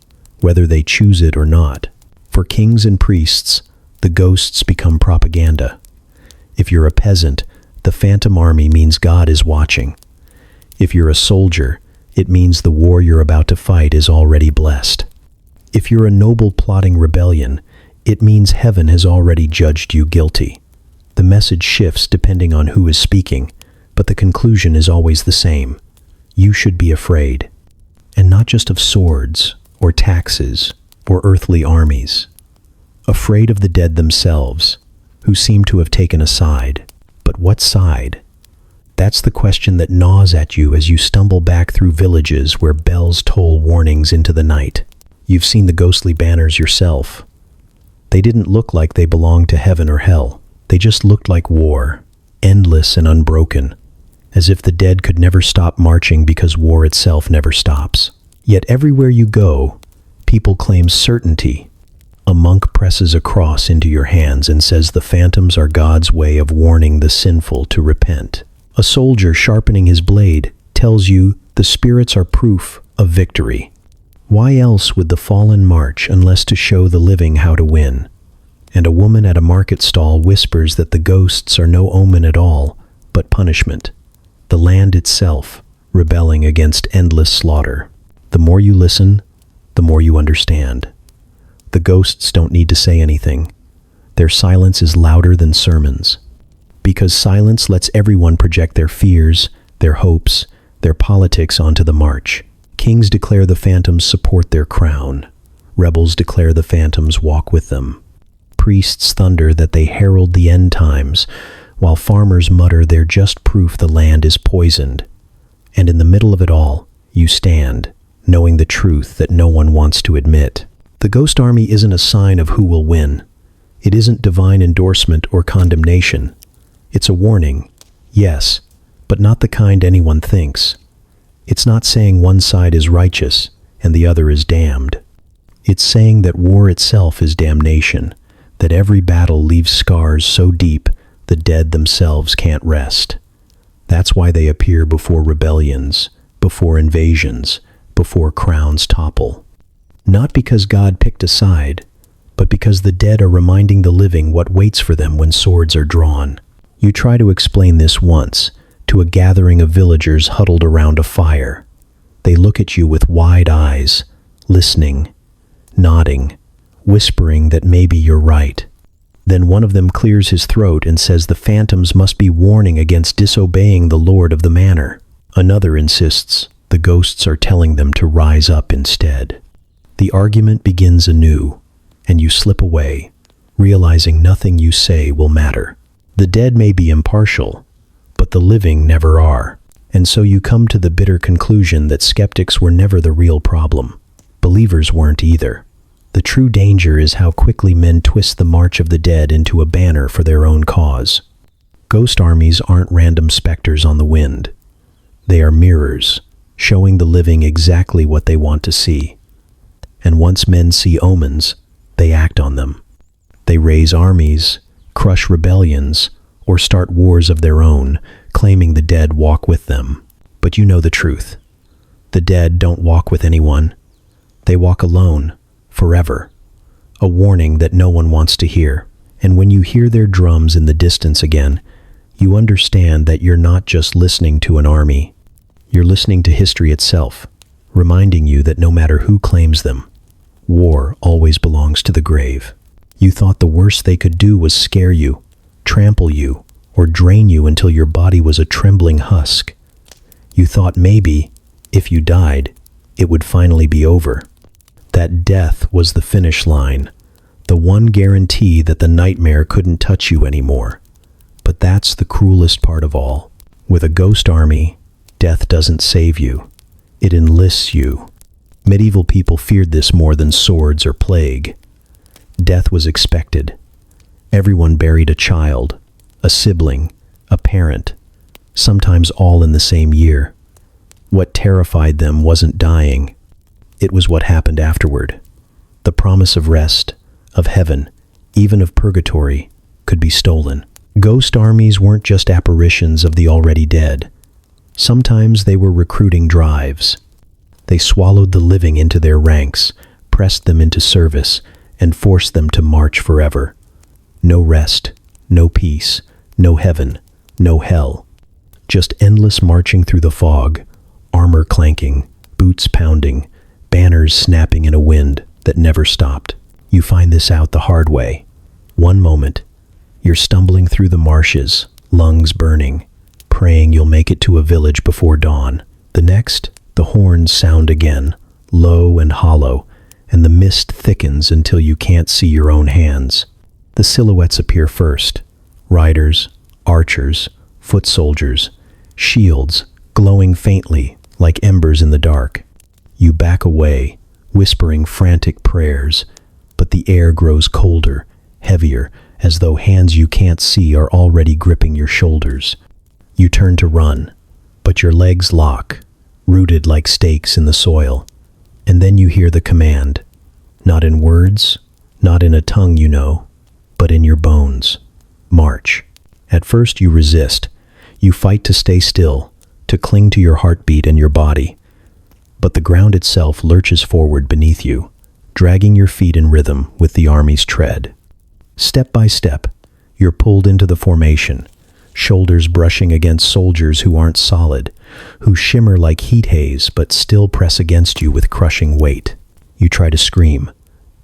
whether they choose it or not. For kings and priests, the ghosts become propaganda. If you're a peasant, the phantom army means God is watching. If you're a soldier, it means the war you're about to fight is already blessed. If you're a noble plotting rebellion, it means heaven has already judged you guilty. The message shifts depending on who is speaking, but the conclusion is always the same. You should be afraid, and not just of swords, or taxes, or earthly armies. Afraid of the dead themselves, who seem to have taken a side. But what side? That's the question that gnaws at you as you stumble back through villages where bells toll warnings into the night. You've seen the ghostly banners yourself. They didn't look like they belonged to heaven or hell. They just looked like war, endless and unbroken, as if the dead could never stop marching because war itself never stops. Yet everywhere you go, people claim certainty. A monk presses a cross into your hands and says the phantoms are God's way of warning the sinful to repent. A soldier sharpening his blade tells you the spirits are proof of victory. Why else would the fallen march unless to show the living how to win? And a woman at a market stall whispers that the ghosts are no omen at all, but punishment. The land itself, rebelling against endless slaughter. The more you listen, the more you understand. The ghosts don't need to say anything. Their silence is louder than sermons. Because silence lets everyone project their fears, their hopes, their politics onto the march. Kings declare the phantoms support their crown. Rebels declare the phantoms walk with them. Priests thunder that they herald the end times, while farmers mutter they're just proof the land is poisoned. And in the middle of it all, you stand, knowing the truth that no one wants to admit. The ghost army isn't a sign of who will win. It isn't divine endorsement or condemnation. It's a warning, yes, but not the kind anyone thinks. It's not saying one side is righteous and the other is damned. It's saying that war itself is damnation, that every battle leaves scars so deep the dead themselves can't rest. That's why they appear before rebellions, before invasions, before crowns topple. Not because God picked a side, but because the dead are reminding the living what waits for them when swords are drawn. You try to explain this once to a gathering of villagers huddled around a fire. They look at you with wide eyes, listening, nodding, whispering that maybe you're right. Then one of them clears his throat and says the phantoms must be warning against disobeying the lord of the manor. Another insists the ghosts are telling them to rise up instead. The argument begins anew, and you slip away, realizing nothing you say will matter. The dead may be impartial, but the living never are. And so you come to the bitter conclusion that skeptics were never the real problem. Believers weren't either. The true danger is how quickly men twist the march of the dead into a banner for their own cause. Ghost armies aren't random specters on the wind. They are mirrors, showing the living exactly what they want to see. And once men see omens, they act on them. They raise armies, crush rebellions, or start wars of their own, claiming the dead walk with them. But you know the truth. The dead don't walk with anyone. They walk alone, forever. A warning that no one wants to hear. And when you hear their drums in the distance again, you understand that you're not just listening to an army. You're listening to history itself, reminding you that no matter who claims them, war always belongs to the grave. You thought the worst they could do was scare you, trample you, or drain you until your body was a trembling husk. You thought maybe, if you died, it would finally be over. That death was the finish line, the one guarantee that the nightmare couldn't touch you anymore. But that's the cruelest part of all. With a ghost army, death doesn't save you. It enlists you. Medieval people feared this more than swords or plague. Death was expected. Everyone buried a child, a sibling, a parent, sometimes all in the same year. What terrified them wasn't dying. It was what happened afterward. The promise of rest, of heaven, even of purgatory, could be stolen. Ghost armies weren't just apparitions of the already dead. Sometimes they were recruiting drives. They swallowed the living into their ranks, pressed them into service, and forced them to march forever. No rest, no peace, no heaven, no hell. Just endless marching through the fog, armor clanking, boots pounding, banners snapping in a wind that never stopped. You find this out the hard way. One moment, you're stumbling through the marshes, lungs burning, praying you'll make it to a village before dawn. The next, the horns sound again, low and hollow, and the mist thickens until you can't see your own hands. The silhouettes appear first. Riders, archers, foot soldiers, shields, glowing faintly like embers in the dark. You back away, whispering frantic prayers, but the air grows colder, heavier, as though hands you can't see are already gripping your shoulders. You turn to run, but your legs lock, rooted like stakes in the soil. And then you hear the command, not in words, Not in a tongue you know, but in your bones. March. At first you resist. You fight to stay still, to cling to your heartbeat and your body. But the ground itself lurches forward beneath you, dragging your feet in rhythm with the army's tread. Step by step, you're pulled into the formation, shoulders brushing against soldiers who aren't solid, who shimmer like heat haze but still press against you with crushing weight. You try to scream,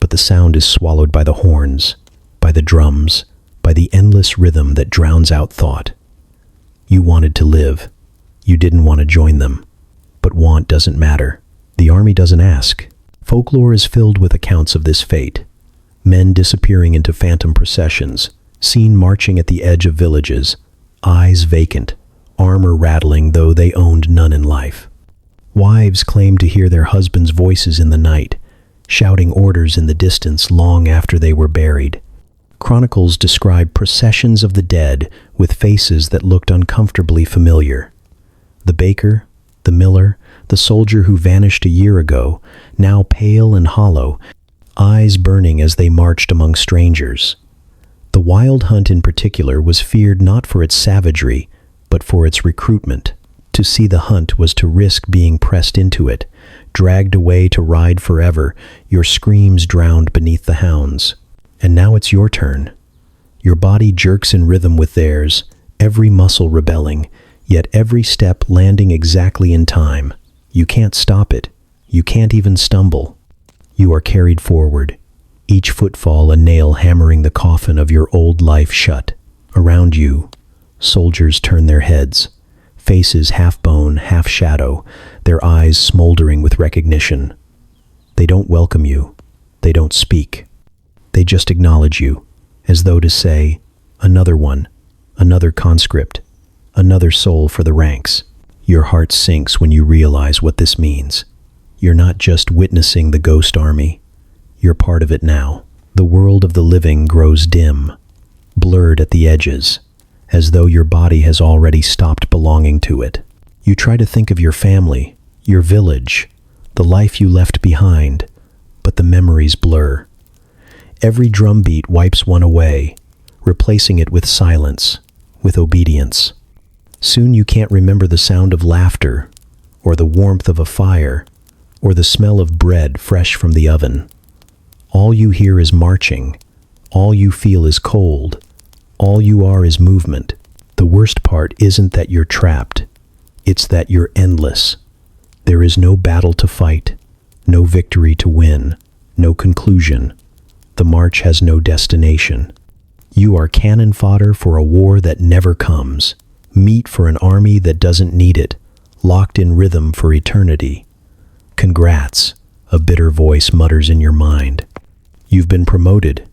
but the sound is swallowed by the horns, by the drums, by the endless rhythm that drowns out thought. You wanted to live. You didn't want to join them. But want doesn't matter. The army doesn't ask. Folklore is filled with accounts of this fate. Men disappearing into phantom processions, seen marching at the edge of villages, eyes vacant, armor rattling though they owned none in life. Wives claimed to hear their husbands' voices in the night, shouting orders in the distance long after they were buried. Chronicles describe processions of the dead with faces that looked uncomfortably familiar. The baker, the miller, the soldier who vanished a year ago, now pale and hollow, eyes burning as they marched among strangers. The wild hunt in particular was feared not for its savagery, but for its recruitment. To see the hunt was to risk being pressed into it, dragged away to ride forever, your screams drowned beneath the hounds. And now it's your turn. Your body jerks in rhythm with theirs, every muscle rebelling, yet every step landing exactly in time. You can't stop it. You can't even stumble. You are carried forward, each footfall a nail hammering the coffin of your old life shut. Around you, soldiers turn their heads, faces half bone, half shadow, their eyes smoldering with recognition. They don't welcome you. They don't speak. They just acknowledge you, as though to say, another one, another conscript, another soul for the ranks. Your heart sinks when you realize what this means. You're not just witnessing the ghost army. You're part of it now. The world of the living grows dim, blurred at the edges, as though your body has already stopped belonging to it. You try to think of your family, your village, the life you left behind, but the memories blur. Every drumbeat wipes one away, replacing it with silence, with obedience. Soon you can't remember the sound of laughter, or the warmth of a fire, or the smell of bread fresh from the oven. All you hear is marching. All you feel is cold. All you are is movement. The worst part isn't that you're trapped. It's that you're endless. There is no battle to fight, no victory to win, no conclusion. The march has no destination. You are cannon fodder for a war that never comes, meat for an army that doesn't need it, locked in rhythm for eternity. Congrats, a bitter voice mutters in your mind. You've been promoted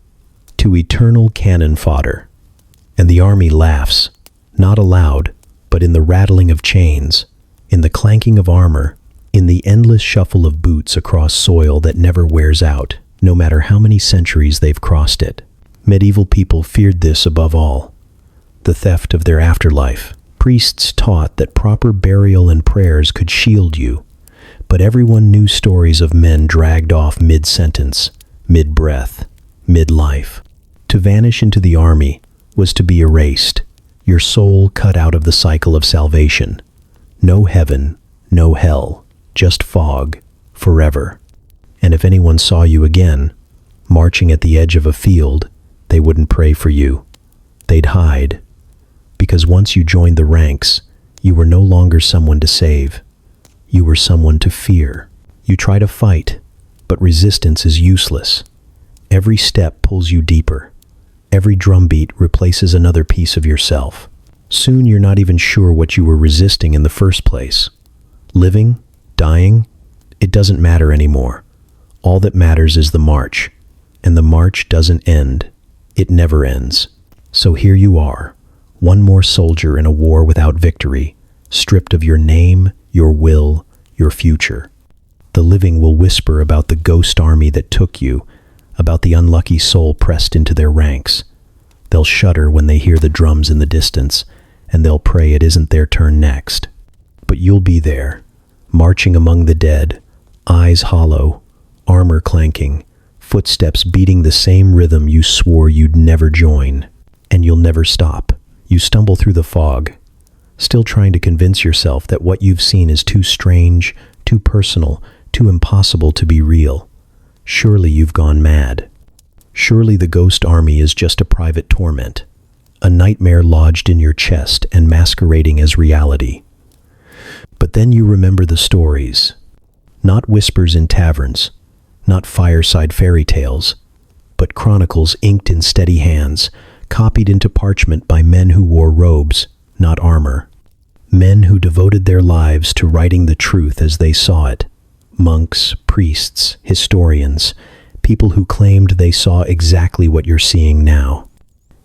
to eternal cannon fodder. And the army laughs, not aloud, but in the rattling of chains, in the clanking of armor, in the endless shuffle of boots across soil that never wears out, no matter how many centuries they've crossed it. Medieval people feared this above all, the theft of their afterlife. Priests taught that proper burial and prayers could shield you, but everyone knew stories of men dragged off mid-sentence, mid-breath, mid-life. To vanish into the army was to be erased, your soul cut out of the cycle of salvation. No heaven, no hell, just fog, forever. And if anyone saw you again, marching at the edge of a field, they wouldn't pray for you. They'd hide. Because once you joined the ranks, you were no longer someone to save. You were someone to fear. You try to fight, but resistance is useless. Every step pulls you deeper. Every drumbeat replaces another piece of yourself. Soon you're not even sure what you were resisting in the first place. Living, dying, it doesn't matter anymore. All that matters is the march, and the march doesn't end. It never ends. So here you are, one more soldier in a war without victory, stripped of your name, your will, your future. The living will whisper about the ghost army that took you, about the unlucky soul pressed into their ranks. They'll shudder when they hear the drums in the distance, and they'll pray it isn't their turn next. But you'll be there, marching among the dead, eyes hollow, armor clanking, footsteps beating the same rhythm you swore you'd never join. And you'll never stop. You stumble through the fog, still trying to convince yourself that what you've seen is too strange, too personal, too impossible to be real. Surely you've gone mad. Surely the ghost army is just a private torment, a nightmare lodged in your chest and masquerading as reality. But then you remember the stories. Not whispers in taverns, not fireside fairy tales, but chronicles inked in steady hands, copied into parchment by men who wore robes, not armor. Men who devoted their lives to writing the truth as they saw it. Monks, priests, historians, people who claimed they saw exactly what you're seeing now.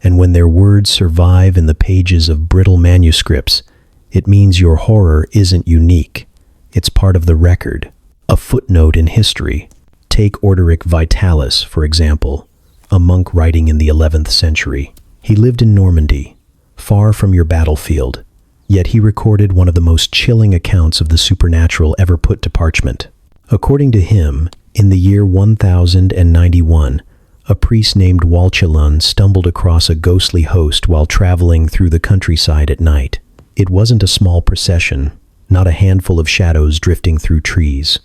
And when their words survive in the pages of brittle manuscripts, it means your horror isn't unique. It's part of the record, a footnote in history. Take Orderic Vitalis, for example, a monk writing in the 11th century. He lived in Normandy, far from your battlefield, yet he recorded one of the most chilling accounts of the supernatural ever put to parchment. According to him, in the year 1091, a priest named Walchelun stumbled across a ghostly host while traveling through the countryside at night. It wasn't a small procession, not a handful of shadows drifting through trees.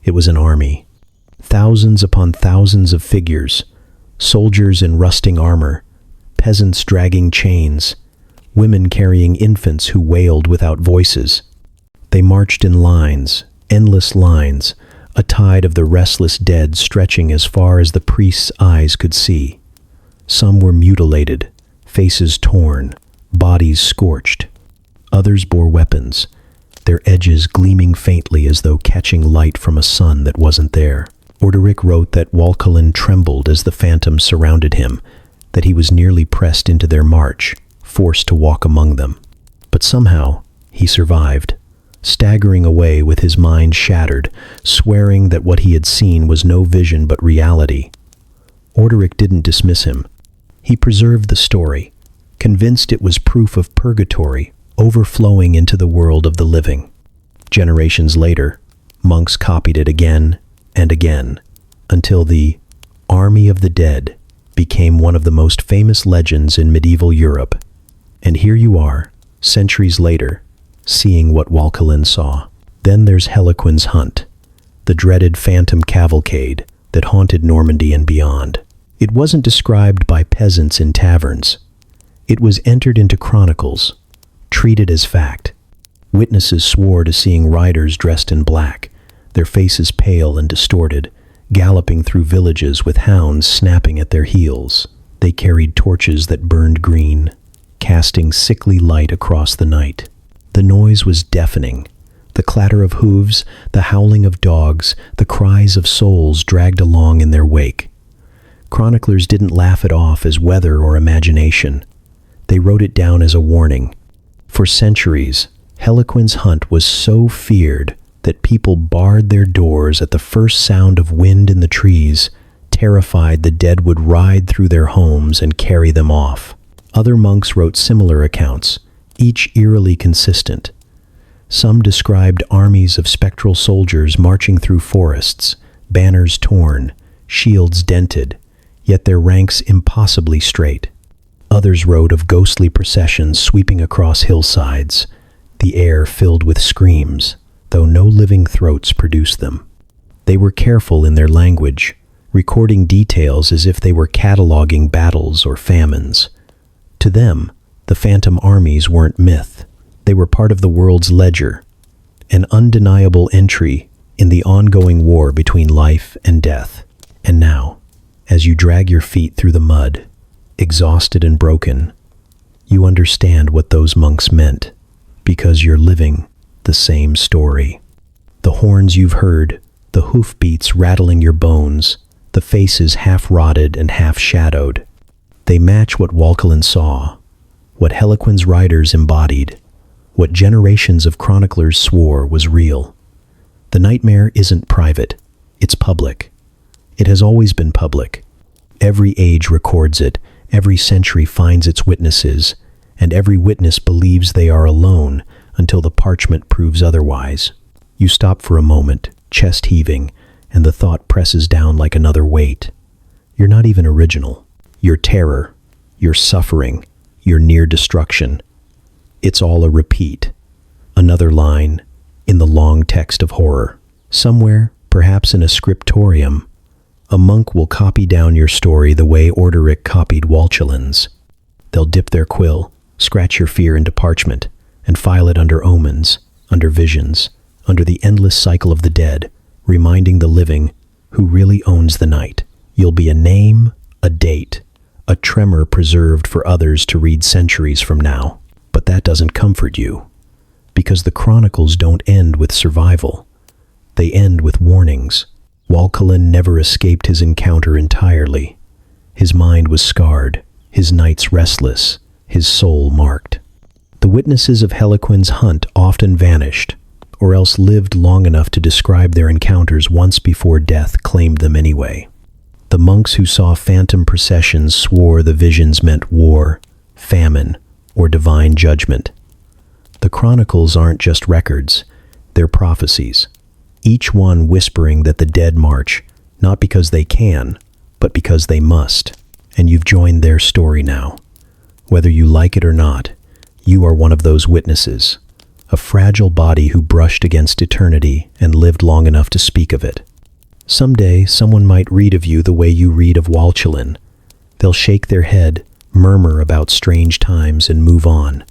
It was an army. Thousands upon thousands of figures, soldiers in rusting armor, peasants dragging chains, women carrying infants who wailed without voices. They marched in lines, endless lines, a tide of the restless dead stretching as far as the priest's eyes could see. Some were mutilated, faces torn, bodies scorched. Others bore weapons, their edges gleaming faintly as though catching light from a sun that wasn't there. Orderic wrote that Walchelun trembled as the phantoms surrounded him, that he was nearly pressed into their march, forced to walk among them. But somehow, he survived, staggering away with his mind shattered, swearing that what he had seen was no vision but reality. Orderic didn't dismiss him. He preserved the story, convinced it was proof of purgatory overflowing into the world of the living. Generations later, monks copied it again and again, until the Army of the Dead became one of the most famous legends in medieval Europe. And here you are, centuries later, seeing what Walchelun saw. Then there's Heliquin's Hunt, the dreaded phantom cavalcade that haunted Normandy and beyond. It wasn't described by peasants in taverns. It was entered into chronicles, treated as fact. Witnesses swore to seeing riders dressed in black, their faces pale and distorted, galloping through villages with hounds snapping at their heels. They carried torches that burned green, casting sickly light across the night. The noise was deafening. The clatter of hooves, the howling of dogs, the cries of souls dragged along in their wake. Chroniclers didn't laugh it off as weather or imagination. They wrote it down as a warning. For centuries, Heliquin's Hunt was so feared that people barred their doors at the first sound of wind in the trees, terrified the dead would ride through their homes and carry them off. Other monks wrote similar accounts, each eerily consistent. Some described armies of spectral soldiers marching through forests, banners torn, shields dented, yet their ranks impossibly straight. Others wrote of ghostly processions sweeping across hillsides, the air filled with screams, though no living throats produced them. They were careful in their language, recording details as if they were cataloging battles or famines. To them, the phantom armies weren't myth. They were part of the world's ledger, an undeniable entry in the ongoing war between life and death. And now, as you drag your feet through the mud, exhausted and broken, you understand what those monks meant, because you're living the same story. The horns you've heard, the hoofbeats rattling your bones, the faces half-rotted and half-shadowed. They match what Walchelun saw, what Heliquin's riders embodied, what generations of chroniclers swore was real. The nightmare isn't private, it's public. It has always been public. Every age records it, every century finds its witnesses, and every witness believes they are alone until the parchment proves otherwise. You stop for a moment, chest heaving, and the thought presses down like another weight. You're not even original. Your terror, your suffering, your near destruction. It's all a repeat. Another line in the long text of horror. Somewhere, perhaps in a scriptorium, a monk will copy down your story the way Orderic copied Walchelin's. They'll dip their quill, scratch your fear into parchment, and file it under omens, under visions, under the endless cycle of the dead, reminding the living who really owns the night. You'll be a name, a date, a tremor preserved for others to read centuries from now. But that doesn't comfort you, because the chronicles don't end with survival. They end with warnings. Walchelin never escaped his encounter entirely. His mind was scarred, his nights restless, his soul marked. The witnesses of Heliquin's hunt often vanished, or else lived long enough to describe their encounters once before death claimed them anyway. The monks who saw phantom processions swore the visions meant war, famine, or divine judgment. The chronicles aren't just records, they're prophecies, each one whispering that the dead march, not because they can, but because they must. And you've joined their story now. Whether you like it or not, you are one of those witnesses, a fragile body who brushed against eternity and lived long enough to speak of it. Someday, someone might read of you the way you read of Walchelin. They'll shake their head, murmur about strange times, and move on.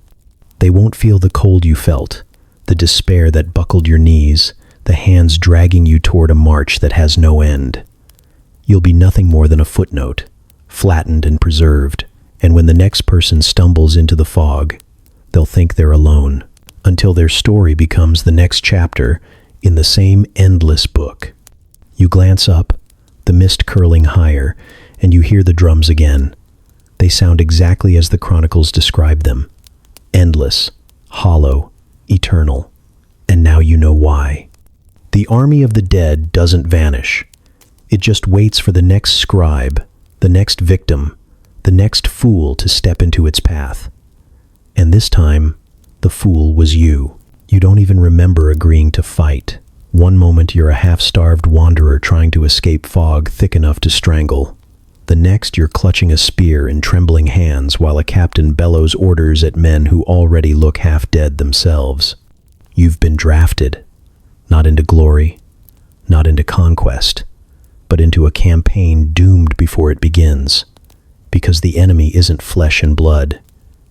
They won't feel the cold you felt, the despair that buckled your knees, the hands dragging you toward a march that has no end. You'll be nothing more than a footnote, flattened and preserved, and when the next person stumbles into the fog, they'll think they're alone, until their story becomes the next chapter in the same endless book. You glance up, the mist curling higher, and you hear the drums again. They sound exactly as the chronicles describe them. Endless, hollow, eternal. And now you know why. The army of the dead doesn't vanish. It just waits for the next scribe, the next victim, the next fool to step into its path. And this time, the fool was you. You don't even remember agreeing to fight. One moment you're a half-starved wanderer trying to escape fog thick enough to strangle. The next you're clutching a spear in trembling hands while a captain bellows orders at men who already look half dead themselves. You've been drafted, not into glory, not into conquest, but into a campaign doomed before it begins. Because the enemy isn't flesh and blood.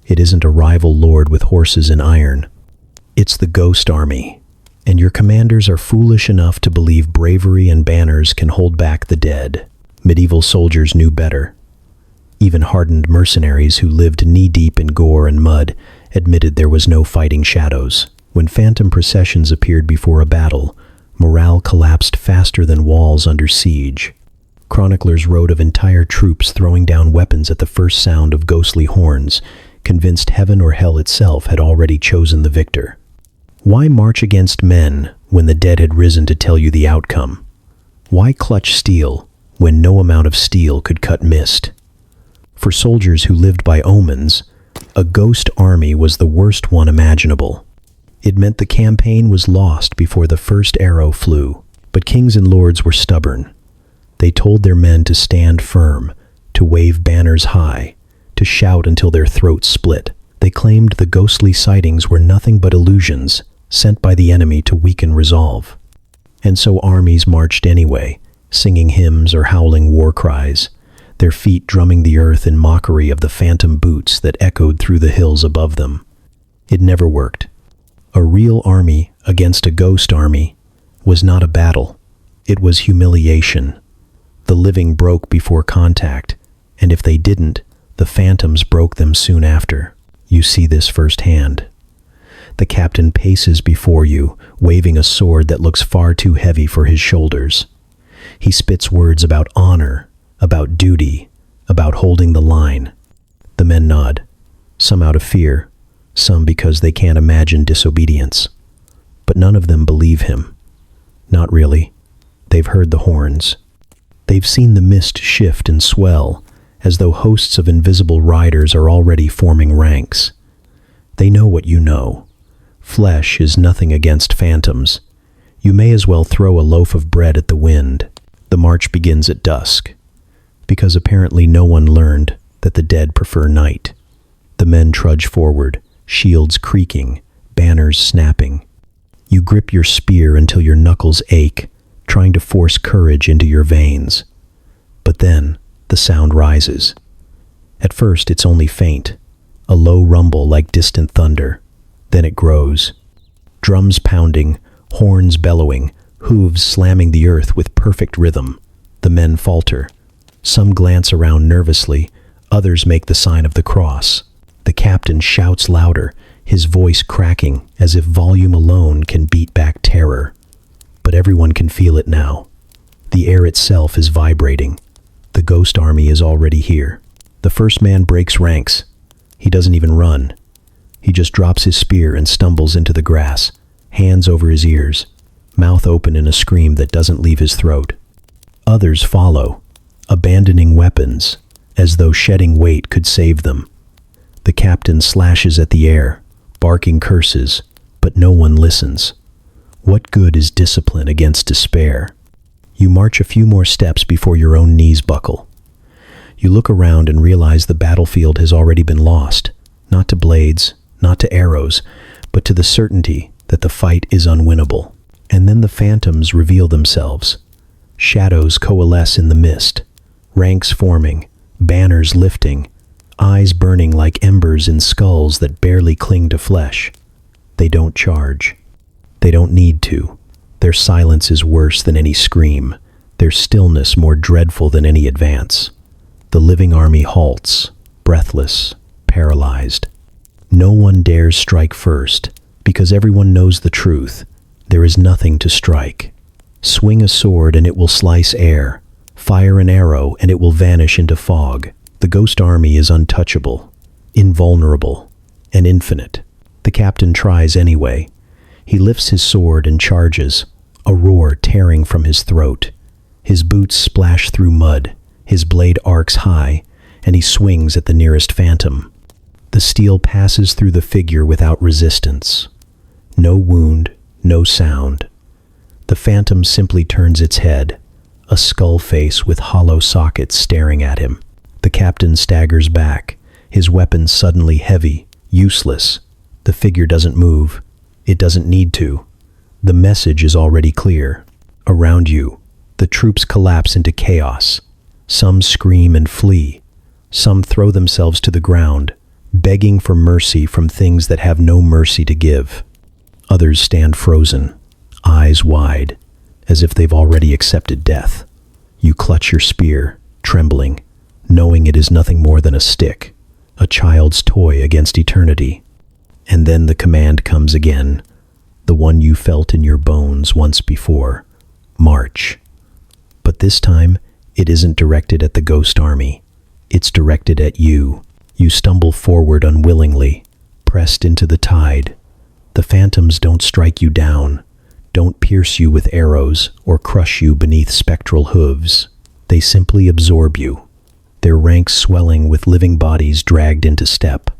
It isn't a rival lord with horses in iron. It's the ghost army. And your commanders are foolish enough to believe bravery and banners can hold back the dead. Medieval soldiers knew better. Even hardened mercenaries who lived knee-deep in gore and mud admitted there was no fighting shadows. When phantom processions appeared before a battle, morale collapsed faster than walls under siege. Chroniclers wrote of entire troops throwing down weapons at the first sound of ghostly horns, convinced heaven or hell itself had already chosen the victor. Why march against men when the dead had risen to tell you the outcome? Why clutch steel when no amount of steel could cut mist? For soldiers who lived by omens, a ghost army was the worst one imaginable. It meant the campaign was lost before the first arrow flew. But kings and lords were stubborn. They told their men to stand firm, to wave banners high, to shout until their throats split. They claimed the ghostly sightings were nothing but illusions, sent by the enemy to weaken resolve. And so armies marched anyway, singing hymns or howling war cries, their feet drumming the earth in mockery of the phantom boots that echoed through the hills above them. It never worked. A real army against a ghost army was not a battle. It was humiliation. The living broke before contact, and if they didn't, the phantoms broke them soon after. You see this firsthand. The captain paces before you, waving a sword that looks far too heavy for his shoulders. He spits words about honor, about duty, about holding the line. The men nod, some out of fear, some because they can't imagine disobedience. But none of them believe him. Not really. They've heard the horns. They've seen the mist shift and swell, as though hosts of invisible riders are already forming ranks. They know what you know. Flesh is nothing against phantoms. You may as well throw a loaf of bread at the wind. The march begins at dusk, because apparently no one learned that the dead prefer night. The men trudge forward, shields creaking, banners snapping. You grip your spear until your knuckles ache, trying to force courage into your veins. But then, the sound rises. At first, it's only faint, a low rumble like distant thunder. Then it grows. Drums pounding, horns bellowing, hooves slamming the earth with perfect rhythm. The men falter. Some glance around nervously, others make the sign of the cross. The captain shouts louder, his voice cracking as if volume alone can beat back terror. But everyone can feel it now. The air itself is vibrating. The ghost army is already here. The first man breaks ranks. He doesn't even run. He just drops his spear and stumbles into the grass, hands over his ears, mouth open in a scream that doesn't leave his throat. Others follow, abandoning weapons, as though shedding weight could save them. The captain slashes at the air, barking curses, but no one listens. What good is discipline against despair? You march a few more steps before your own knees buckle. You look around and realize the battlefield has already been lost, not to blades, not to arrows, but to the certainty that the fight is unwinnable. And then the phantoms reveal themselves. Shadows coalesce in the mist, ranks forming, banners lifting, eyes burning like embers in skulls that barely cling to flesh. They don't charge. They don't need to. Their silence is worse than any scream, their stillness more dreadful than any advance. The living army halts, breathless, paralyzed. No one dares strike first, because everyone knows the truth. There is nothing to strike. Swing a sword and it will slice air. Fire an arrow and it will vanish into fog. The ghost army is untouchable, invulnerable, and infinite. The captain tries anyway. He lifts his sword and charges, a roar tearing from his throat. His boots splash through mud, his blade arcs high, and he swings at the nearest phantom. The steel passes through the figure without resistance. No wound, no sound. The phantom simply turns its head, a skull face with hollow sockets staring at him. The captain staggers back, his weapon suddenly heavy, useless. The figure doesn't move. It doesn't need to. The message is already clear. Around you, the troops collapse into chaos. Some scream and flee. Some throw themselves to the ground, begging for mercy from things that have no mercy to give. Others stand frozen, eyes wide, as if they've already accepted death. You clutch your spear, trembling, knowing it is nothing more than a stick, a child's toy against eternity. And then the command comes again, the one you felt in your bones once before. March. But this time, it isn't directed at the ghost army. It's directed at you. You stumble forward unwillingly, pressed into the tide. The phantoms don't strike you down, don't pierce you with arrows or crush you beneath spectral hooves. They simply absorb you, their ranks swelling with living bodies dragged into step.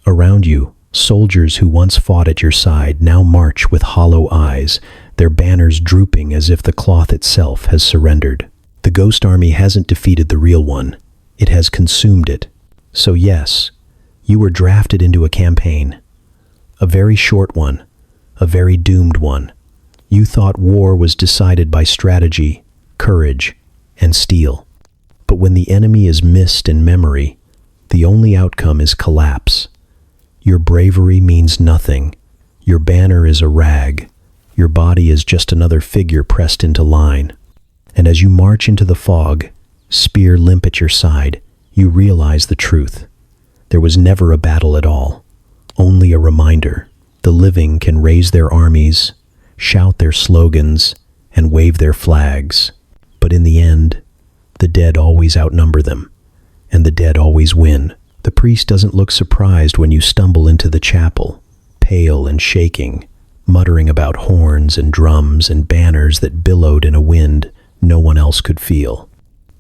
Around you, soldiers who once fought at your side now march with hollow eyes, their banners drooping as if the cloth itself has surrendered. The ghost army hasn't defeated the real one. It has consumed it. So yes, you were drafted into a campaign. A very short one, a very doomed one. You thought war was decided by strategy, courage, and steel. But when the enemy is missed in memory, the only outcome is collapse. Your bravery means nothing. Your banner is a rag. Your body is just another figure pressed into line. And as you march into the fog, spear limp at your side, you realize the truth. There was never a battle at all, only a reminder. The living can raise their armies, shout their slogans, and wave their flags. But in the end, the dead always outnumber them, and the dead always win. The priest doesn't look surprised when you stumble into the chapel, pale and shaking, muttering about horns and drums and banners that billowed in a wind no one else could feel.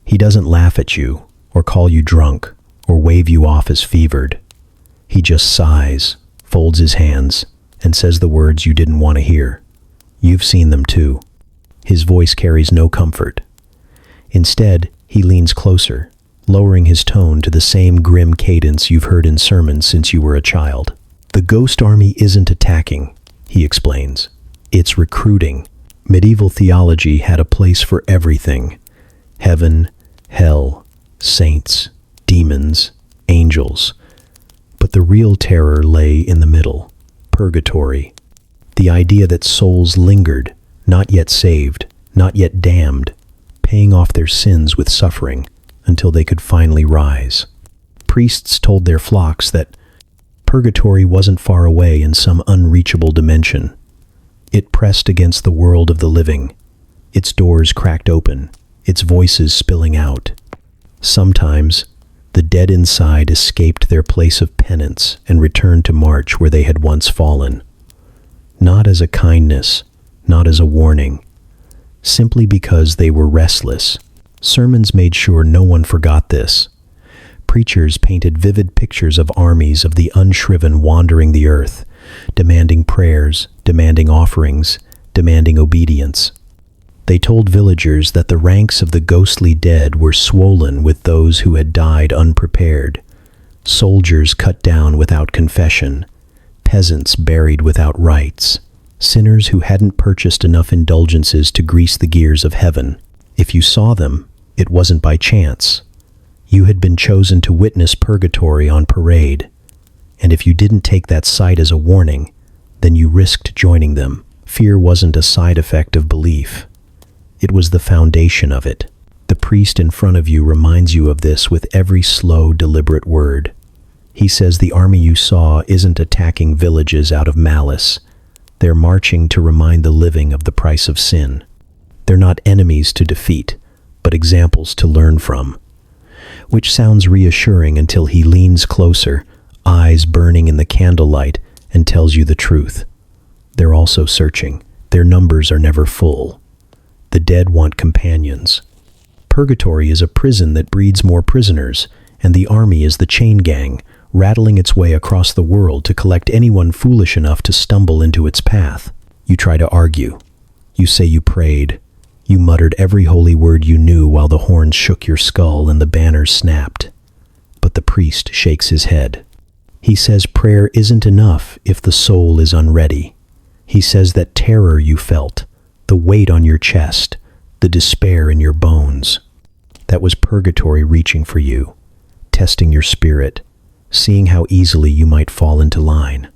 He doesn't laugh at you, or call you drunk, or wave you off as fevered. He just sighs, folds his hands, and says the words you didn't want to hear. You've seen them too. His voice carries no comfort. Instead, he leans closer, lowering his tone to the same grim cadence you've heard in sermons since you were a child. The ghost army isn't attacking, he explains. It's recruiting. Medieval theology had a place for everything. Heaven, hell, saints, demons, angels. But the real terror lay in the middle, purgatory. The idea that souls lingered, not yet saved, not yet damned, paying off their sins with suffering until they could finally rise. Priests told their flocks that purgatory wasn't far away in some unreachable dimension. It pressed against the world of the living, its doors cracked open, its voices spilling out. Sometimes, the dead inside escaped their place of penance and returned to march where they had once fallen. Not as a kindness, not as a warning, simply because they were restless. Sermons made sure no one forgot this. Preachers painted vivid pictures of armies of the unshriven wandering the earth, demanding prayers, demanding offerings, demanding obedience. They told villagers that the ranks of the ghostly dead were swollen with those who had died unprepared, soldiers cut down without confession, peasants buried without rites, sinners who hadn't purchased enough indulgences to grease the gears of heaven. If you saw them, it wasn't by chance. You had been chosen to witness purgatory on parade, and if you didn't take that sight as a warning, then you risked joining them. Fear wasn't a side effect of belief. It was the foundation of it. The priest in front of you reminds you of this with every slow, deliberate word. He says the army you saw isn't attacking villages out of malice. They're marching to remind the living of the price of sin. They're not enemies to defeat, but examples to learn from. Which sounds reassuring until he leans closer, eyes burning in the candlelight, and tells you the truth. They're also searching. Their numbers are never full. The dead want companions. Purgatory is a prison that breeds more prisoners, and the army is the chain gang, rattling its way across the world to collect anyone foolish enough to stumble into its path. You try to argue. You say you prayed. You muttered every holy word you knew while the horns shook your skull and the banners snapped. But the priest shakes his head. He says prayer isn't enough if the soul is unready. He says that terror you felt, the weight on your chest, the despair in your bones, that was purgatory reaching for you, testing your spirit, seeing how easily you might fall into line.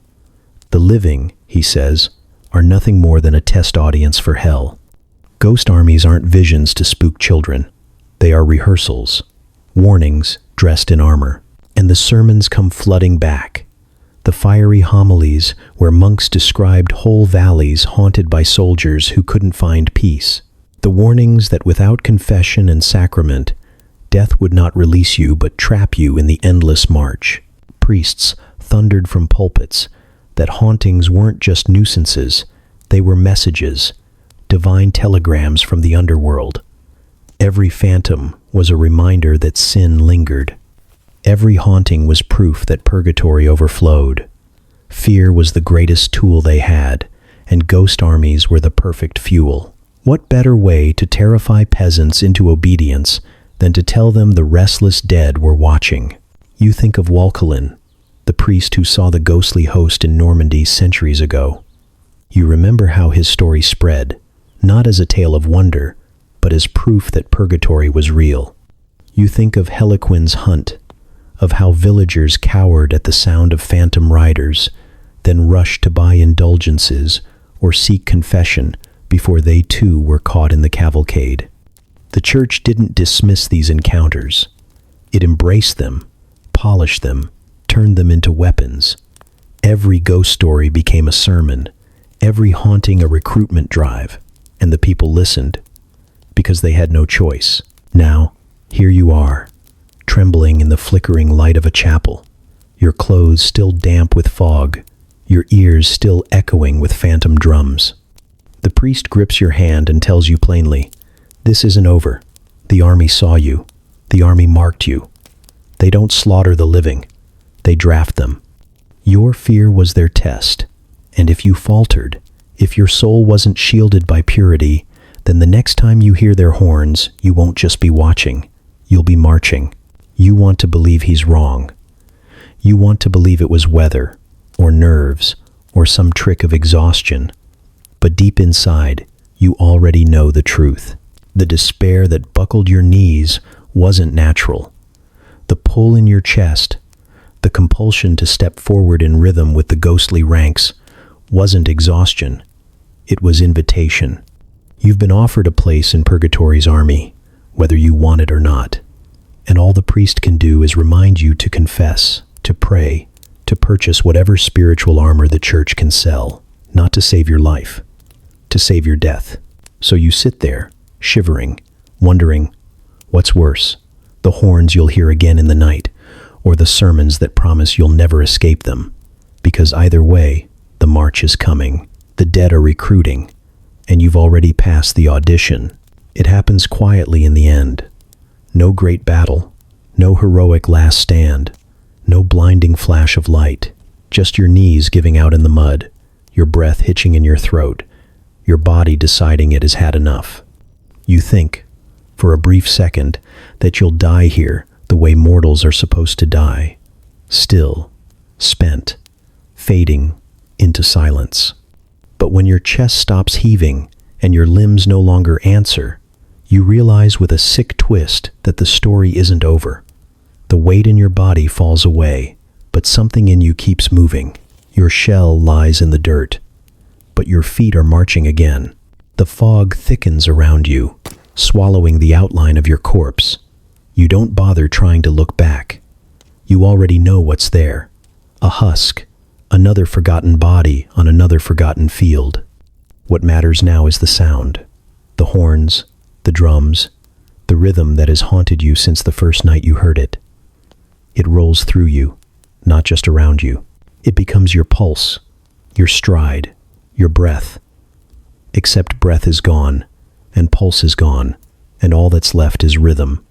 The living, he says, are nothing more than a test audience for hell. Ghost armies aren't visions to spook children. They are rehearsals, warnings dressed in armor. And the sermons come flooding back. The fiery homilies where monks described whole valleys haunted by soldiers who couldn't find peace. The warnings that without confession and sacrament, death would not release you but trap you in the endless march. Priests thundered from pulpits that hauntings weren't just nuisances, they were messages, divine telegrams from the underworld. Every phantom was a reminder that sin lingered. Every haunting was proof that purgatory overflowed. Fear was the greatest tool they had, and ghost armies were the perfect fuel. What better way to terrify peasants into obedience than to tell them the restless dead were watching? You think of Walchelin, the priest who saw the ghostly host in Normandy centuries ago. You remember how his story spread, not as a tale of wonder, but as proof that purgatory was real. You think of Heliquin's hunt, of how villagers cowered at the sound of phantom riders, then rushed to buy indulgences or seek confession before they too were caught in the cavalcade. The church didn't dismiss these encounters. It embraced them, polished them, turned them into weapons. Every ghost story became a sermon, every haunting a recruitment drive, and the people listened because they had no choice. Now, here you are, trembling in the flickering light of a chapel, your clothes still damp with fog, your ears still echoing with phantom drums. The priest grips your hand and tells you plainly, this isn't over. The army saw you. The army marked you. They don't slaughter the living. They draft them. Your fear was their test, and if you faltered, If your soul wasn't shielded by purity, then the next time you hear their horns, you won't just be watching, you'll be marching. You want to believe he's wrong. You want to believe it was weather, or nerves, or some trick of exhaustion. But deep inside, you already know the truth. The despair that buckled your knees wasn't natural. The pull in your chest, the compulsion to step forward in rhythm with the ghostly ranks, wasn't exhaustion. It was invitation. You've been offered a place in Purgatory's army, whether you want it or not. And all the priest can do is remind you to confess, to pray, to purchase whatever spiritual armor the church can sell, not to save your life, to save your death. So you sit there, shivering, wondering, what's worse, the horns you'll hear again in the night, or the sermons that promise you'll never escape them? Because either way, the march is coming, the dead are recruiting, and you've already passed the audition. It happens quietly in the end. No great battle, no heroic last stand, no blinding flash of light, just your knees giving out in the mud, your breath hitching in your throat, your body deciding it has had enough. You think, for a brief second, that you'll die here the way mortals are supposed to die, still, spent, fading into silence. But when your chest stops heaving and your limbs no longer answer, you realize with a sick twist that the story isn't over. The weight in your body falls away, but something in you keeps moving. Your shell lies in the dirt, but your feet are marching again. The fog thickens around you, swallowing the outline of your corpse. You don't bother trying to look back. You already know what's there. A husk, another forgotten body on another forgotten field. What matters now is the sound, the horns, the drums, the rhythm that has haunted you since the first night you heard it. It rolls through you, not just around you. It becomes your pulse, your stride, your breath. Except breath is gone, and pulse is gone, and all that's left is rhythm.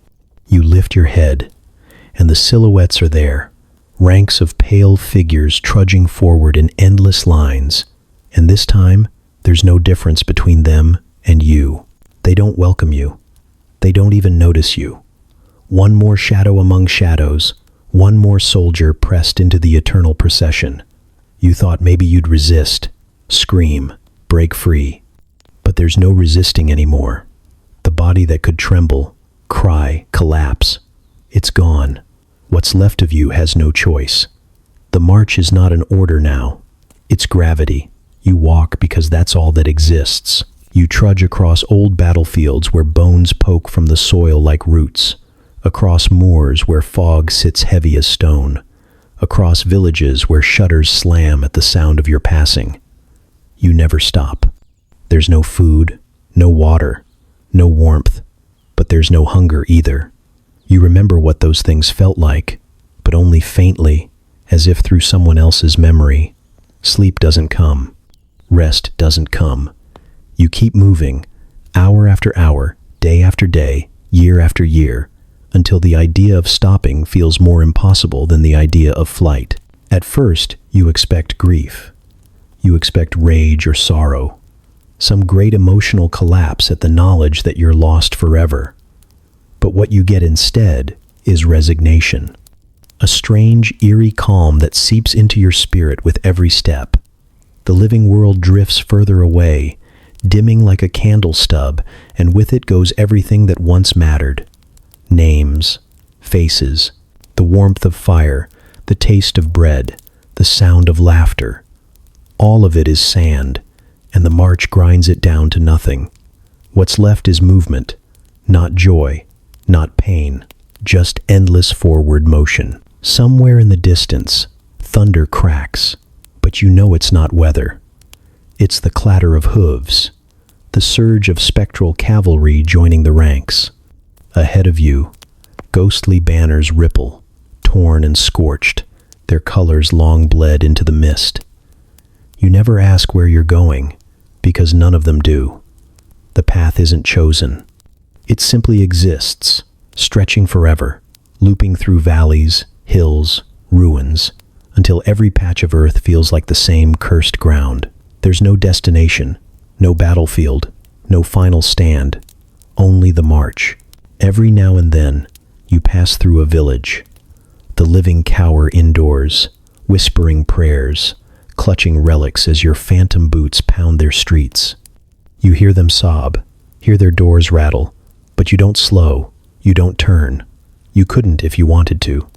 You lift your head, and the silhouettes are there, ranks of pale figures trudging forward in endless lines, and this time, there's no difference between them and you. They don't welcome you. They don't even notice you. One more shadow among shadows, one more soldier pressed into the eternal procession. You thought maybe you'd resist, scream, break free. But there's no resisting anymore. The body that could tremble, cry, collapse, it's gone. What's left of you has no choice. The march is not an order now. It's gravity. You walk because that's all that exists. You trudge across old battlefields where bones poke from the soil like roots, across moors where fog sits heavy as stone, across villages where shutters slam at the sound of your passing. You never stop. There's no food, no water, no warmth, but there's no hunger either. You remember what those things felt like, but only faintly, as if through someone else's memory. Sleep doesn't come. Rest doesn't come. You keep moving, hour after hour, day after day, year after year, until the idea of stopping feels more impossible than the idea of flight. At first, you expect grief. You expect rage or sorrow, some great emotional collapse at the knowledge that you're lost forever. But what you get instead is resignation, a strange, eerie calm that seeps into your spirit with every step. The living world drifts further away, dimming like a candle stub, and with it goes everything that once mattered. Names, faces, the warmth of fire, the taste of bread, the sound of laughter. All of it is sand, and the march grinds it down to nothing. What's left is movement, not joy, not pain, just endless forward motion. Somewhere in the distance, thunder cracks, but you know it's not weather. It's the clatter of hooves, the surge of spectral cavalry joining the ranks. Ahead of you, ghostly banners ripple, torn and scorched, their colors long bled into the mist. You never ask where you're going, because none of them do. The path isn't chosen. It simply exists, stretching forever, looping through valleys, hills, ruins, until every patch of earth feels like the same cursed ground. There's no destination, no battlefield, no final stand, only the march. Every now and then, you pass through a village. The living cower indoors, whispering prayers, clutching relics as your phantom boots pound their streets. You hear them sob, hear their doors rattle, but you don't slow, you don't turn. You couldn't if you wanted to.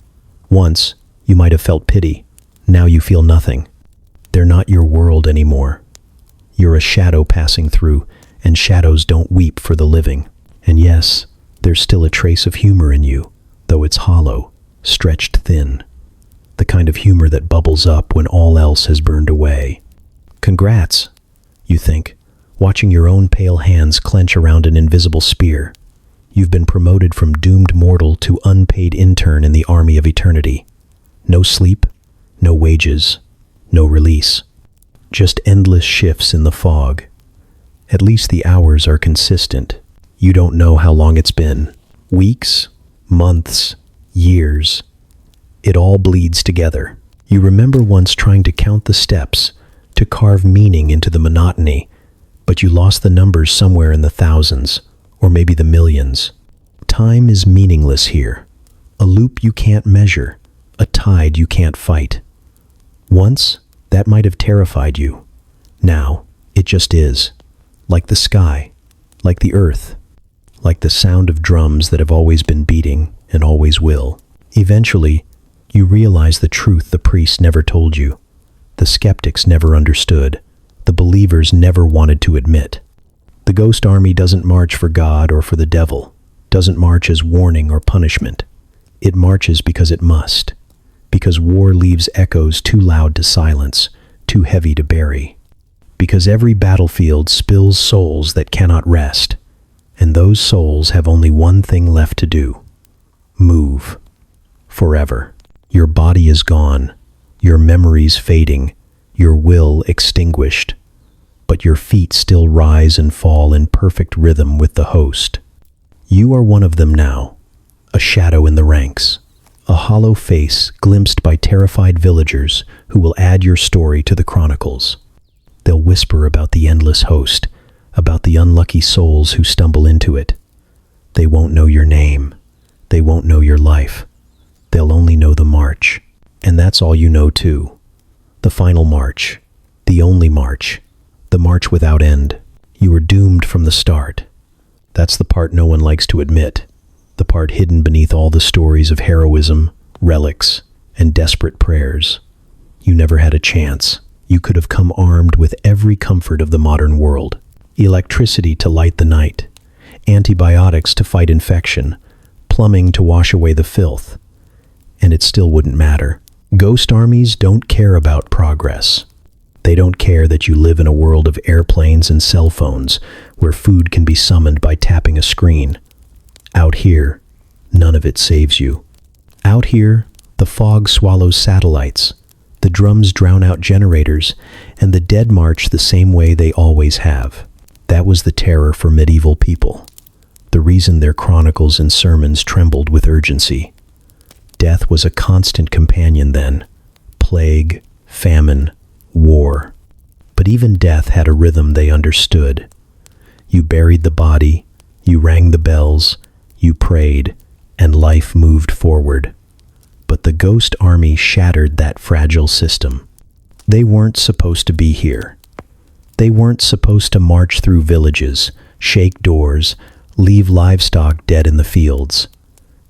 Once, you might have felt pity. Now you feel nothing. They're not your world anymore. You're a shadow passing through, and shadows don't weep for the living. And yes, there's still a trace of humor in you, though it's hollow, stretched thin. The kind of humor that bubbles up when all else has burned away. Congrats, you think, watching your own pale hands clench around an invisible spear. You've been promoted from doomed mortal to unpaid intern in the army of eternity. No sleep, no wages, no release. Just endless shifts in the fog. At least the hours are consistent. You don't know how long it's been. Weeks, months, years. It all bleeds together. You remember once trying to count the steps, to carve meaning into the monotony, but you lost the numbers somewhere in the thousands, or maybe the millions. Time is meaningless here. A loop you can't measure, a tide you can't fight. Once, that might have terrified you. Now, it just is. Like the sky, like the earth, like the sound of drums that have always been beating and always will. Eventually, you realize the truth the priests never told you, the skeptics never understood, the believers never wanted to admit. The ghost army doesn't march for God or for the devil, doesn't march as warning or punishment. It marches because it must, because war leaves echoes too loud to silence, too heavy to bury, because every battlefield spills souls that cannot rest, and those souls have only one thing left to do: move. Forever. Your body is gone, your memories fading, your will extinguished, but your feet still rise and fall in perfect rhythm with the host. You are one of them now, a shadow in the ranks, a hollow face glimpsed by terrified villagers who will add your story to the chronicles. They'll whisper about the endless host, about the unlucky souls who stumble into it. They won't know your name. They won't know your life. They'll only know the march. And that's all you know too. The final march. The only march. The march without end. You were doomed from the start. That's the part no one likes to admit. The part hidden beneath all the stories of heroism, relics, and desperate prayers. You never had a chance. You could have come armed with every comfort of the modern world. Electricity to light the night. Antibiotics to fight infection. Plumbing to wash away the filth. And it still wouldn't matter. Ghost armies don't care about progress. They don't care that you live in a world of airplanes and cell phones where food can be summoned by tapping a screen. Out here, none of it saves you. Out here, the fog swallows satellites, the drums drown out generators, and the dead march the same way they always have. That was the terror for medieval people, the reason their chronicles and sermons trembled with urgency. Death was a constant companion then. Plague, famine, war. But even death had a rhythm they understood. You buried the body, you rang the bells, you prayed, and life moved forward. But the ghost army shattered that fragile system. They weren't supposed to be here. They weren't supposed to march through villages, shake doors, leave livestock dead in the fields.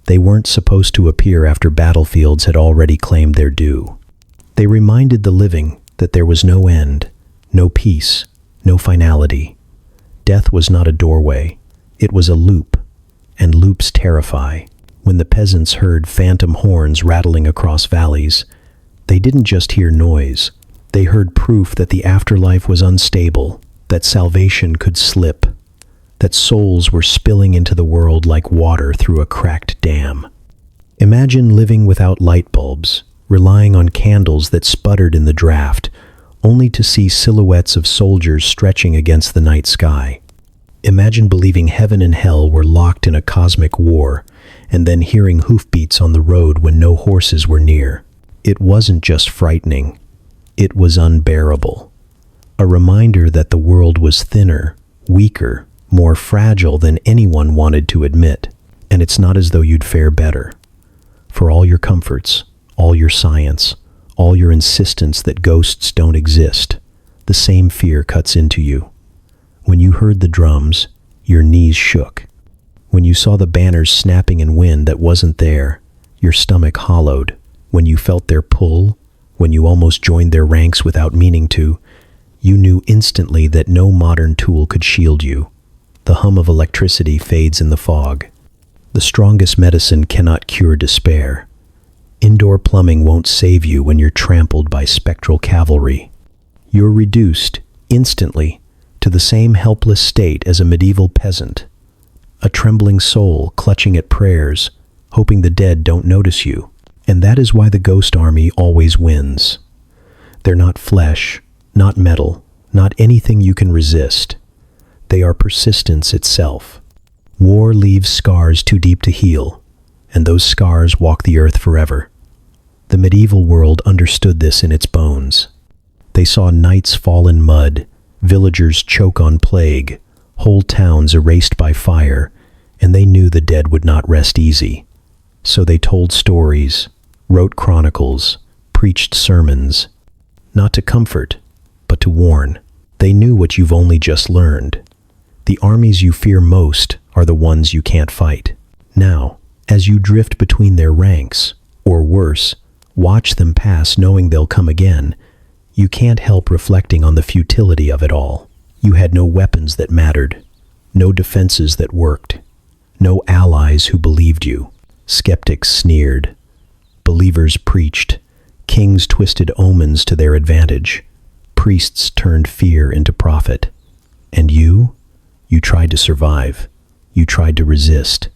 They weren't supposed to appear after battlefields had already claimed their due. They reminded the living that there was no end, no peace, no finality. Death was not a doorway, it was a loop, and loops terrify. When the peasants heard phantom horns rattling across valleys, they didn't just hear noise, they heard proof that the afterlife was unstable, that salvation could slip, that souls were spilling into the world like water through a cracked dam. Imagine living without light bulbs, relying on candles that sputtered in the draft, only to see silhouettes of soldiers stretching against the night sky. Imagine believing heaven and hell were locked in a cosmic war, and then hearing hoofbeats on the road when no horses were near. It wasn't just frightening, it was unbearable. A reminder that the world was thinner, weaker, more fragile than anyone wanted to admit. And it's not as though you'd fare better. For all your comforts, all your science, all your insistence that ghosts don't exist, the same fear cuts into you. When you heard the drums, your knees shook. When you saw the banners snapping in wind that wasn't there, your stomach hollowed. When you felt their pull, when you almost joined their ranks without meaning to, you knew instantly that no modern tool could shield you. The hum of electricity fades in the fog. The strongest medicine cannot cure despair. Indoor plumbing won't save you when you're trampled by spectral cavalry. You're reduced, instantly, to the same helpless state as a medieval peasant, a trembling soul clutching at prayers, hoping the dead don't notice you. And that is why the ghost army always wins. They're not flesh, not metal, not anything you can resist. They are persistence itself. War leaves scars too deep to heal, and those scars walk the earth forever. The medieval world understood this in its bones. They saw knights fall in mud, villagers choke on plague, whole towns erased by fire, and they knew the dead would not rest easy. So they told stories, wrote chronicles, preached sermons, not to comfort, but to warn. They knew what you've only just learned. The armies you fear most are the ones you can't fight. Now, as you drift between their ranks, or worse, watch them pass knowing they'll come again, you can't help reflecting on the futility of it all. You had no weapons that mattered, no defenses that worked, no allies who believed you. Skeptics sneered. Believers preached. Kings twisted omens to their advantage. Priests turned fear into profit. And you tried to survive. You tried to resist.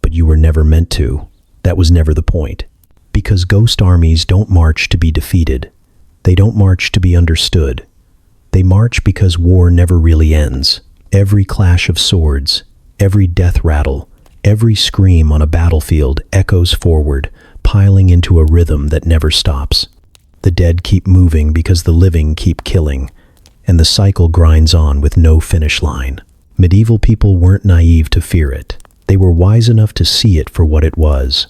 But you were never meant to. That was never the point. Because ghost armies don't march to be defeated. They don't march to be understood. They march because war never really ends. Every clash of swords, every death rattle, every scream on a battlefield echoes forward, piling into a rhythm that never stops. The dead keep moving because the living keep killing, and the cycle grinds on with no finish line. Medieval people weren't naive to fear it. They were wise enough to see it for what it was.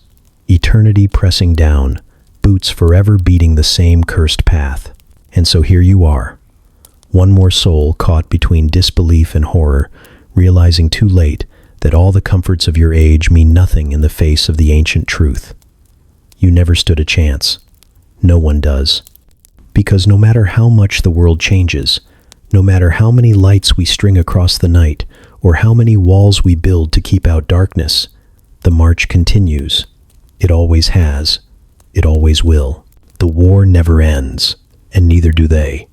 Eternity pressing down, boots forever beating the same cursed path. And so here you are, one more soul caught between disbelief and horror, realizing too late that all the comforts of your age mean nothing in the face of the ancient truth. You never stood a chance. No one does. Because no matter how much the world changes, no matter how many lights we string across the night, or how many walls we build to keep out darkness, the march continues. It always has. It always will. The war never ends, and neither do they.